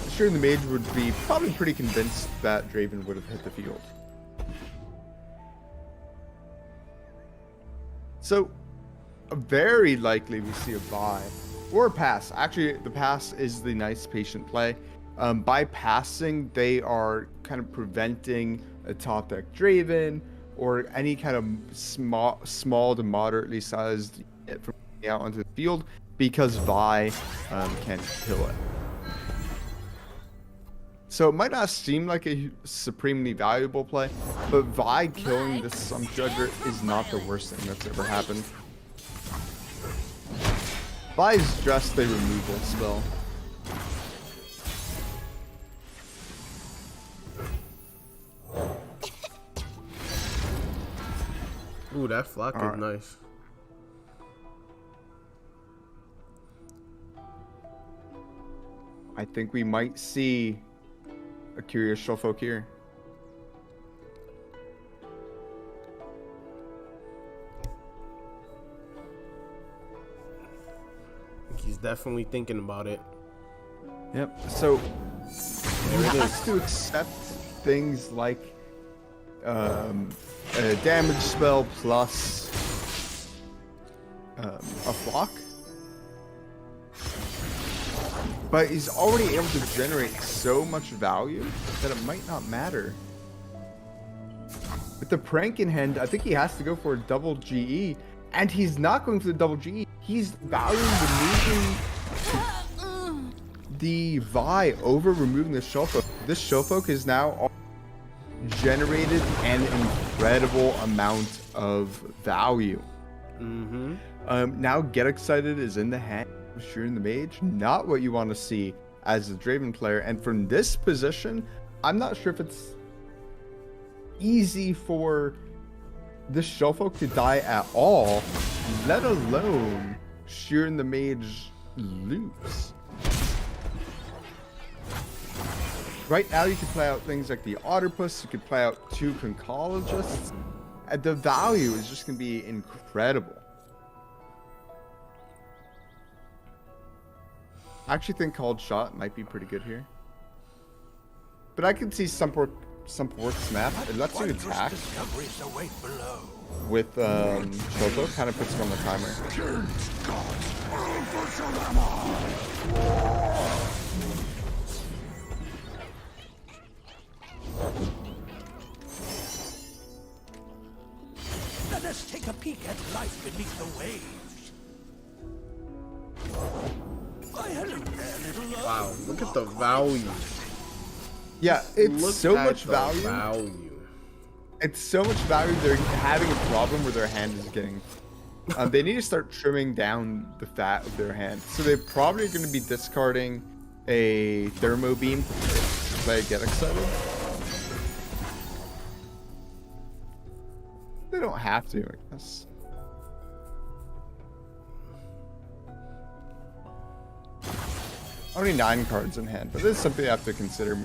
A: sure the mage would be probably pretty convinced that Draven would have hit the field. So, very likely we see a buy or a pass. Actually, the pass is the nice patient play. By passing, they are kind of preventing a top deck Draven or any kind of small to moderately sized unit from getting out onto the field because Vi can kill it. So it might not seem like a supremely valuable play, but Vi killing this Sump Judger is not the worst thing that's ever happened. Vi's just a removal spell.
B: Ooh, that flock is nice.
A: I think we might see a Curious Shellfolk here.
B: He's definitely thinking about it.
A: Yep. So he has to accept things like a damage spell plus a flock. But he's already able to generate so much value that it might not matter. With the prank in hand, I think he has to go for a double GE, and he's not going for the double GE. He's valuing removing the Vi over removing the Shellfolk. This Shellfolk is now generated an incredible amount of value. Now Get Excited is in the hand of Sheeran the Mage, not what you want to see as a Draven player. And from this position, I'm not sure if it's easy for this Shellfolk to die at all, let alone Sheeran the Mage lose. Right now you can play out things like the Otterpuss, you could play out 2 Conchologists, and the value is just going to be incredible. I actually think Called Shot might be pretty good here. But I can see some port snap. It lets you attack with Shellfolk, kind of puts him on the timer.
D: Let us take a peek at life beneath the waves. Why, hello there, little love.
B: Wow, look at the value.
A: Yeah, it's
B: Look
A: so
B: at
A: much
B: the
A: value. It's so much value. They're having a problem where their hand is getting. They need to start trimming down the fat of their hand. So they're probably going to be discarding a Thermo Beam to play Get Excited. They don't have to, I guess. Only 9 cards in hand, but this is something you have to consider.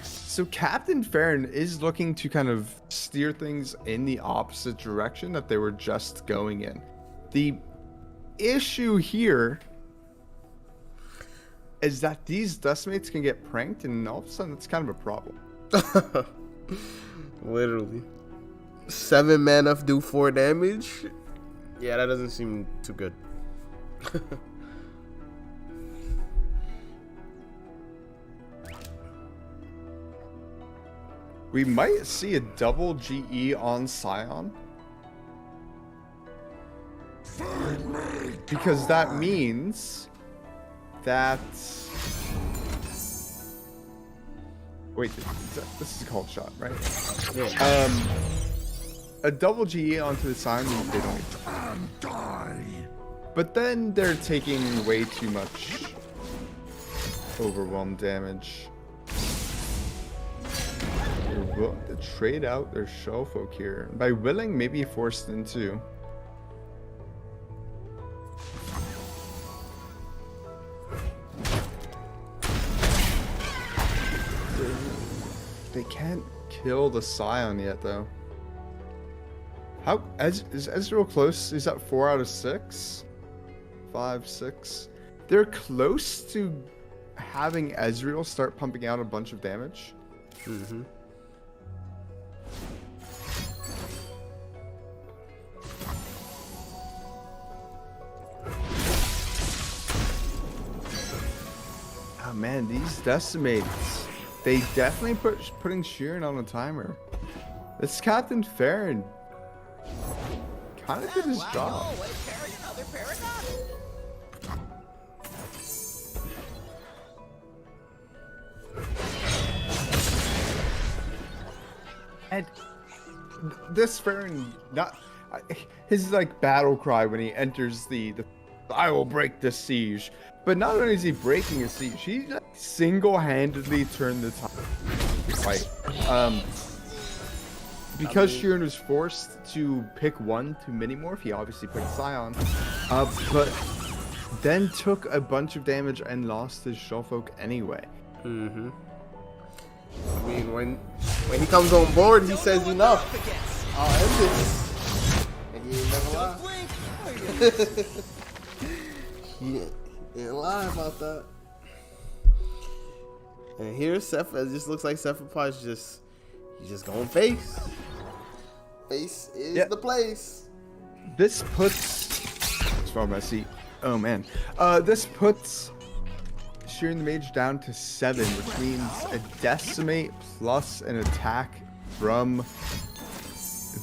A: So Captain Farron is looking to kind of steer things in the opposite direction that they were just going in. The issue here is that these Dustmates can get pranked, and all of a sudden it's kind of a problem.
B: Literally. 7 mana do 4 damage? Yeah, that doesn't seem too good.
A: We might see a double GE on Scion. Because that means that... Wait, this is a Called Shot, right?
B: Yeah.
A: A double GE onto the Scion means they don't die. But then they're taking way too much overwhelm damage. They're willing to trade out their shell folk here. By willing, maybe forced into. They can't kill the Scion yet, though. How is Ezreal close? Is that 4 out of 6? 5, 6. They're close to having Ezreal start pumping out a bunch of damage.
B: Mm-hmm.
A: Oh man, these decimates. They definitely putting Sheeran on a timer. This Captain Farron kind of did his job. And this Farron, not his like battle cry when he enters the I will break the siege. But not only is he breaking a siege, he like, single-handedly turned the tide. Right. Because Sheeran was forced to pick one to mini-morph, he obviously picked Scion. But then took a bunch of damage and lost his Shellfolk anyway.
B: Mm-hmm. I mean, when he comes on board, he says enough. I'll end this. And he ain't never lie. He ain't lie about that. And here, Seph, it just looks like Sephiroth is just going face. Face is the place.
A: This puts. It's from my seat. Oh man. This puts Sheeran the Mage down to 7, which means a decimate plus an attack from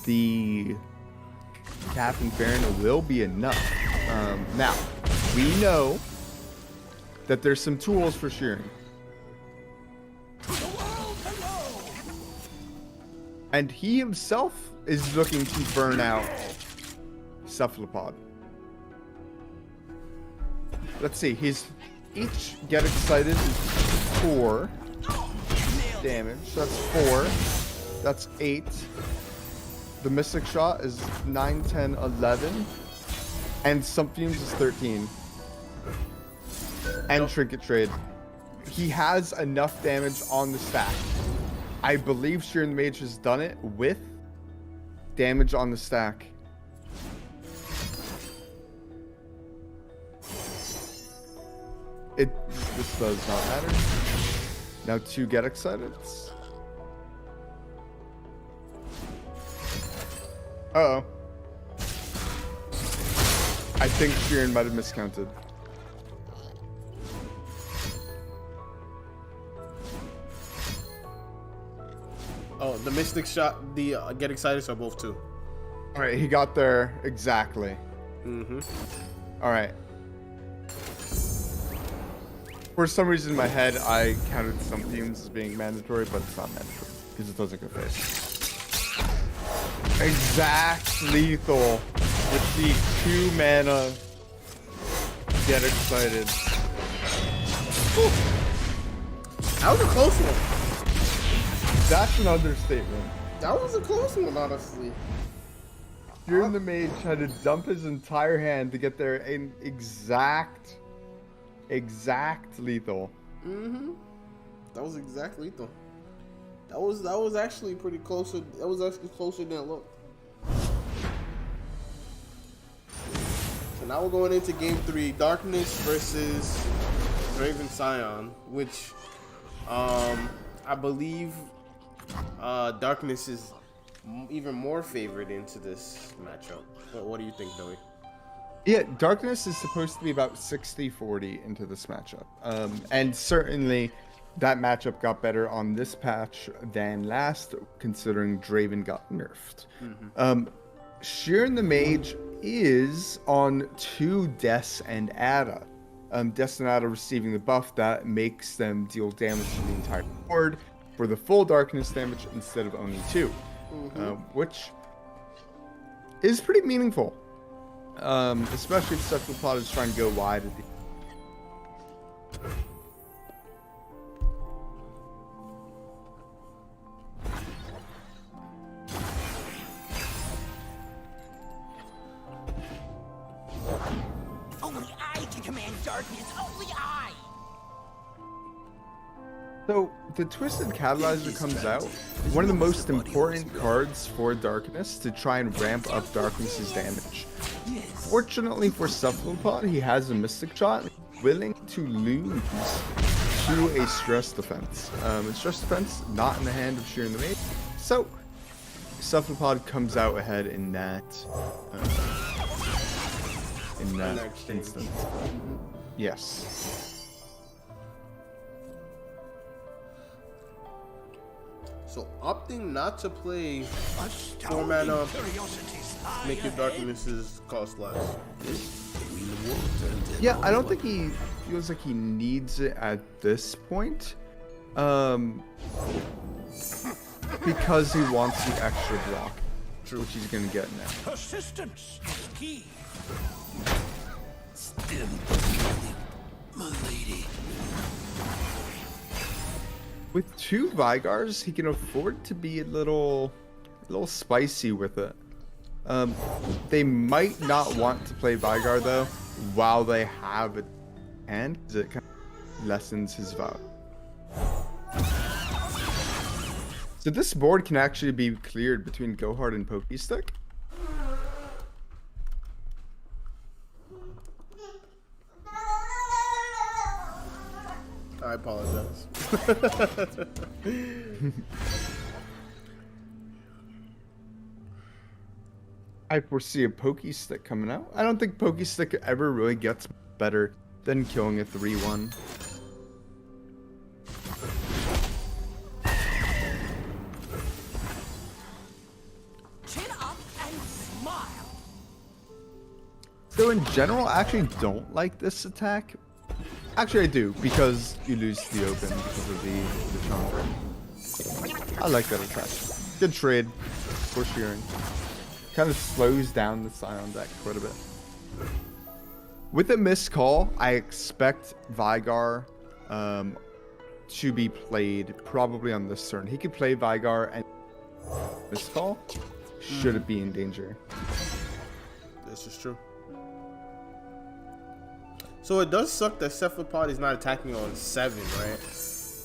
A: the Captain Farron will be enough. Now, we know that there's some tools for Sheeran. And he himself is looking to burn out Cephalopod. Let's see, each get excited is 4 damage. That's 4. That's 8. The Mystic Shot is 9, 10, 11. And Subfumes is 13. And Trinket Trade. He has enough damage on the stack. I believe Sheeran the Mage has done it with damage on the stack. This does not matter. Now 2 get excited. Uh-oh. I think Sheeran might have miscounted.
B: Oh, the Mystic Shot, the Get Excited are both 2.
A: Alright, he got there exactly.
B: Mm-hmm.
A: Alright. For some reason in my head, I counted some fumes as being mandatory, but it's not mandatory, because it doesn't go face. Exact lethal with the 2 mana Get Excited.
B: Ooh. That was a close one.
A: That's an understatement.
B: That was a close one, honestly.
A: Sheeran the Mage had to dump his entire hand to get there in exact lethal.
B: Mm-hmm. That was exact lethal. That was actually pretty closer. That was actually closer than it looked. So now we're going into game 3, Darkness versus Draven Scion, which I believe Darkness is even more favored into this matchup. But what do you think, Joey?
A: Yeah, Darkness is supposed to be about 60-40 into this matchup. And certainly that matchup got better on this patch than last, considering Draven got nerfed. Mm-hmm. Sheeran the Mage is on 2 Deaths and Ada. Deaths and Ada receiving the buff that makes them deal damage to the entire board for the full Darkness damage instead of only 2. Mm-hmm. Which is pretty meaningful. Especially if Cephalopod is trying to go wide at the...
D: command darkness, only I!
A: So the Twisted Catalyzer comes out. One of the most important cards for Darkness to try and ramp up Darkness's damage. Fortunately for Cephalopod, he has a Mystic Shot, willing to lose to a Stress Defense. Stress Defense not in the hand of Sheeran the Mage. So Cephalopod comes out ahead in that instance. Yes.
B: So opting not to play 4 mana, make your darknesses cost less.
A: Yeah, I don't think he feels like he needs it at this point. Because he wants the extra block, which he's gonna get now.
D: Persistence is key.
C: Still, my lady.
A: With 2 Vigars, he can afford to be a little spicy with it. They might not want to play Vigar though, while they have it in hand, because it kind of lessens his value. So this board can actually be cleared between Gohard and Pokestick.
B: I apologize.
A: I foresee a Pokestick coming out. I don't think Pokestick ever really gets better than killing a 3-1.
D: Chin up and smile.
A: So in general, I actually don't like this attack. Actually, I do, because you lose the open because of the Chandra. I like that attack. Good trade for Sheeran. Kind of slows down the Scion deck quite a bit. With a missed call, I expect Vigar to be played probably on this turn. He could play Vigar and missed call. Should it be in danger?
B: This is true. So it does suck that Cephalopod is not attacking on 7, right?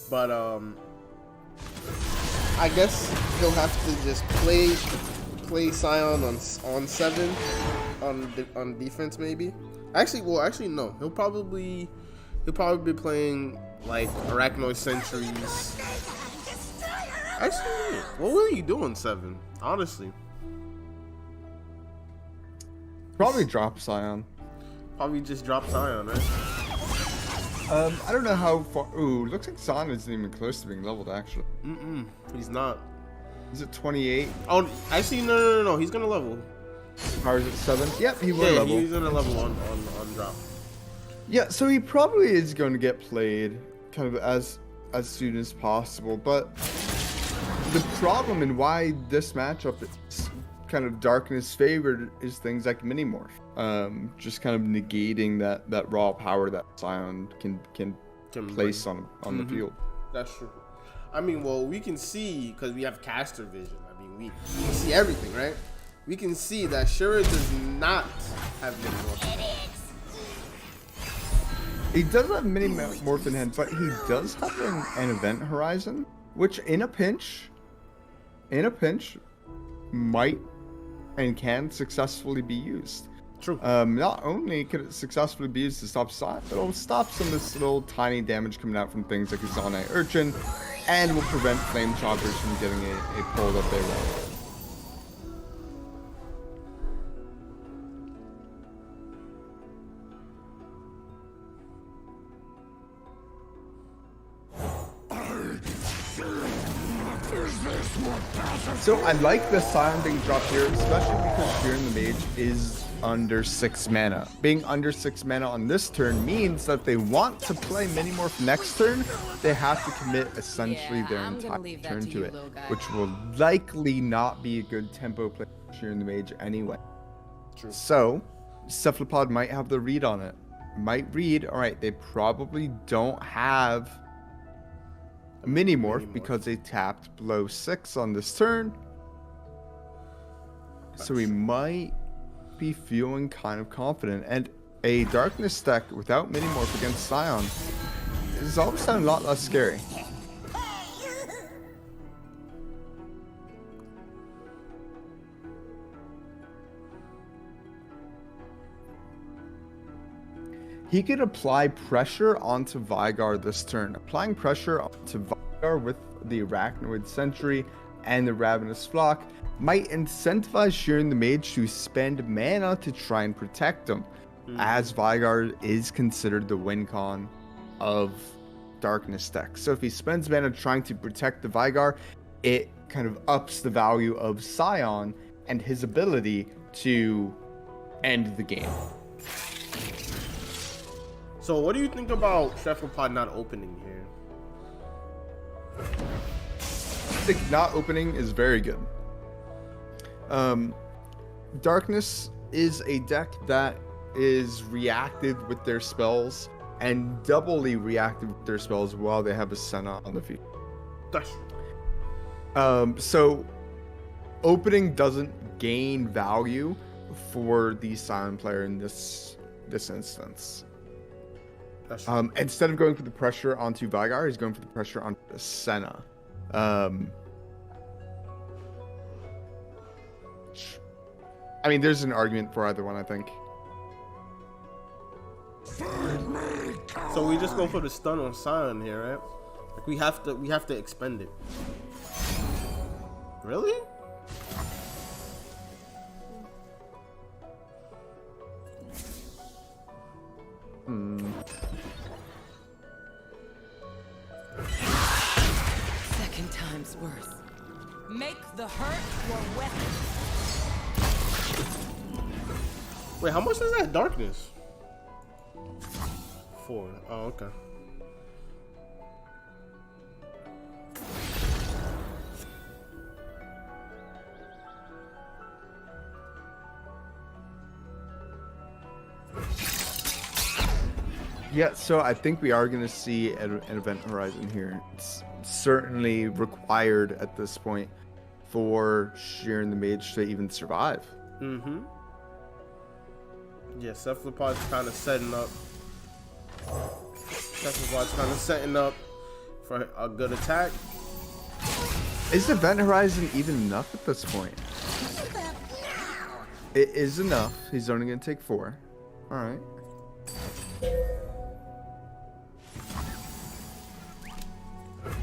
B: But I guess he'll have to just play Scion on 7 on defense maybe. Actually no. He'll probably be playing like Arachnoid Sentries. Actually, what will you do on 7? Honestly,
A: Probably drop Scion.
B: probably just drop Scion, right?
A: I don't know how far. Ooh, looks like Scion isn't even close to being leveled actually.
B: He's not.
A: Is it 28?
B: Oh, actually, no. He's gonna level.
A: Powers at 7? Yep, he will
B: Yeah,
A: level.
B: he's gonna level on drop.
A: Yeah, so he probably is going to get played kind of as soon as possible. But the problem and why this matchup is kind of Darkness favored is things like Minimorph. Just kind of negating that raw power that Scion can place on the field.
B: That's true. I mean, well, we can see because we have caster vision. I mean, we can see everything, right? We can see that Shura does not have Minimorph.
A: He does have Minimorph in hand, but he does have an event horizon, which in a pinch might and can successfully be used.
B: True.
A: Not only could it successfully be used to stop Scion, but it'll stop some of this little tiny damage coming out from things like a Zonite Urchin, and will prevent Flame Choppers from getting a pull that they want. So I like the Scion being dropped here, especially because Sheeran the Mage is under 6 mana. Being under 6 mana on this turn means that they want to play Minimorph next turn, they have to commit essentially their entire turn to it, which will likely not be a good tempo play for Sheeran the Mage anyway.
B: True.
A: So Cephalopod might have the read on it. Might read, alright, they probably don't have a Minimorph because they tapped below 6 on this turn. So we might be feeling kind of confident. And a Darkness deck without Minimorph against Scion is all of a sudden a lot less scary. He could apply pressure onto Vygar this turn. Applying pressure onto Vygar with the Arachnoid Sentry and the Ravenous Flock might incentivize Sheeran the Mage to spend mana to try and protect him, as Vygar is considered the win con of Darkness deck. So if he spends mana trying to protect the Vygar, it kind of ups the value of Scion and his ability to end the game.
B: So what do you think about Cephalopod not opening here?
A: I think not opening is very good. Darkness is a deck that is reactive with their spells and doubly reactive with their spells while they have a Senna on the field.
B: That's
A: So opening doesn't gain value for the Scion player in this instance. Instead of going for the pressure onto Vygar, he's going for the pressure onto the Senna. I mean, there's an argument for either one, I think.
B: So we just go for the stun on Scion here, right? Like we have to expend it. Really?
G: Second time's worth. Make the hurt your weapon.
B: Wait, how much is that Darkness? 4. Oh, okay.
A: Yeah, so I think we are going to see an event horizon here. It's certainly required at this point for Sheeran the Mage to even survive.
B: Mm-hmm. Yeah, Cephalopod's kind of setting up. For a good attack.
A: Is Event Horizon even enough at this point? It is enough. He's only going to take 4. All right.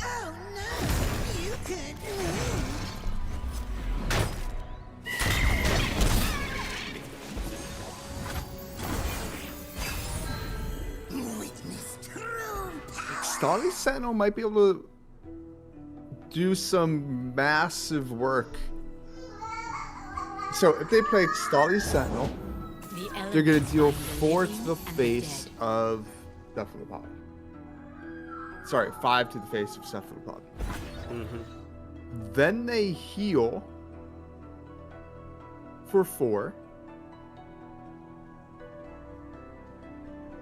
F: Oh no! You could witness true power.
A: Stolly Sentinel might be able to do some massive work. So if they play Stolly Sentinel, they're going to deal 4 to the face of Cephalopod. Sorry, 5 to the face of Cephalopod. Then they heal for 4.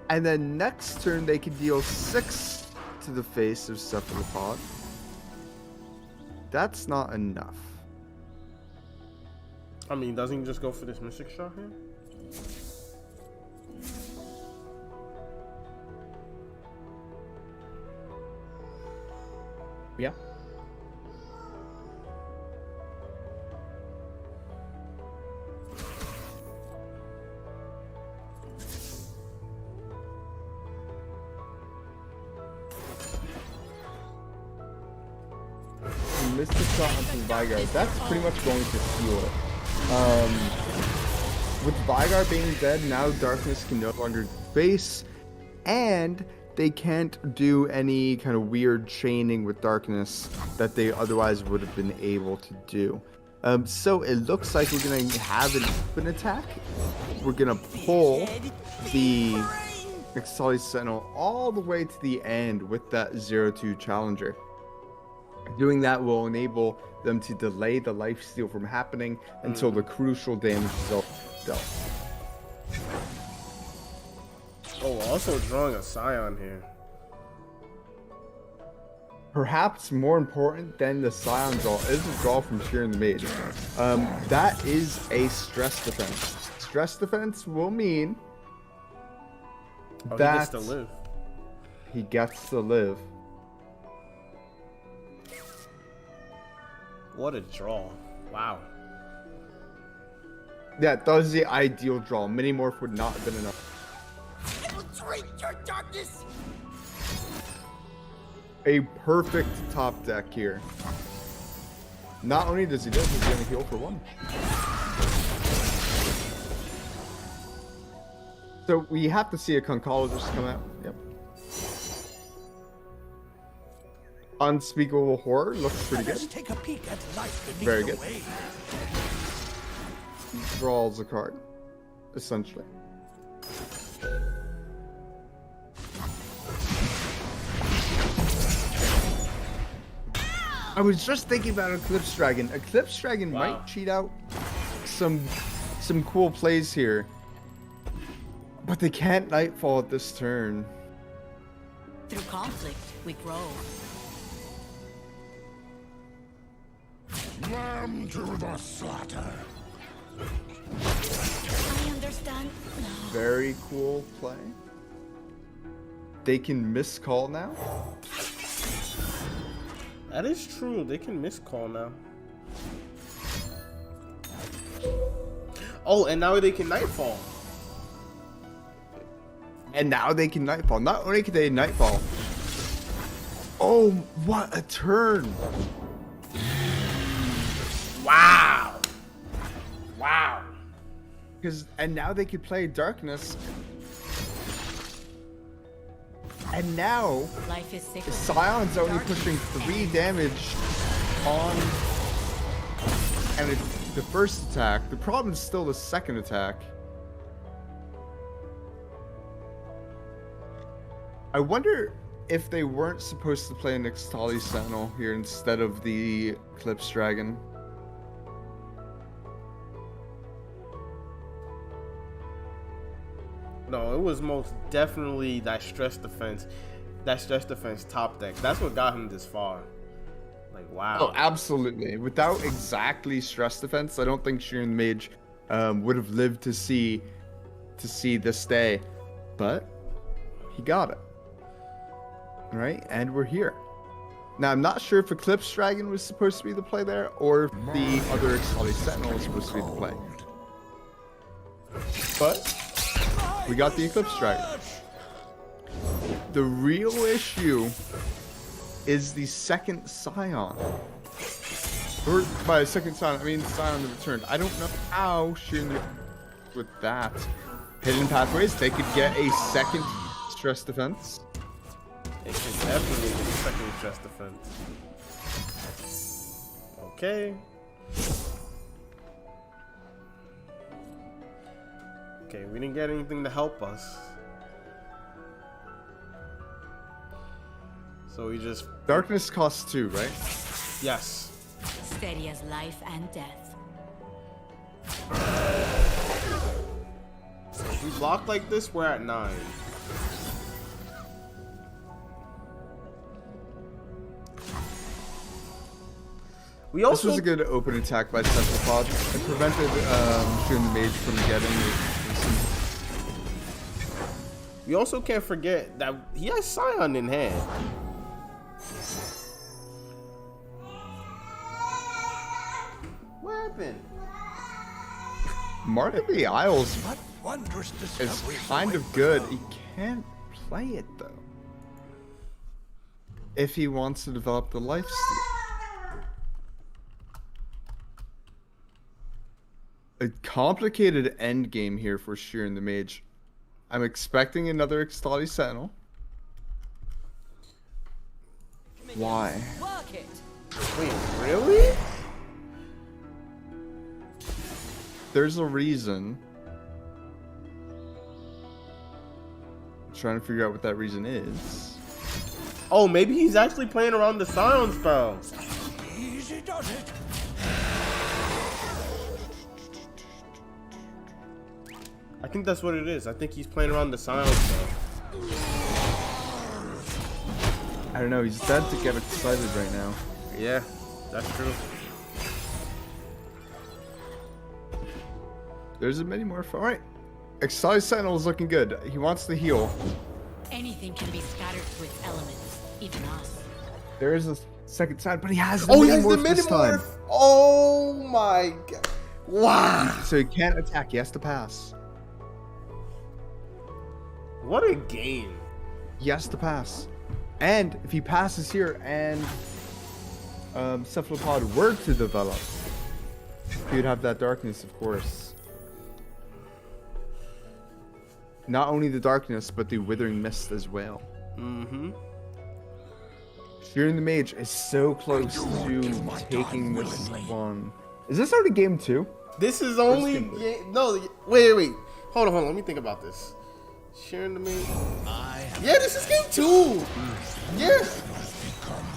A: And then next turn they can deal 6 to the face of Cephalopod. That's not enough.
B: I mean, doesn't he just go for this Mystic Shot here?
A: Yeah. Mystic Shot onto Vygar. That's pretty much going to seal it. With Vygar being dead, now Darkness can no longer face, and they can't do any kind of weird chaining with Darkness that they otherwise would have been able to do. So it looks like we're going to have an open attack. We're going to pull the Extolly Sentinel all the way to the end with that 0-2 Challenger. Doing that will enable them to delay the lifesteal from happening until the crucial damage is dealt.
B: Oh, also drawing a Scion here.
A: Perhaps more important than the Scion draw is the draw from Sheeran the Mage. That is a stress defense. Stress defense will mean
B: Oh, he
A: That's
B: gets to live.
A: he gets to live.
B: What a draw. Wow.
A: Yeah, that was the ideal draw. Minimorph would not have been enough.
F: I will drink your darkness.
A: A perfect top deck here. Not only does he do it, he's gonna heal for 1. So we have to see a Conchologist come out. Yep. Unspeakable Horror looks pretty
D: Let us
A: good.
D: take a peek at life beneath
A: Very
D: the
A: good.
D: waves.
A: Draws a card, essentially. I was just thinking about Eclipse Dragon. Eclipse Dragon
B: Wow.
A: might cheat out some cool plays here. But they can't Nightfall at this turn.
G: Through conflict, we grow.
C: Lamb to the slaughter.
G: I understand.
A: Very cool play. They can miscall now.
B: That is true. They can miscall now. Oh, and now they can Nightfall.
A: And now they can Nightfall. Not only can they Nightfall. Oh, what a turn.
B: Wow. Wow.
A: And now they could play Darkness. And now
G: Life is sick.
A: Scion's only pushing 3 damage on and the first attack. The problem is still the second attack. I wonder if they weren't supposed to play an Ixtali Sentinel here instead of the Eclipse Dragon.
B: No, it was most definitely that stress defense. That stress defense top deck. That's what got him this far. Like, wow.
A: Oh, absolutely. Without exactly stress defense, I don't think Sheeran Mage would have lived to see this day. But he got it. Right? And we're here. Now, I'm not sure if Eclipse Dragon was supposed to be the play there, or if the other Ixtali Sentinel was supposed to be the play. But we got the Eclipse Dragon. The real issue is the second Scion. Or by second Scion, I mean Scion that returned. I don't know how Sheeran with that. Hidden Pathways, they could get a second stress defense.
B: It could definitely be second stress defense. Okay. Okay, we didn't get anything to help us. So we just...
A: Darkness costs 2, right?
B: Yes.
G: Steady as life and death.
B: So if we block like this, we're at 9. We
A: This
B: also
A: was a good open attack by Cephalopod. It prevented Sheeran the Mage from getting
B: we also can't forget that he has Scion in hand. What happened?
A: Mark of the Isles
D: What wondrous
A: is
D: discovery.
A: kind of good. He can't play it though. If he wants to develop the lifesteal. A complicated end game here for Sheeran the Mage. I'm expecting another Ixtali Sentinel. Why?
G: Work it.
B: Wait, really?
A: There's a reason. I'm trying to figure out what that reason is.
B: Oh, maybe he's actually playing around the Scion spell.
D: Easy does it.
B: I think that's what it is. I think he's playing around the Scion spell.
A: I don't know, he's dead to get excited right now.
B: Yeah, that's true.
A: There's a mini morph. Alright. Excised Sentinel is looking good. He wants to heal.
G: Anything can be scattered to its elements, even us.
A: There is a second side, but he has the
B: Oh, he has the
A: Minimorph this time.
B: Minimorph. Oh my god. Wow.
A: So he can't attack. He has to pass.
B: What a game.
A: He has to pass. And if he passes here and Cephalopod were to develop, he would have that darkness, of course. Not only the darkness, but the withering mist as well.
B: Mm-hmm.
A: Shearing the Mage is so close to taking this one. Is this already game 2?
B: This is only no. Wait. Hold on. Let me think about this. Sharing the main. Yeah, this is game 2. Yes,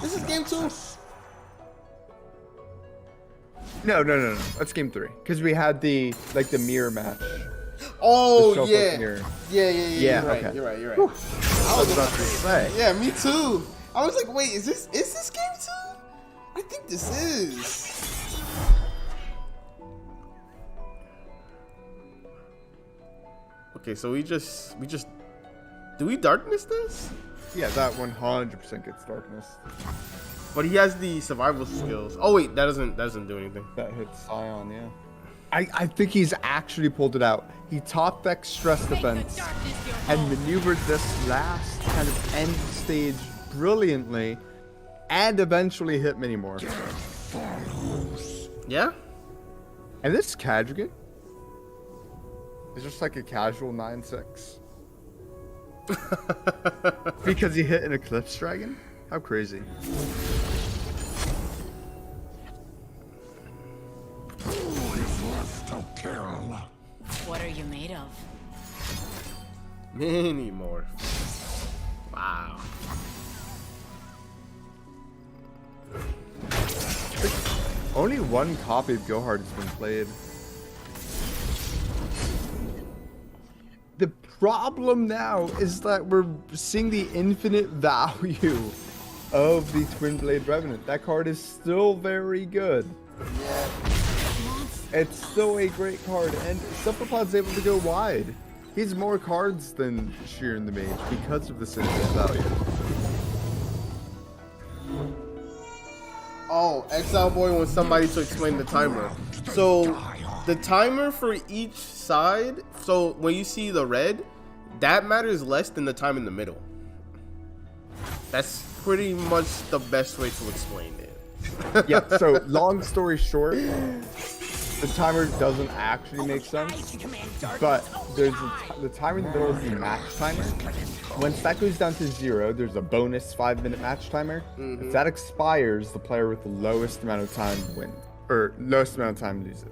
B: this is game 2.
A: No. That's game 3. Because we had the mirror match.
B: Oh
A: The
B: yeah.
A: mirror.
B: Yeah.
A: Yeah,
B: You're right.
A: okay.
B: You're right.
A: I was about to say.
B: Yeah, me too. I was like, wait, is this game 2? I think this is. Okay, so we just do we darkness this?
A: Yeah, that 100% gets darkness.
B: But he has the survival skills. Oh wait, that doesn't do anything.
A: That hits Scion, yeah. I think he's actually pulled it out. He top deck stress defense and maneuvered this last kind of end stage brilliantly and eventually hit Minimorph.
B: Yeah?
A: And this Cadrigan is just like a casual 9-6. Because he hit an Eclipse Dragon? How crazy.
G: What are you made of?
B: Minimorph. Wow.
A: Only one copy of Gohard has been played. The problem now is that we're seeing the infinite value of the Twin Blade Revenant. That card is still very good.
B: Yeah.
A: It's still a great card, and Cephalopod's able to go wide. He has more cards than Sheeran the Mage because of this infinite value.
B: Oh, Exile Boy wants somebody to explain the timer. So, the timer for each side, so when you see the red, that matters less than the time in the middle. That's pretty much the best way to explain it.
A: Yeah, so long story short, the timer doesn't actually make sense, but there's the timer in the middle is the match timer. Once that goes down to 0, there's a bonus 5-minute match timer. If that expires, the player with the lowest amount of time wins, or lowest amount of time loses.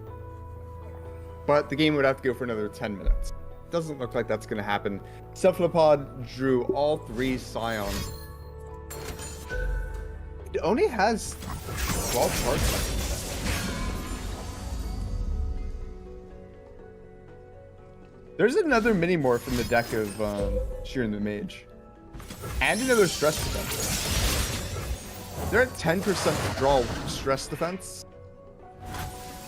A: But the game would have to go for another 10 minutes. Doesn't look like that's going to happen. Cephalopod drew all 3 Scions. It only has 12 cards. There's another Minimorph in the deck of Sheeran the Mage. And another Stress Defense. They're at 10% to draw Stress Defense.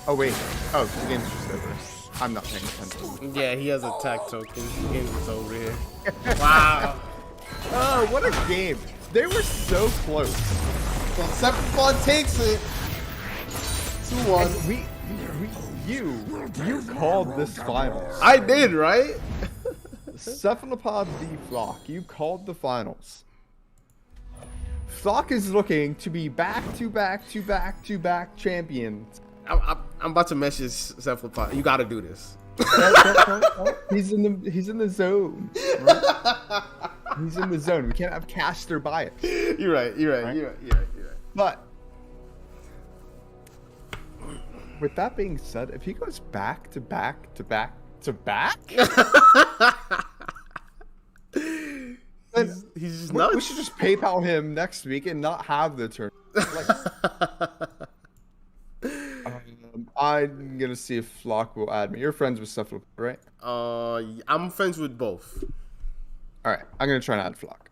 A: Oh, wait. Oh, the game's just over. I'm not paying attention.
B: Yeah, he has attack token. The game is over here. Wow.
A: Oh, what a game. They were so close.
B: So Cephalopod takes it. 2-1.
A: You called this finals.
B: I did, right?
A: Cephalopod v Flock. You called the finals. Flock is looking to be back-to-back champions.
B: I'm about to message Cephalopod. You gotta do this.
A: No. He's in the zone. Right? He's in the zone. We can't have caster bias.
B: You're right.
A: But with that being said, if he goes back to back, then
B: he's just
A: we
B: nuts.
A: should just PayPal him next week and not have the turn. Like, I'm gonna see if Flock will add me. You're friends with Cephalopod, right?
B: I'm friends with both.
A: All right, I'm gonna try and add Flock.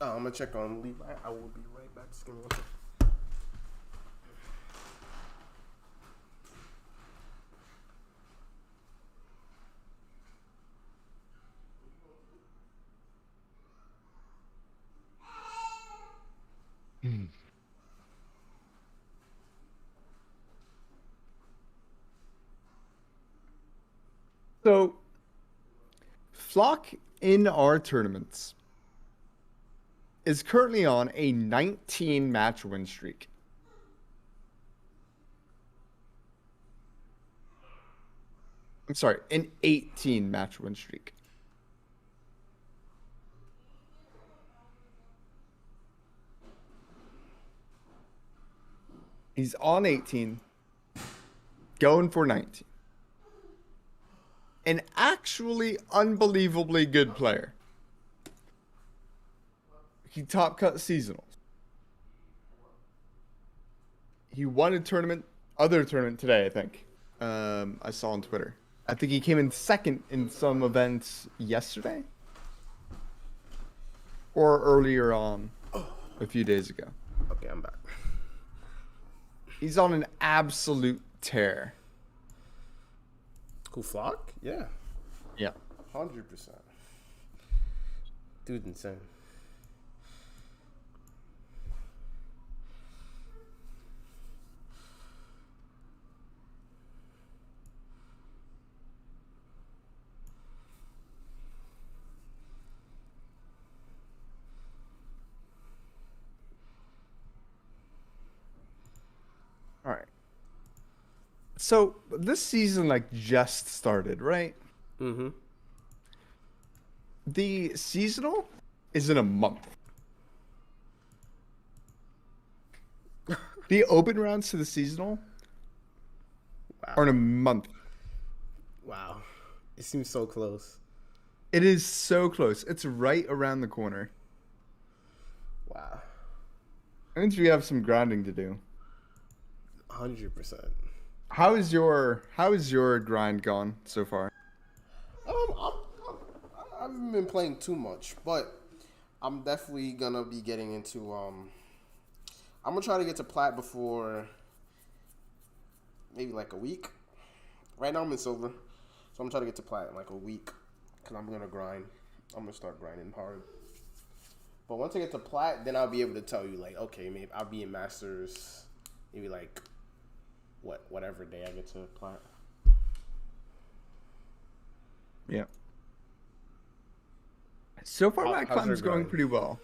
B: I'm gonna check on Levi. I will be right back. Just give me one second.
A: So, Flock in our tournaments is currently on a 19 match win streak. I'm sorry, an 18 match win streak. He's on 18, going for 19. An actually unbelievably good player. He top cut seasonals. He won a other tournament today, I think. I saw on Twitter. I think he came in second in some events yesterday. Or earlier on, a few days ago.
B: Okay, I'm back.
A: He's on an absolute tear.
B: Cool Flock? Yeah.
A: Yeah.
B: 100%. Dude, insane.
A: All right. So this season just started, right?
B: Mm-hmm.
A: The seasonal is in a month. The open rounds to the seasonal are in a month.
B: Wow. It seems so close.
A: It is so close. It's right around the corner.
B: Wow.
A: I think we have some grinding to do.
B: 100%.
A: How is your grind gone so far?
B: I haven't been playing too much, but I'm definitely gonna be getting into I'm gonna try to get to plat before maybe a week. Right now I'm in silver, so I'm trying to get to plat in a week because I'm gonna grind. I'm gonna start grinding hard. But once I get to plat, then I'll be able to tell you okay, maybe I'll be in masters, maybe whatever day I get to plat.
A: Yeah. So far, my
B: how's your
A: climb's going
B: grind?
A: pretty well.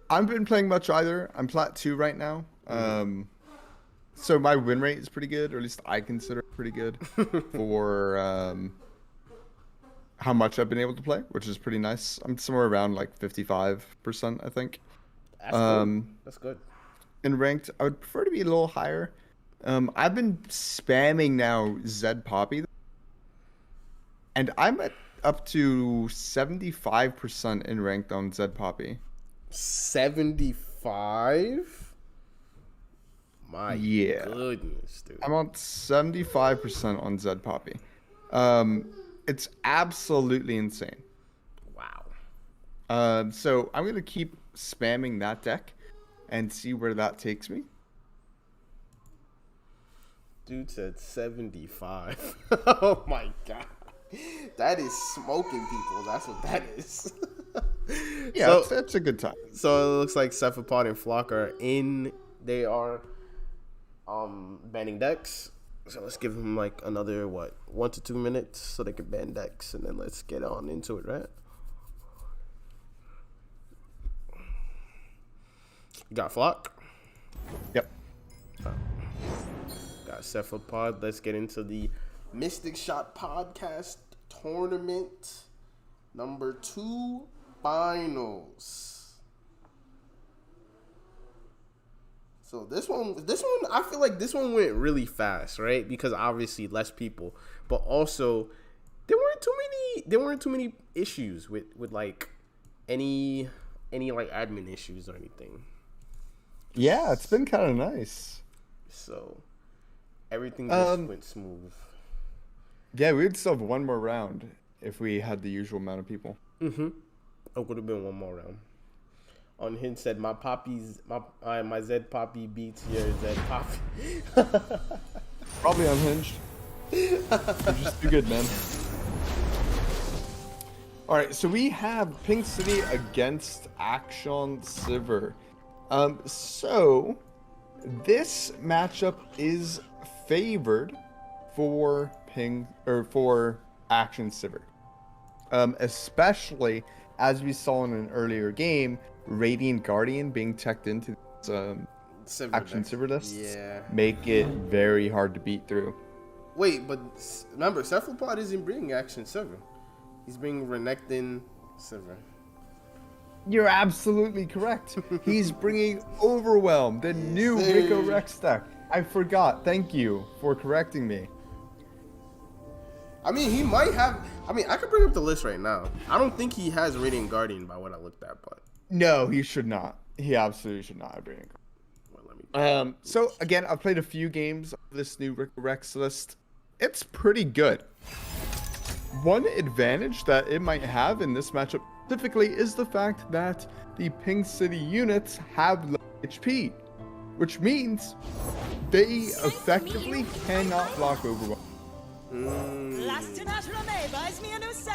A: I haven't been playing much either. I'm plat 2 right now. So my win rate is pretty good, or at least I consider it pretty good for how much I've been able to play, which is pretty nice. I'm somewhere around 55%, I think.
B: That's good. That's good.
A: In ranked, I would prefer to be a little higher. I've been spamming now Zed Poppy, and I'm up to 75% in ranked on Zed Poppy.
B: 75? My goodness, dude.
A: I'm on 75% on Zed Poppy. It's absolutely insane.
B: Wow.
A: So I'm gonna keep spamming that deck and see where that takes me.
B: Dude said 75. Oh my god. That is smoking people. That's what that is.
A: Yeah, it's a good time.
B: So it looks like Cephapod and Flock are in. They are banning decks. So let's give them another 1 to 2 minutes so they can ban decks, and then let's get on into it, right? You got Flock?
A: Yep.
B: Got Cephalopod. Let's get into the Mystic Shot Podcast Tournament number 2 finals. So this one, I feel like this one went really fast, right? Because obviously less people, but also there weren't too many issues with any admin issues or anything.
A: Yeah, it's been kind of nice.
B: So everything just went smooth.
A: Yeah, we would still have one more round if we had the usual amount of people.
B: Mm-hmm. It would have been one more round. on Hinge said my Z Poppy beats your Z Poppy.
A: Probably unhinged. You're just too good, man. Alright, so we have Pink City against Action Silver. So this matchup is favored for Action Silver. Especially as we saw in an earlier game, Radiant Guardian being checked into Action Silver lists make it very hard to beat through.
B: Wait, but remember, Cephalopod isn't bringing Action Silver. He's bringing Renekton Silver.
A: You're absolutely correct. He's bringing Overwhelm, the new Rico Rex deck. I forgot. Thank you for correcting me.
B: I mean, he might have. I mean, I could bring up the list right now. I don't think he has Radiant Guardian by what I looked at, but.
A: No, he should not. He absolutely should not have Radiant Guardian. So, again, I've played a few games of this new Rico Rex list. It's pretty good. One advantage that it might have in this matchup specifically is the fact that the Pink City units have low HP, which means they effectively cannot block Overwhelm.
G: buys me a new sail.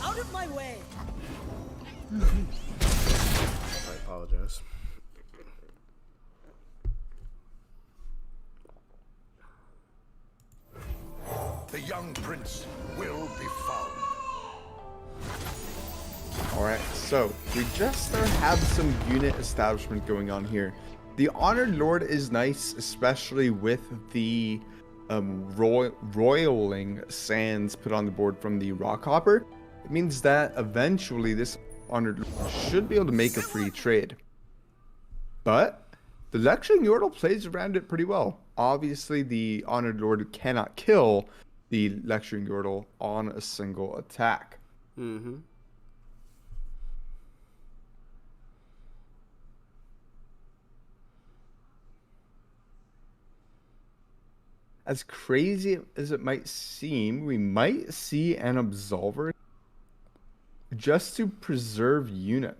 G: Out of my way.
B: I apologize.
C: The young prince will be found.
A: Alright, so we just have some unit establishment going on here. The Honored Lord is nice, especially with the roiling sands put on the board from the Rock Hopper. It means that eventually this Honored Lord should be able to make a free trade. But the Lecturing Yordle plays around it pretty well. Obviously, the Honored Lord cannot kill the Lecturing Yordle on a single attack.
B: Mm-hmm.
A: As crazy as it might seem, we might see an Absolver just to preserve unit.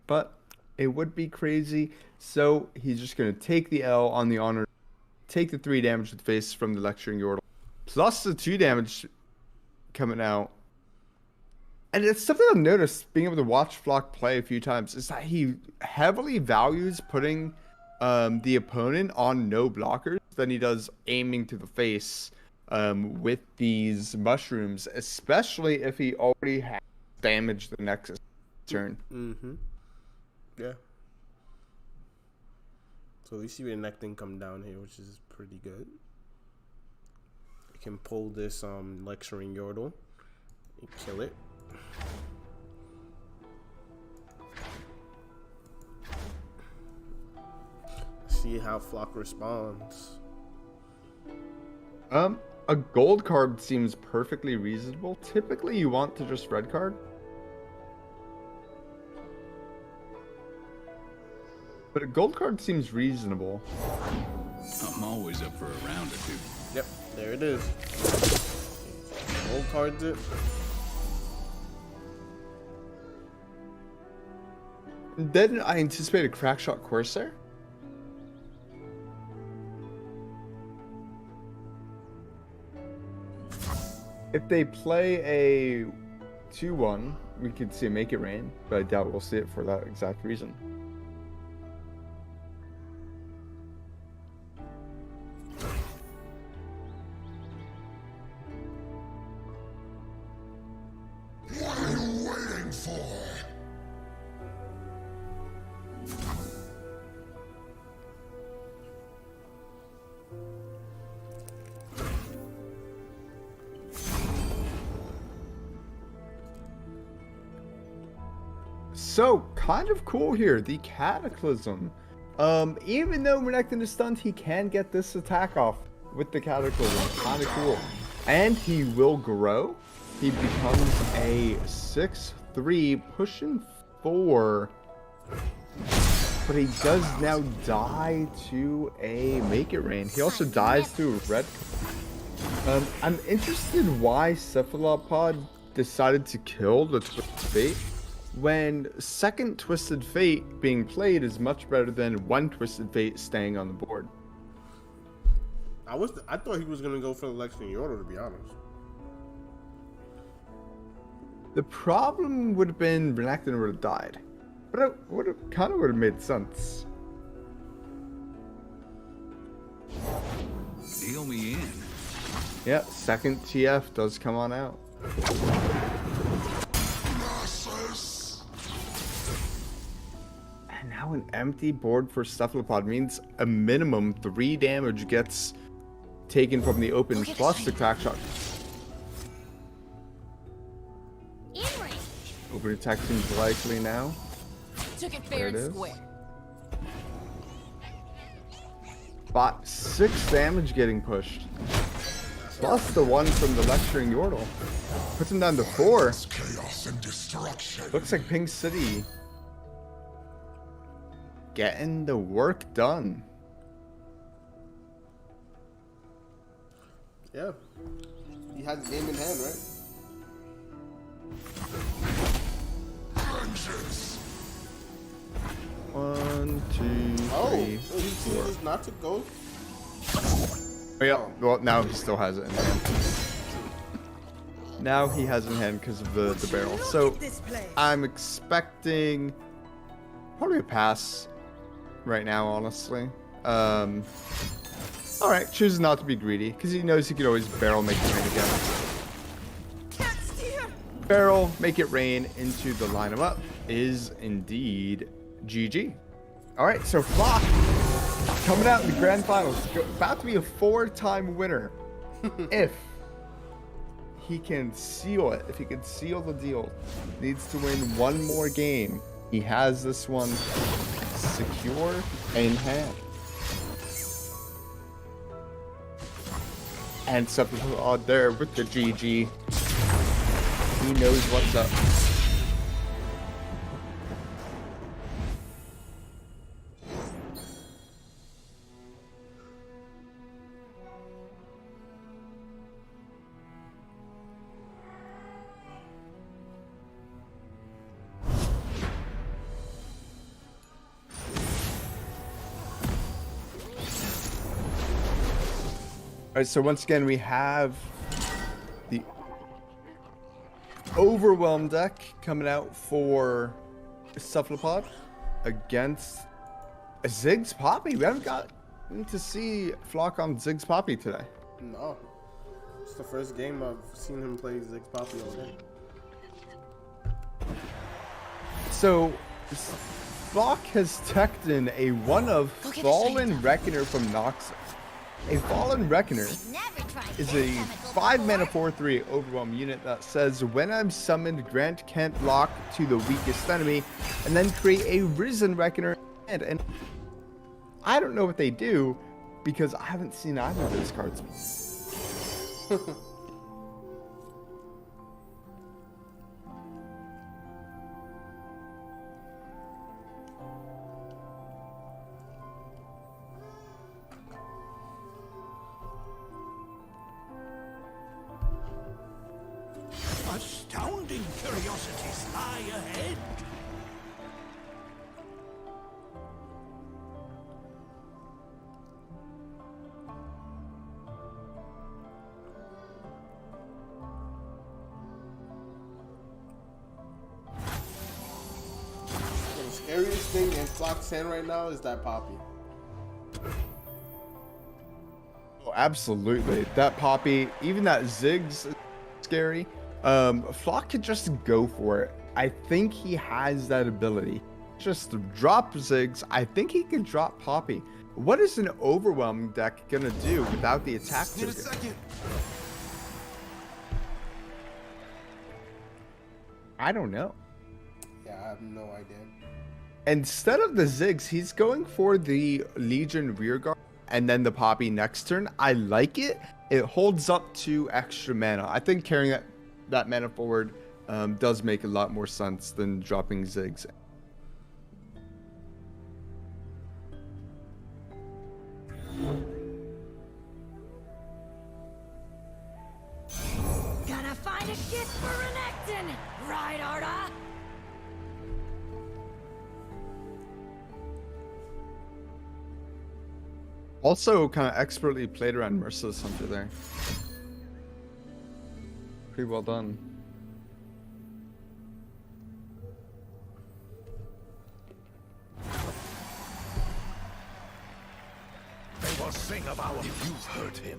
A: But it would be crazy, so he's just going to take the L on the Honor, take the 3 damage to the face from the Lecturing Yordle, plus the 2 damage coming out. And it's something I've noticed, being able to watch Flock play a few times, is that he heavily values putting the opponent on no blockers than he does aiming to the face with these mushrooms, especially if he already has damaged the Nexus turn.
B: Mm-hmm. Yeah. So we see Renekton come down here, which is pretty good. We can pull this Lecturing Yordle and kill it. See how Flock responds.
A: A gold card seems perfectly reasonable. Typically, you want to just red card. But a gold card seems reasonable.
H: I'm always up for a round or two.
B: Yep, there it is. Gold cards it.
A: Then I anticipate a Crackshot Corsair. If they play a 2-1, we could see a Make It Rain, but I doubt we'll see it for that exact reason.
C: What are you waiting for?
A: So, kind of cool here, the Cataclysm. Even though Renekton is stunned, he can get this attack off with the Cataclysm. Kind of cool. And he will grow. He becomes a 6/3, pushing 4. But he does now die to a Make It Rain. He also dies to a red. I'm interested why Cephalopod decided to kill the Twisted Fate when second Twisted Fate being played is much better than one Twisted Fate staying on the board.
B: I thought he was gonna go for the Lexian Yordle, to be honest.
A: The problem would have been Renekton would have died, but it would have made sense.
H: Deal me in.
A: Yeah, second TF does come on out. And now an empty board for Cephalopod means a minimum 3 damage gets taken from the open plus the crack shot.
E: In range.
A: Open attack seems likely now.
G: Took it
A: There
G: fair
A: it
G: and
A: is.
G: square.
A: But 6 damage getting pushed. Plus the one from the lecturing Yordle. Puts him down to 4.
C: Chaos and destruction.
A: Looks like Pink City getting the work done.
B: Yeah. He has the game in hand, right?
C: Vengeance.
A: 1, 2, 3,
B: Oh, so he
A: 4.
B: chooses not to go.
A: Oh, yeah. Well, now he still has it in hand. Now he has it in hand because of the barrel. So I'm expecting probably a pass right now, honestly. All right, chooses not to be greedy because he knows he could always barrel, make it rain again. Barrel, make it rain into the line 'em up is indeed GG. All right, so Flock coming out in the grand finals, about to be a 4-time winner. If he can seal it, if he can seal the deal, needs to win one more game. He has this one secure in hand. And something odd there with the GG. He knows what's up. Alright, so once again we have the Overwhelm deck coming out for Cephalopod against Ziggs Poppy. We haven't gotten to see Flock on Ziggs Poppy today.
B: No. It's the first game I've seen him play Ziggs Poppy all day.
A: So Flock has teched in a one of Fallen Reckoner from Noxus. A Fallen Reckoner
E: Never tried
A: is
E: this
A: a
E: chemical
A: 5-mana
E: before.
A: 4/3 Overwhelm unit that says when I'm summoned, grant can't lock to the weakest enemy, and then create a Risen Reckoner. And I don't know what they do because I haven't seen either of those cards.
D: Astounding curiosities lie ahead.
B: The scariest thing in Flock's hand right now is that Poppy.
A: Oh, absolutely. That Poppy, even that Ziggs is scary. Flock could just go for it. I think he has that ability. Just drop Ziggs. I think he can drop Poppy. What is an Overwhelming deck gonna do without the attack trigger? I don't know.
B: Yeah, I have no idea.
A: Instead of the Ziggs, he's going for the Legion Rearguard and then the Poppy next turn. I like it. It holds up to extra mana. I think carrying that mana forward does make a lot more sense than dropping Ziggs.
E: Gonna find find a gift for Renekton, right, Arda?
A: Also, kind of expertly played around Merciless Hunter there. Pretty well done.
C: They will sing of our... If you've hurt him.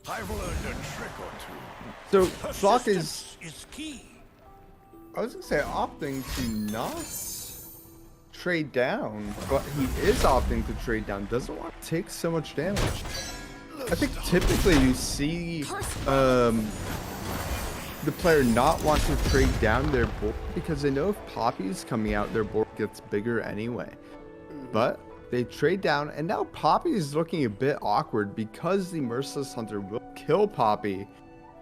C: I will learn a trick or two.
A: So, Flock is,
D: Persistence is key.
A: I was gonna say, opting to not trade down, but he is opting to trade down. Doesn't want to take so much damage. I think typically you see the player not want to trade down their board because they know if Poppy's coming out, their board gets bigger anyway. But they trade down, and now Poppy is looking a bit awkward because the Merciless Hunter will kill Poppy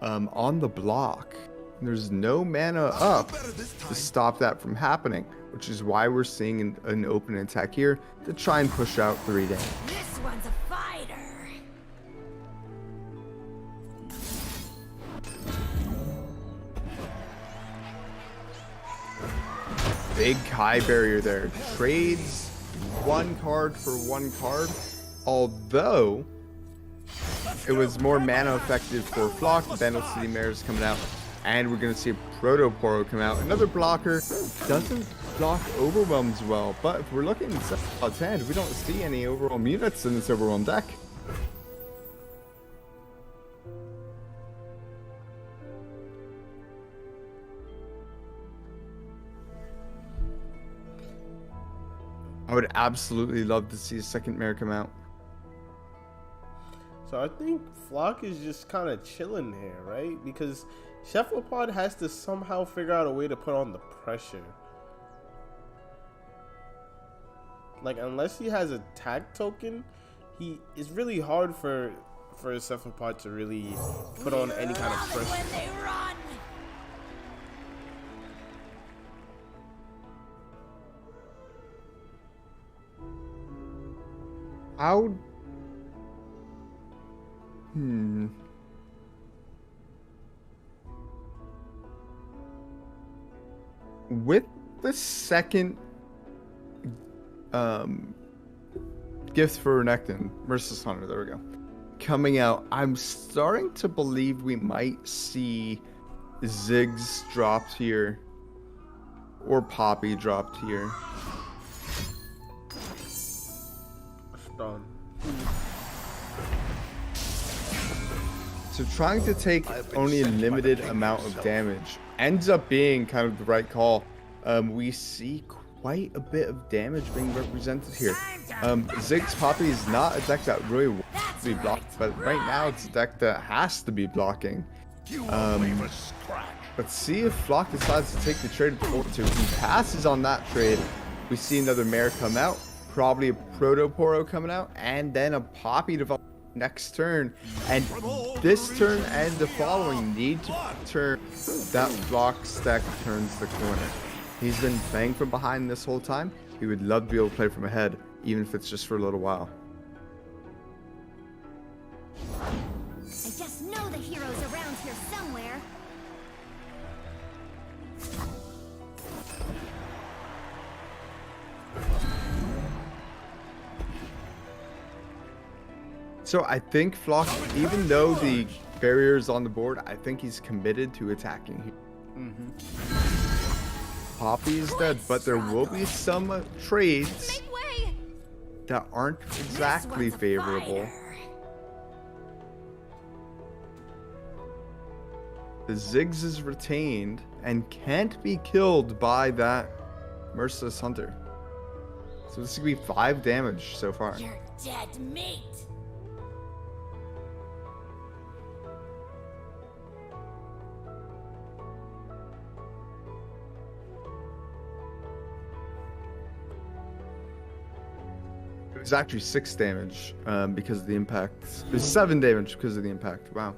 A: on the block. There's no mana up to stop that from happening, which is why we're seeing an open attack here to try and push out 3 damage.
E: This one's a fighter.
A: Big high barrier there. Trades 1 card for 1 card, although it was more mana effective for Flock. The Vandal City Mare is coming out, and we're going to see a Proto Poro come out. Another blocker doesn't block Overwhelms well, but if we're looking at Cephalad's hand, we don't see any Overwhelm units in this Overwhelm deck. I would absolutely love to see a second Mare come out.
B: So I think Flock is just kind of chilling here, right? Because Cephalopod has to somehow figure out a way to put on the pressure. Like, unless he has a tag token, it's really hard for a Cephalopod to really put on any kind of
E: Love it
B: pressure.
E: when they run.
A: How? With the second gift for Renekton, Merciless Hunter, there we go, coming out, I'm starting to believe we might see Ziggs dropped here or Poppy dropped here.
B: Done.
A: So trying to take only a limited amount of damage ends up being kind of the right call. We see quite a bit of damage being represented here. Ziggs Poppy is not a deck that really wants to be blocked, but right now it's a deck that has to be blocking. Let's see if Flock decides to take the trade at 4-2. He passes on that trade. We see another Mare come out, probably a Proto Poro coming out, and then a Poppy develop next turn. And this turn and the following need to turn that Flock stack turns the corner. He's been playing from behind this whole time. He would love to be able to play from ahead, even if it's just for a little while.
E: I just know the hero's around here somewhere.
A: So I think Flock, even though the barrier is on the board, I think he's committed to attacking here. Poppy's dead, but there will be some trades
E: Make way.
A: that aren't exactly
E: This one's a
A: favorable.
E: fighter.
A: The Ziggs is retained and can't be killed by that Merciless Hunter. So this is going to be 5 damage so far.
E: You're dead meat.
A: It was actually 6 damage because of the impact. It was 7 damage because of the impact. Wow.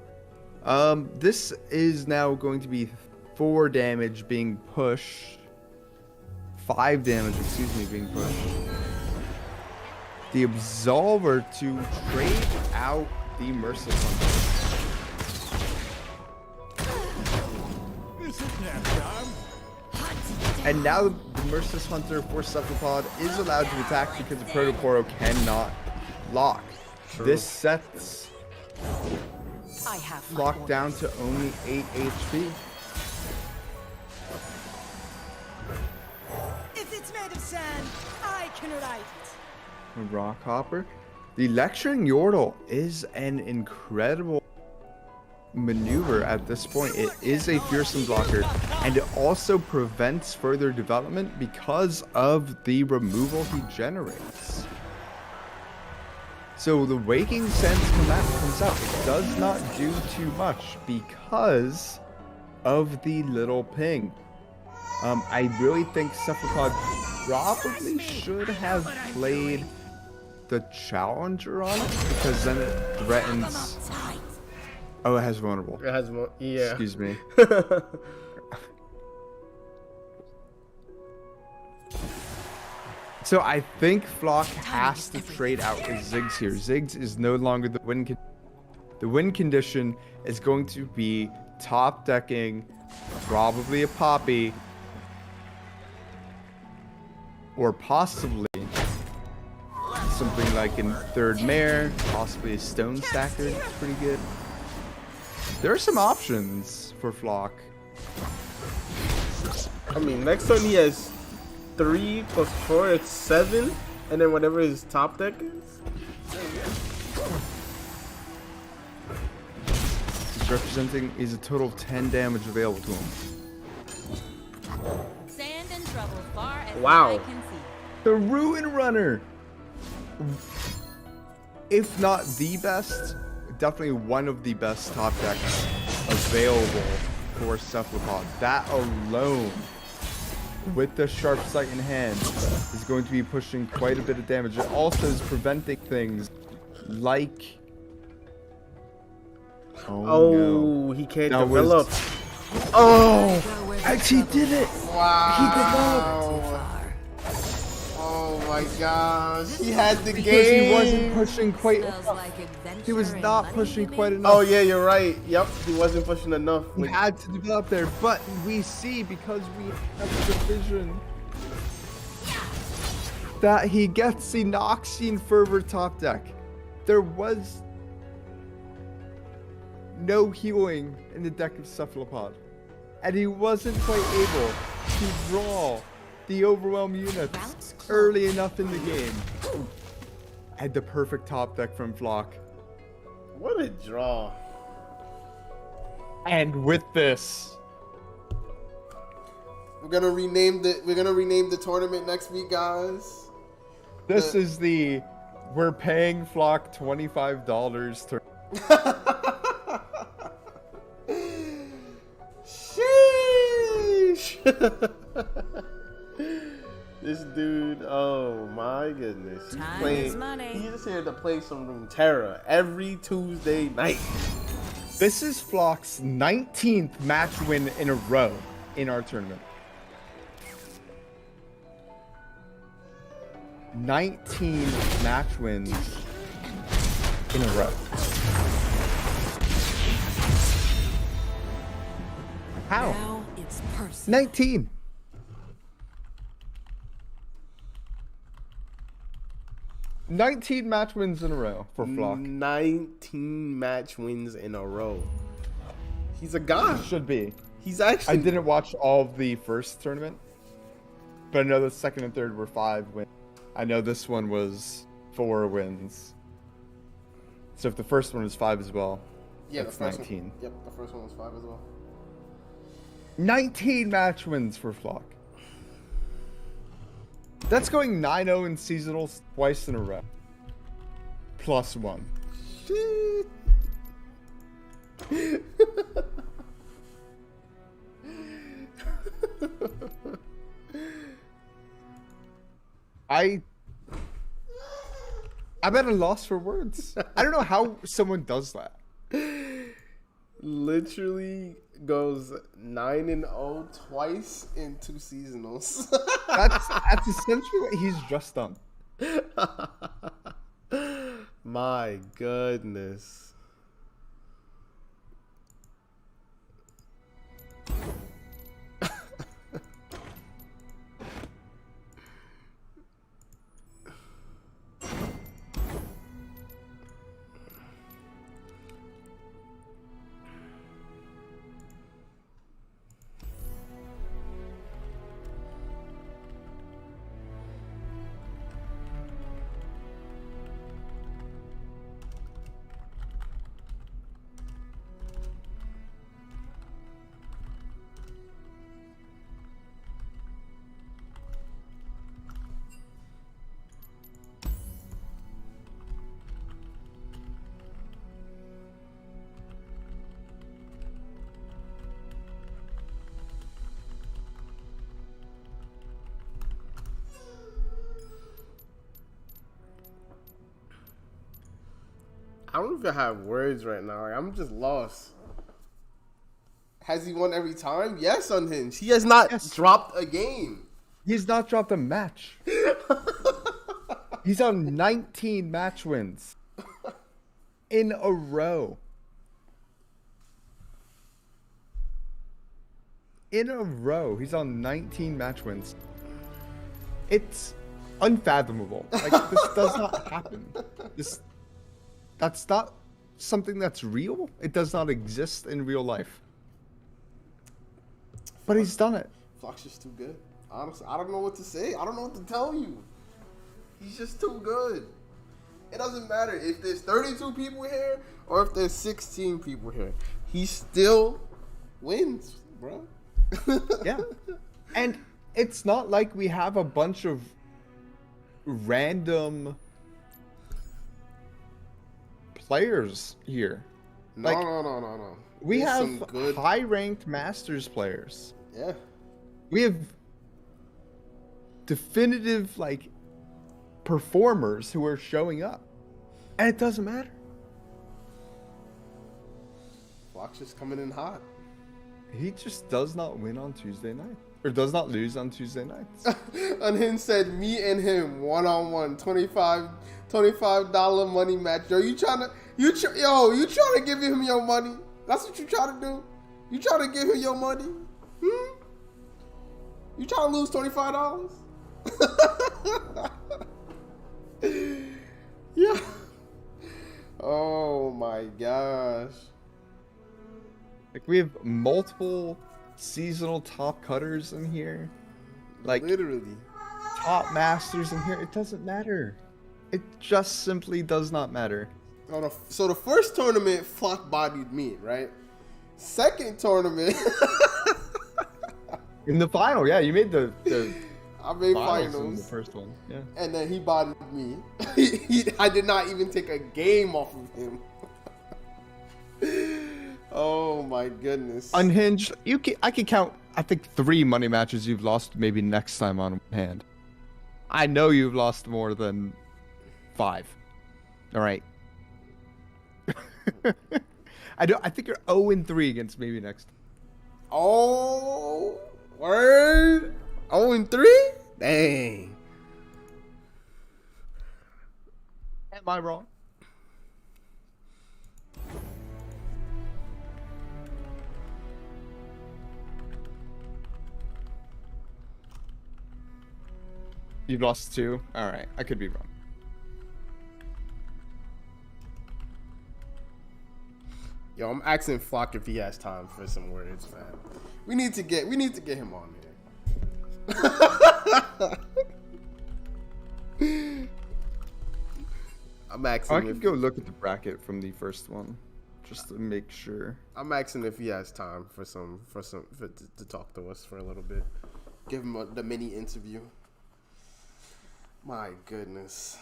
A: This is now going to be 4 damage being pushed 5 damage, excuse me, being pushed. The Absolver to trade out the Merciless Hunter.
C: Is it nap time?
A: And now the Merciless Hunter for Cephalopod is allowed to attack because the Protoporo cannot lock. This sets
G: I have
A: Flock down to only 8 HP.
F: If it's made of sand, I can write it.
A: Rock Hopper. The Lecturing Yordle is an incredible maneuver at this point. It is a fearsome blocker, and it also prevents further development because of the removal he generates. So the Waking Sense comes out. It does not do too much because of the little ping. I really think Cephalopod probably should have played the Challenger on it because then it threatens. Oh, it has vulnerable.
B: It has more. Yeah.
A: Excuse me. So I think Flock has to trade out his Ziggs here. Ziggs is no longer the win. The win condition is going to be top decking, probably a Poppy, or possibly something like a third mare, possibly a Stone Stacker. It's pretty good. There are some options for Flock.
B: I mean, next turn he has 3 + 4, it's 7, and then whatever his top deck is.
A: He's representing is a total of 10 damage available to him.
G: Sand and trouble far as
B: Wow.
G: I can see.
A: The Ruin Runner! If not the best, definitely one of the best top decks available for Cephalopod. That alone, with the Sharp Sight in hand, is going to be pushing quite a bit of damage. It also is preventing things like...
B: Oh,
A: no.
B: he can't
A: That
B: develop.
A: Oh! Actually did it!
B: Wow.
A: He did not!
B: Oh my gosh. He had the
A: Because
B: game.
A: he wasn't pushing quite
G: Smells
A: enough.
G: like adventure
A: He was
G: and
A: not
G: money
A: pushing
G: to
A: quite
G: be-
A: enough.
B: Oh yeah, you're right. Yep, he wasn't pushing enough.
A: He had to develop there, but we see because we have the vision that he gets the Noxian Fervor top deck. There was no healing in the deck of Cephalopod, and he wasn't quite able to draw the Overwhelm units early enough in the game. Had the perfect top deck from Flock.
B: What a draw.
A: And with this,
B: We're gonna rename the tournament next week, guys.
A: this is the we're paying Flock $25 to
B: Sheesh. This dude, oh my goodness. He's
G: Time
B: playing,
G: is money.
B: He's here to play some Runeterra every Tuesday night.
A: This is Flock's 19th match win in a row in our tournament. 19 match wins in a row. How?
G: Now it's personal.
A: 19. "19 match wins in a row for Flock.
B: 19 match wins in a row. He's a god.
A: Should be.
B: He's
A: I
B: actually.
A: didn't watch all of the first tournament, but I know the second and third were 5 wins. I know this one was 4 wins. So if the first one was 5 as well,
B: Yeah,
A: that's
B: the first
A: 19.
B: One, yep, the first one was 5 as well.
A: 19 match wins for Flock. That's going 9-0 in seasonals twice in a row. +1.
B: Shit.
A: I'm at a loss for words. I don't know how someone does that.
B: Literally goes 9-0 twice in 2 seasonals.
A: That's essentially what he's just done.
B: My goodness. I don't even have words right now. Like, I'm just lost. Has he won every time? Yes, Unhinged. He has not dropped a game.
A: He's not dropped a match. He's on 19 match wins in a row. In a row, he's on 19 match wins. It's unfathomable. Like, this does not happen. That's not something that's real. It does not exist in real life. But he's done it.
B: Flock's just too good. Honestly, I don't know what to say. I don't know what to tell you. He's just too good. It doesn't matter if there's 32 people here or if there's 16 people here. He still wins, bro.
A: Yeah. And it's not like we have a bunch of random players here.
B: No,
A: Like,
B: no.
A: We
B: There's
A: have
B: some good.
A: high-ranked Masters players.
B: Yeah.
A: We have definitive, like, performers who are showing up. And it doesn't matter.
B: Flock's just coming in hot.
A: He just does not win on Tuesday night. Or does not lose on Tuesday nights.
B: Unhinged said, me and him, one-on-one, $25 money match. Yo, you trying to give him your money? That's what you trying to do? You trying to give him your money? You trying to lose $25? Yeah. Oh my gosh.
A: Like, we have multiple seasonal top cutters in here. Like,
B: Literally.
A: top masters in here. It doesn't matter. It just simply does not matter.
B: So the first tournament, Flock bodied me, right? Second tournament.
A: In the final, yeah, you made the
B: I made
A: finals in the
B: finals.
A: first one. Yeah.
B: And then he bodied me. I did not even take a game off of him. Oh my goodness.
A: Unhinged, I can count, I think, 3 money matches you've lost maybe next time on hand. I know you've lost more than 5. All right. I think you're 0-3 against maybe next.
B: Oh, word. 0-3? Dang.
A: Am I wrong? You've lost 2? Alright, I could be wrong.
B: Yo, I'm asking Flock if he has time for some words, man. We need to get him on here. I'm asking
A: I could go look at the bracket from the first one, just to make sure.
B: I'm asking if he has time to talk to us for a little bit. Give him the mini interview. My goodness.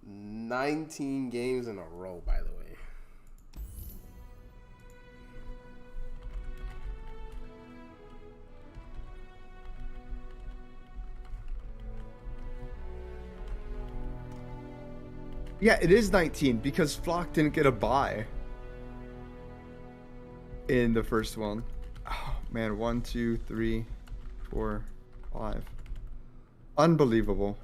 B: 19 games in a row, by the way.
A: Yeah, it is 19 because Flock didn't get a bye. in the first one. Oh, man, 1, 2, 3, 4, 5. Unbelievable.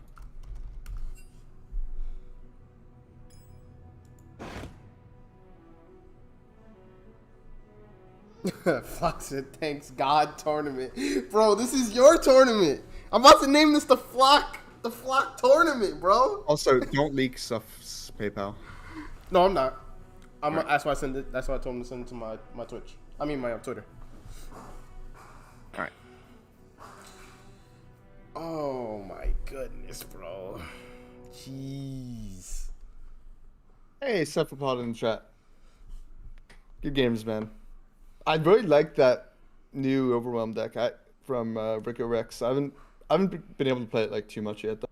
B: Fox said, thanks God tournament. Bro, this is your tournament. I'm about to name this the Flock tournament, bro.
A: Also, don't leak stuff's PayPal.
B: No, I'm not. That's why I send it. That's why I told him to send it to my Twitch. I mean my Twitter.
A: All right.
B: Oh my goodness, bro. Jeez.
A: Hey, Cephalopod in the chat. Good games, man. I really like that new Overwhelm deck from Rico Rex. I haven't been able to play it like too much yet, though.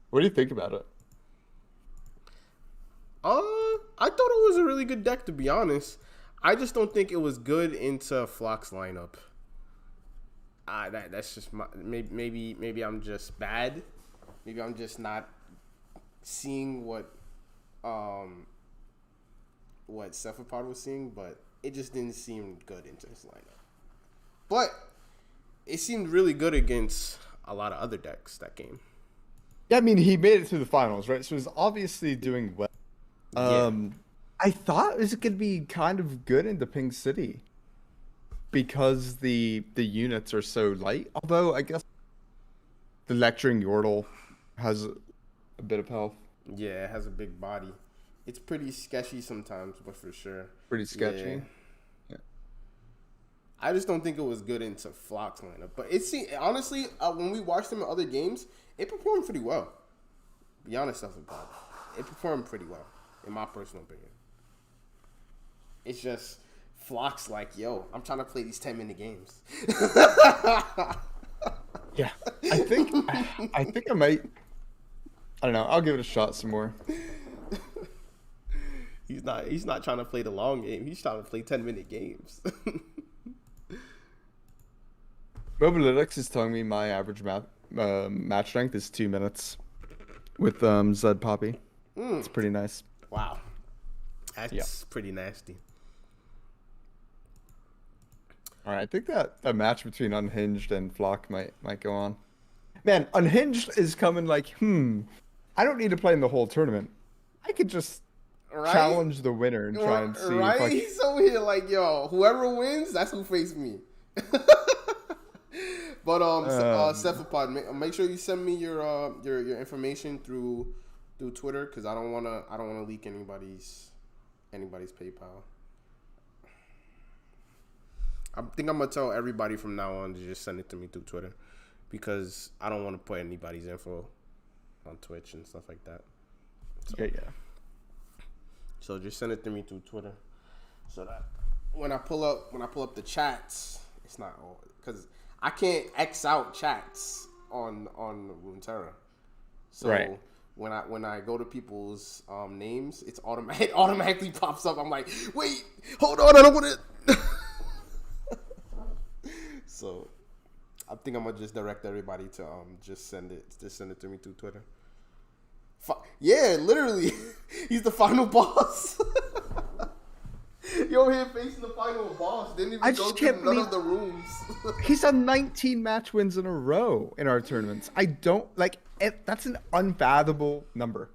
A: What do you think about it?
B: I thought it was a really good deck, to be honest. I just don't think it was good into Flock's lineup. That's just my maybe I'm just bad. Maybe I'm just not seeing what Cephalopod was seeing, but it just didn't seem good into his lineup. But it seemed really good against a lot of other decks that game.
A: Yeah, I mean, he made it to the finals, right? So he's obviously doing well.
B: Yeah.
A: I thought it was going to be kind of good into Pink City because the units are so light. Although, I guess the Lecturing Yordle has a bit of health.
B: Yeah, it has a big body. It's pretty sketchy sometimes, but for sure.
A: Pretty sketchy.
B: Yeah. I just don't think it was good into Flock's lineup. But honestly, when we watched him in other games, it performed pretty well. Be honest, it performed pretty well, in my personal opinion. It's just Flock's like, yo, I'm trying to play these 10-minute games.
A: Yeah, I think I might. I don't know. I'll give it a shot some more.
B: He's not trying to play the long game. He's trying to play 10-minute games.
A: Mobalytics is telling me my average match strength is 2 minutes with Zed Poppy. It's pretty nice.
B: Wow, that's pretty nasty.
A: All right, I think that a match between Unhinged and Flock might go on. Man, Unhinged is coming like, I don't need to play in the whole tournament. I could just challenge the winner and try and see.
B: Right?
A: If I
B: He's over here like, yo, whoever wins, that's who faced me. But Cephalopod, make sure you send me your information through Twitter, because I don't wanna leak anybody's PayPal. I think I'm gonna tell everybody from now on to just send it to me through Twitter, because I don't want to put anybody's info on Twitch and stuff like that. So,
A: yeah.
B: So just send it to me through Twitter, so that when I pull up the chats, it's not all, because I can't X out chats on Runeterra. So
A: right.
B: When I go to people's names, it automatically pops up. I'm like, wait, hold on, I don't want to. So I think I'm gonna just direct everybody to just send it to me through Twitter. Yeah, literally, he's the final boss. You're here facing the final boss. Didn't even go through none of the rooms.
A: He's on 19 match wins in a row in our tournaments. I don't like it. That's an unfathomable number.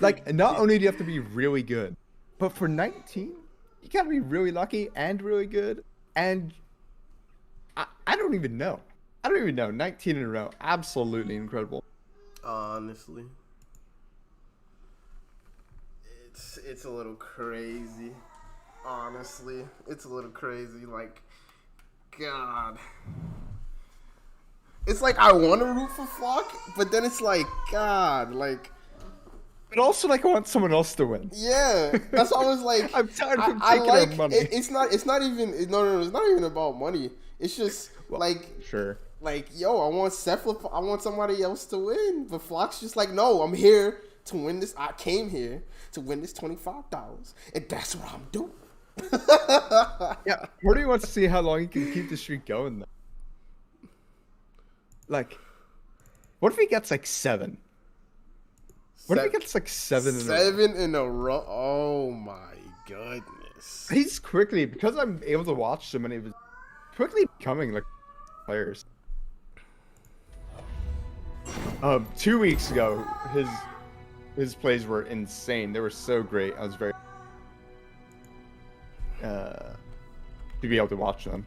A: Like, not only do you have to be really good, but for 19, you gotta be really lucky and really good. And I don't even know. 19 in a row. Absolutely incredible.
B: Honestly, it's a little crazy. Honestly, it's a little crazy. Like, God, it's like I want to root for Flock, but then it's like, God, like.
A: But also, like, I want someone else to win.
B: Yeah, that's why I was like,
A: I'm tired of taking our money.
B: It's not even. No, it's not even about money. It's just
A: sure.
B: Like, yo, I want Cephalopod. I want somebody else to win. But Flock's just like, no, I'm here to win this. I came here to win this $25, and that's what I'm doing.
A: Yeah, Morty wants to see how long he can keep the streak going, though. Like, what if he gets like 7? What if he gets like 7 in a row?
B: 7 in a row? Oh my goodness.
A: He's quickly, because I'm able to watch so many of his, quickly becoming like players. 2 weeks ago, his plays were insane. They were so great. I was very to be able to watch them.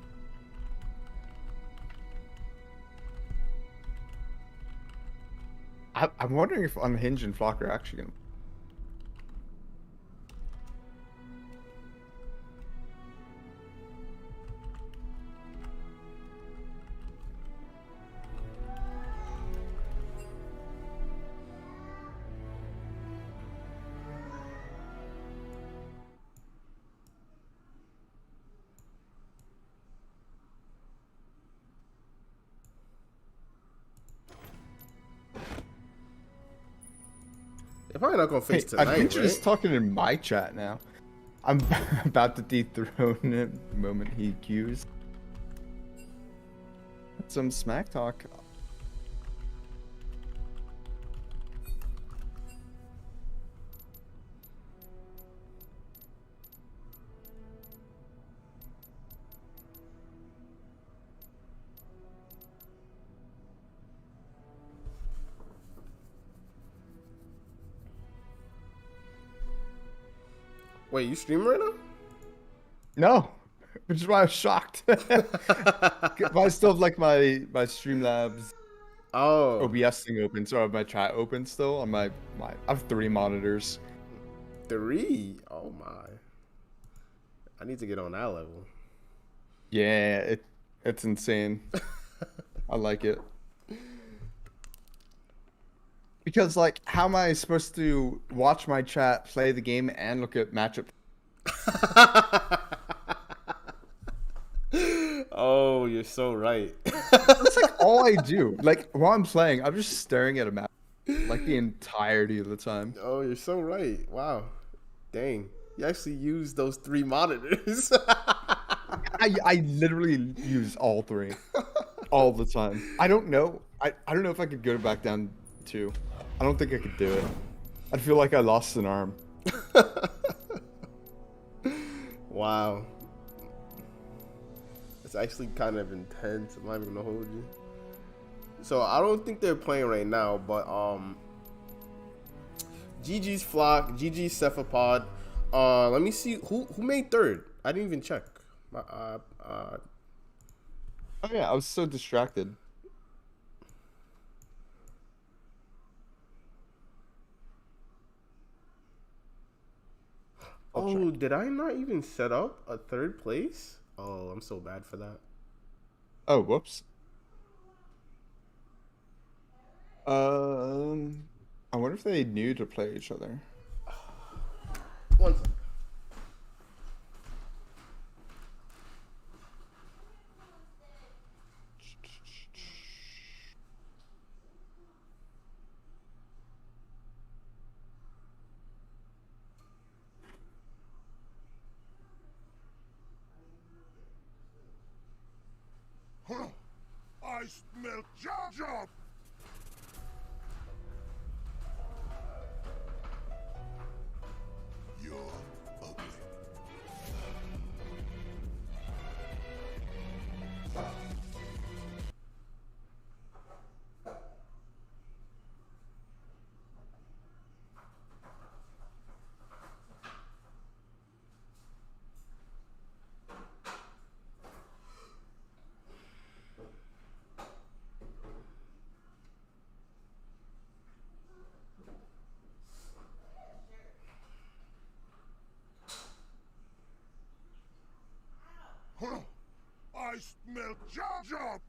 A: I'm wondering if Unhinged and Flock are actually gonna.
B: They're probably not gonna face tonight,
A: Unhinged
B: right?
A: is talking in my chat now. I'm about to dethrone him the moment he cues. Some smack talk.
B: Wait, you streaming right now?
A: No, which is why I was shocked. But I still have like my Streamlabs
B: Oh,
A: OBS thing open, so I have my chat open still on my I have 3 monitors.
B: 3. Oh my. I need to get on that level.
A: Yeah, it's insane. I like it. Because like, how am I supposed to watch my chat, play the game, and look at matchup?
B: Oh, you're so right.
A: That's like all I do. Like while I'm playing, I'm just staring at a map like the entirety of the time.
B: Oh, you're so right. Wow. Dang. You actually use those 3 monitors.
A: I literally use all 3 all the time. I don't know. I don't know if I could go back down to. I don't think I could do it. I'd feel like I lost an arm.
B: Wow. It's actually kind of intense. I'm not even gonna hold you. So I don't think they're playing right now, but GG's Flock, GG's Cephapod. Let me see who made 3rd. I didn't even check.
A: Oh yeah, I was so distracted.
B: Oh, did I not even set up a 3rd place? Oh, I'm so bad for that.
A: Oh, whoops. I wonder if they knew to play each other.
B: One second.
C: I smell job. You're ugly. I smell job.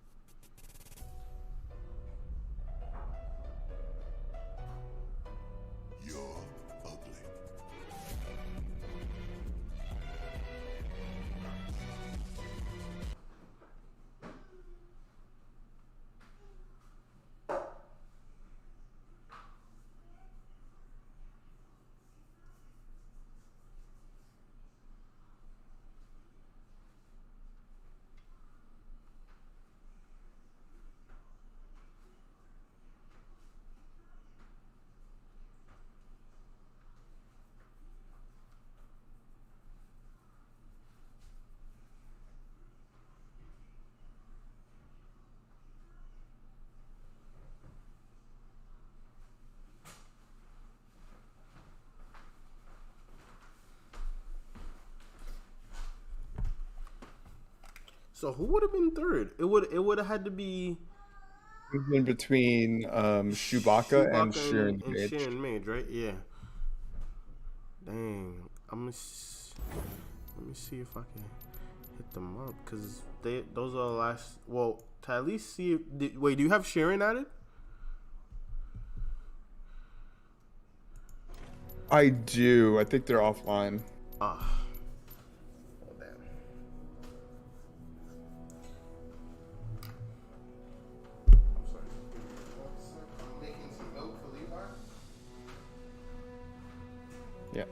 C: You're ugly.
B: So who would have been third? It would have had to be
A: In between Chewbacca and Sheeran
B: and
A: Mage.
B: Sharon Mage, right? Yeah. Dang, let me see if I can hit them up because those are the last. Well, to at least see. Wait, do you have Sharon added?
A: I do. I think they're offline.
B: Ah. Oh damn. I'm sorry. I'm making some milk for Levi.
A: Yeah.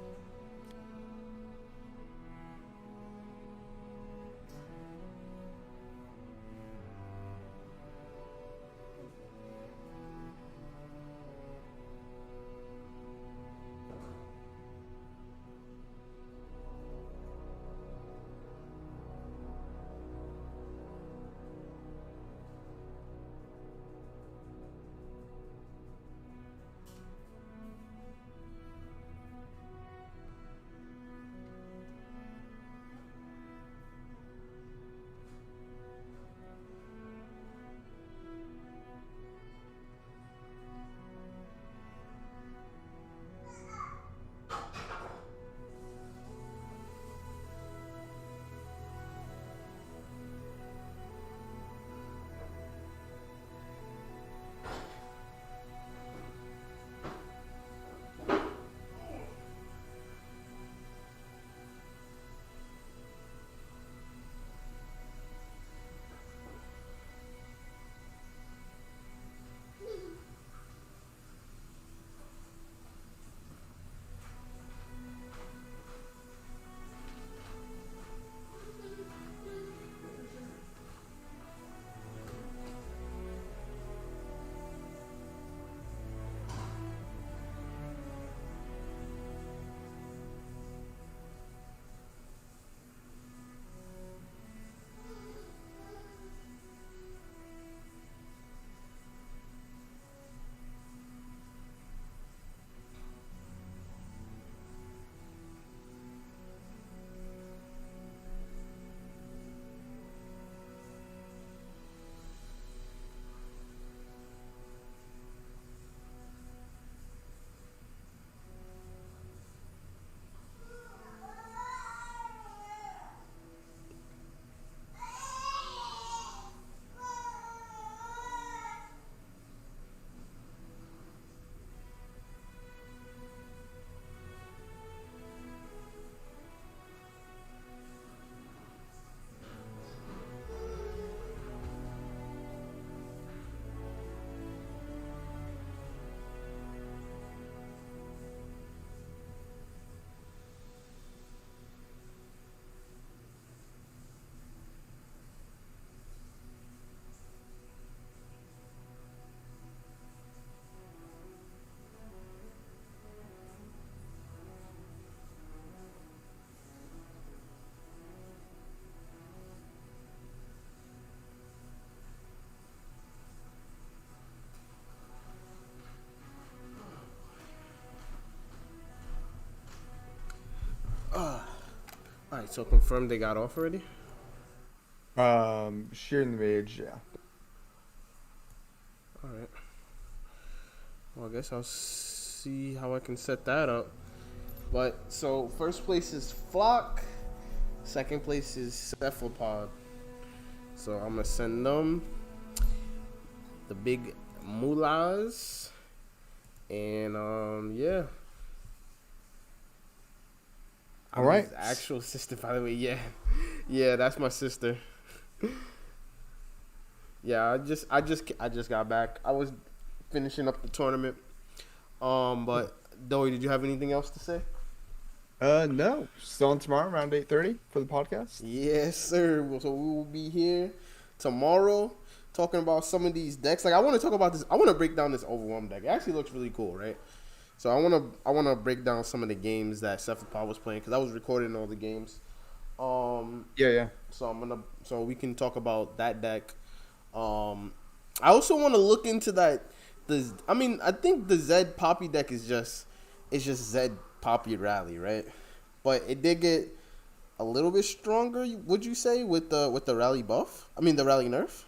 B: Alright, so confirmed they got off already?
A: Sheeran Mage, yeah.
B: Alright. Well, I guess I'll see how I can set that up. But, so, first place is Flock. Second place is Cephalopod. So, I'm going to send them the big moolahs. And, yeah.
A: All right.
B: His actual sister, by the way. Yeah. Yeah, that's my sister. Yeah, I just got back. I was finishing up the tournament. But Doey, did you have anything else to say?
A: No. Still on tomorrow around 8:30 for the podcast.
B: Yes, sir. So we will be here tomorrow talking about some of these decks. Like I want to talk about this. I want to break down this Overwhelm deck. It actually looks really cool, right? So I want to break down some of the games that Cephalopod was playing because I was recording all the games.
A: Yeah.
B: So we can talk about that deck. I also want to look into that. I think the Zed Poppy deck is just Zed Poppy Rally, right? But it did get a little bit stronger. Would you say with the rally buff? I mean the rally nerf.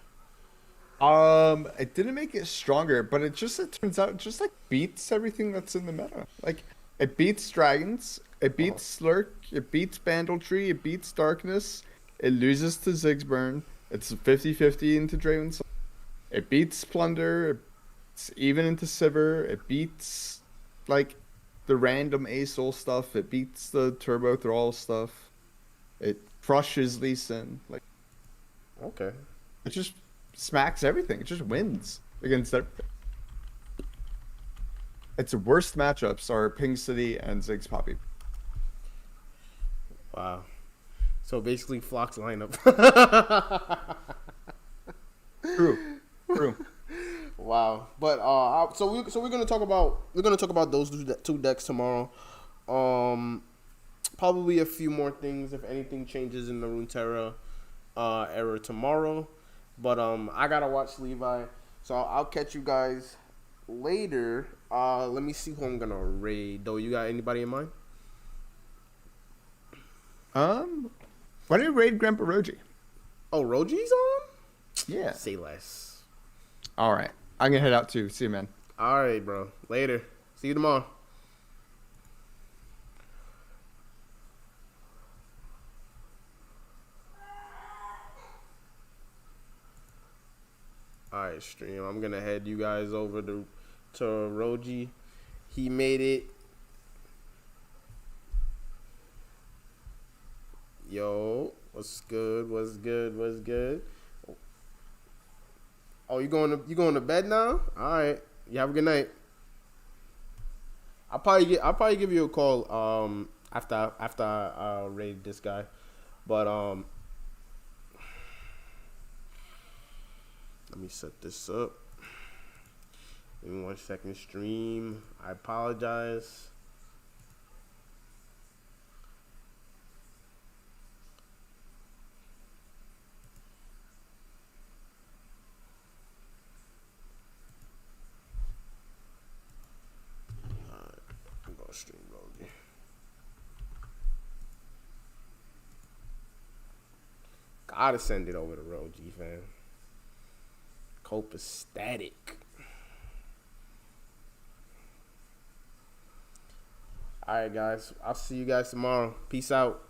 A: It didn't make it stronger, but it turns out it just like beats everything that's in the meta. Like it beats dragons, it beats Slurk, it beats Bandletree, it beats Darkness, it loses to Ziggsburn. It's 50-50 into Draven Soul. It beats Plunder, it's even into Sivir, it beats like the random ASOL stuff, it beats the Turbo Thrall stuff. It crushes Lee Sin. Like
B: Okay.
A: it just smacks everything. It just wins against everything. Its worst matchups are Ping City and Ziggs Poppy.
B: Wow. So basically, Flock's lineup.
A: True.
B: Wow. But so we're gonna talk about those two decks tomorrow. Probably a few more things if anything changes in the Runeterra era tomorrow. But I gotta watch Levi, so I'll catch you guys later. Let me see who I'm gonna raid. Though, you got anybody in mind?
A: Why don't you raid Grandpa Roji?
B: Oh, Roji's on?
A: Yeah.
B: Say less.
A: All right. I'm gonna head out too. See you, man.
B: All right, bro. Later. See you tomorrow. All right, stream. I'm gonna head you guys over to Roji. He made it. Yo, what's good? What's good? What's good? Oh, you going to bed now? All right. You have a good night. I'll probably give you a call after I raid this guy, but let me set this up. Give me 1 second, stream. I apologize. Alright, I'm gonna stream Rogi. Gotta send it over to Rogi, fam. Copastatic. Alright, guys. I'll see you guys tomorrow. Peace out.